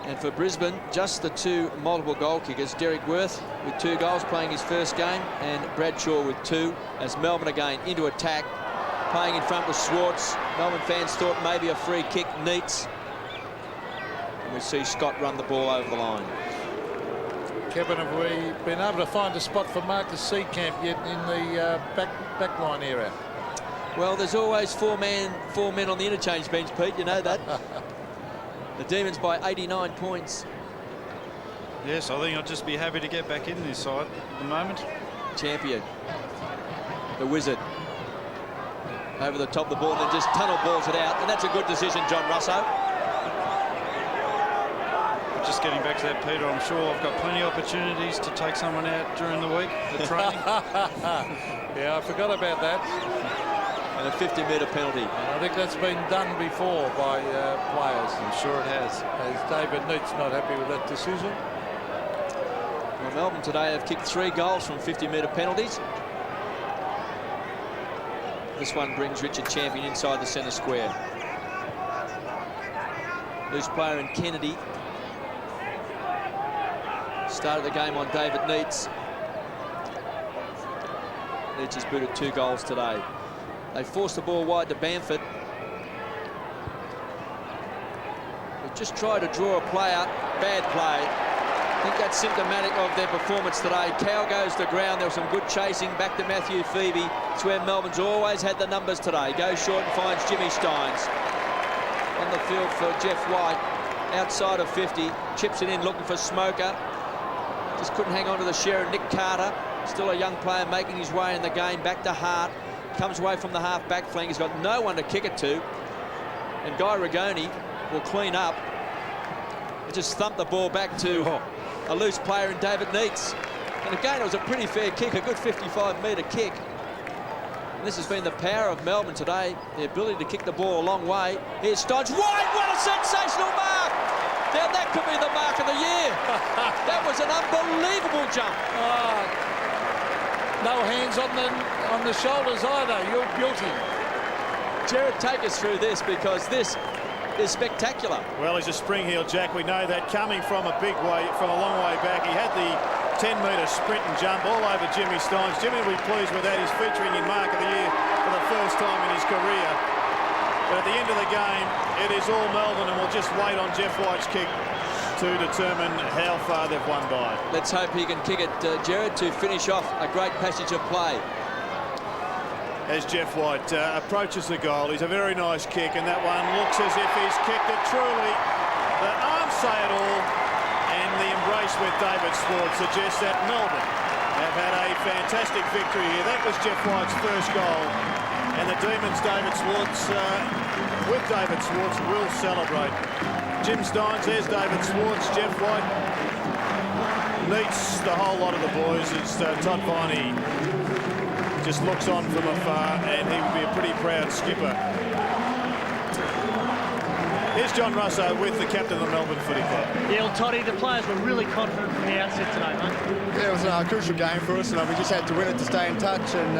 And for Brisbane, just the 2 multiple goal kickers, Derek Worth with 2 goals playing his first game, and Bradshaw with 2, as Melbourne again into attack, playing in front with Schwarz. Melbourne fans thought maybe a free kick, Neitz. And we see Scott run the ball over the line. Kevin, have we been able to find a spot for Marcus Seecamp yet in the back line area? Well, there's always 4 men on the interchange bench, Pete, you know that. The Demons by 89 points. Yes, I think I'd just be happy to get back in this side at the moment. Champion, the Wizard, over the top of the ball and then just tunnel balls it out, and that's a good decision, John Russo. Just getting back to that, Peter, I'm sure I've got plenty of opportunities to take someone out during the week, the training. Yeah, I forgot about that. And a 50-metre penalty. I think that's been done before by players. I'm sure it has. Is David Neitz not happy with that decision? Well, Melbourne today have kicked 3 goals from 50-metre penalties. This one brings Richard Champion inside the centre square. Loose player in Kennedy. Started the game on David Neitz. Neitz has booted 2 goals today. They forced the ball wide to Bamford. They've just tried to draw a play out. Bad play. I think that's symptomatic of their performance today. Cow goes to ground. There was some good chasing back to Matthew Phoebe. It's where Melbourne's always had the numbers today. Goes short and finds Jimmy Steins. On the field for Jeff White. Outside of 50. Chips it in looking for Smoker. Just couldn't hang on to the share of Nick Carter. Still a young player making his way in the game. Back to Hart. Comes away from the half-back flank. He's got no one to kick it to. And Guy Rigoni will clean up. And just thump the ball back to a loose player in David Neitz. And again, it was a pretty fair kick, a good 55-metre kick. And this has been the power of Melbourne today, the ability to kick the ball a long way. Here's Stodge. Wide, what a sensational mark! Now that could be the mark of the year. That was an unbelievable jump. No hands on the shoulders either. You're guilty. Jared, take us through this, because this is spectacular. Well, he's a spring-heel Jack. We know that coming from a long way back. He had the 10-metre sprint and jump all over Jimmy Steins. Jimmy will be pleased with that. He's featuring in Mark of the Year for the first time in his career. But at the end of the game, it is all Melbourne, and we'll just wait on Jeff White's kick to determine how far they've won by. Let's hope he can kick it, Jared, to finish off a great passage of play. As Jeff White approaches the goal, he's a very nice kick, and that one looks as if he's kicked it truly. The arms say it all, and the embrace with David Schwarz suggests that Melbourne have had a fantastic victory here. That was Jeff White's first goal, and the Demons, with David Schwarz, will celebrate. Jim Steins, there's David Schwarz, Jeff White, Neitz, the whole lot of the boys. It's Todd Viney just looks on from afar, and he would be a pretty proud skipper. Here's John Russo with the captain of the Melbourne Footy Club. Yeah, well, Toddy, the players were really confident from the outset today, mate. Yeah, it was a crucial game for us, and we just had to win it to stay in touch. And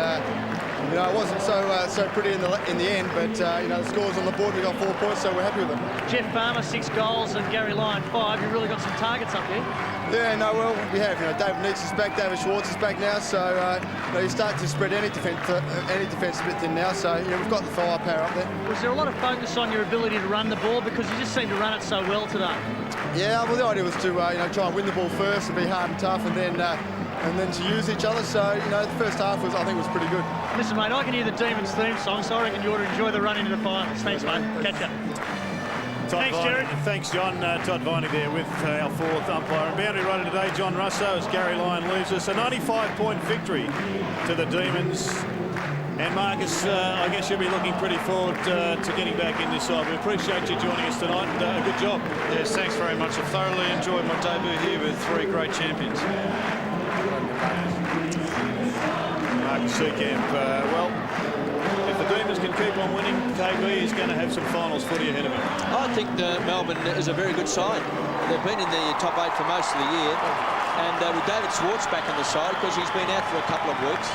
you know, it wasn't so pretty in the end, but you know, the scores on the board, we got 4 points, so we're happy with them. Jeff Farmer 6 goals and Garry Lyon 5. You really got some targets up here. Yeah, no, well, we have. You know, David Neitz is back, David Schwarz is back now, so you know, you start to spread any defence a bit thin now. So you know, we've got the firepower up there. Was there a lot of focus on your ability to run the ball, because you just seem to run it so well today? Yeah, well, the idea was to you know, try and win the ball first and be hard and tough, and then and then to use each other. So, you know, the first half I think was pretty good. Listen, mate, I can hear the Demons theme song, so I reckon you ought to enjoy the run into the finals. Thanks, mate. Catch ya. Thanks, Jared. Thanks, John. Todd Viney there with our fourth umpire. And boundary rider today, John Russo, as Garry Lyon leaves us. A 95-point victory to the Demons. And Marcus, I guess you'll be looking pretty forward to getting back in this side. We appreciate you joining us tonight, and good job. Yes, thanks very much. I've thoroughly enjoyed my debut here with three great champions. Marcus Seecamp, well, if the Demons can keep on winning, KB is going to have some finals footy ahead of him. I think Melbourne is a very good side. They've been in the top 8 for most of the year. And with David Schwarz back on the side, because he's been out for a couple of weeks,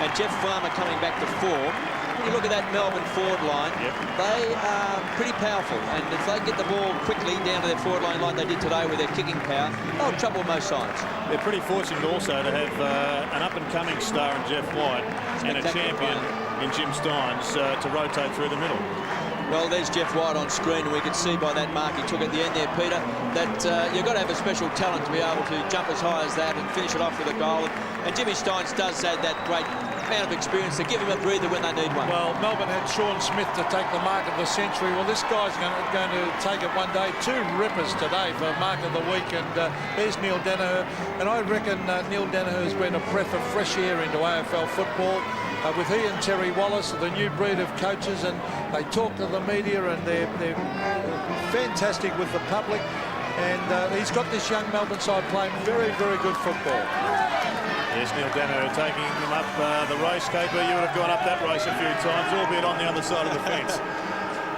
and Jeff Farmer coming back to form, when you look at that Melbourne forward line, they are pretty powerful. And if they get the ball quickly down to their forward line like they did today with their kicking power, they'll trouble most sides. They're pretty fortunate also to have an up-and-coming star in Jeff White and a champion in Jim Steins to rotate through the middle. Well, there's Jeff White on screen, and we could see by that mark he took at the end there, Peter, that you've got to have a special talent to be able to jump as high as that and finish it off with a goal. And Jimmy Steins does have that great amount of experience to give him a breather when they need one. Well, Melbourne had Sean Smith to take the mark of the century. Well, this guy's going to take it one day. 2 rippers today for mark of the week, and there's Neil Danaher. And I reckon Neil Danaher has been a breath of fresh air into AFL football. With he and Terry Wallace, the new breed of coaches, and they talk to the media, and they're fantastic with the public. And he's got this young Melbourne side playing very, very good football. Yes, Neil Danaher taking them up the race. KP, you would have gone up that race a few times, albeit on the other side of the fence.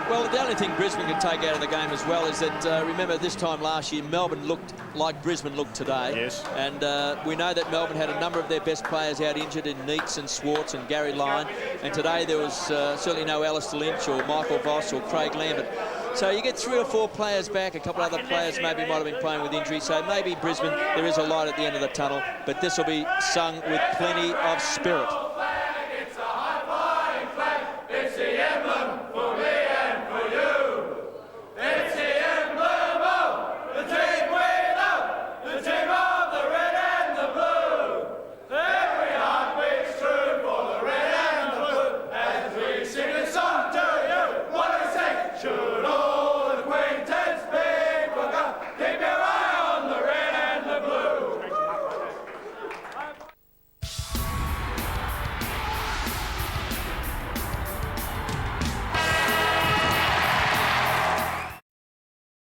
Well, the only thing Brisbane can take out of the game as well is that, remember, this time last year, Melbourne looked like Brisbane looked today. Yes. And we know that Melbourne had a number of their best players out injured in Neitz and Schwarz and Garry Lyon. And today there was certainly no Alistair Lynch or Michael Voss or Craig Lambert. So you get 3 or 4 players back, a couple other players maybe might have been playing with injury. So maybe Brisbane, there is a light at the end of the tunnel, but this will be sung with plenty of spirit.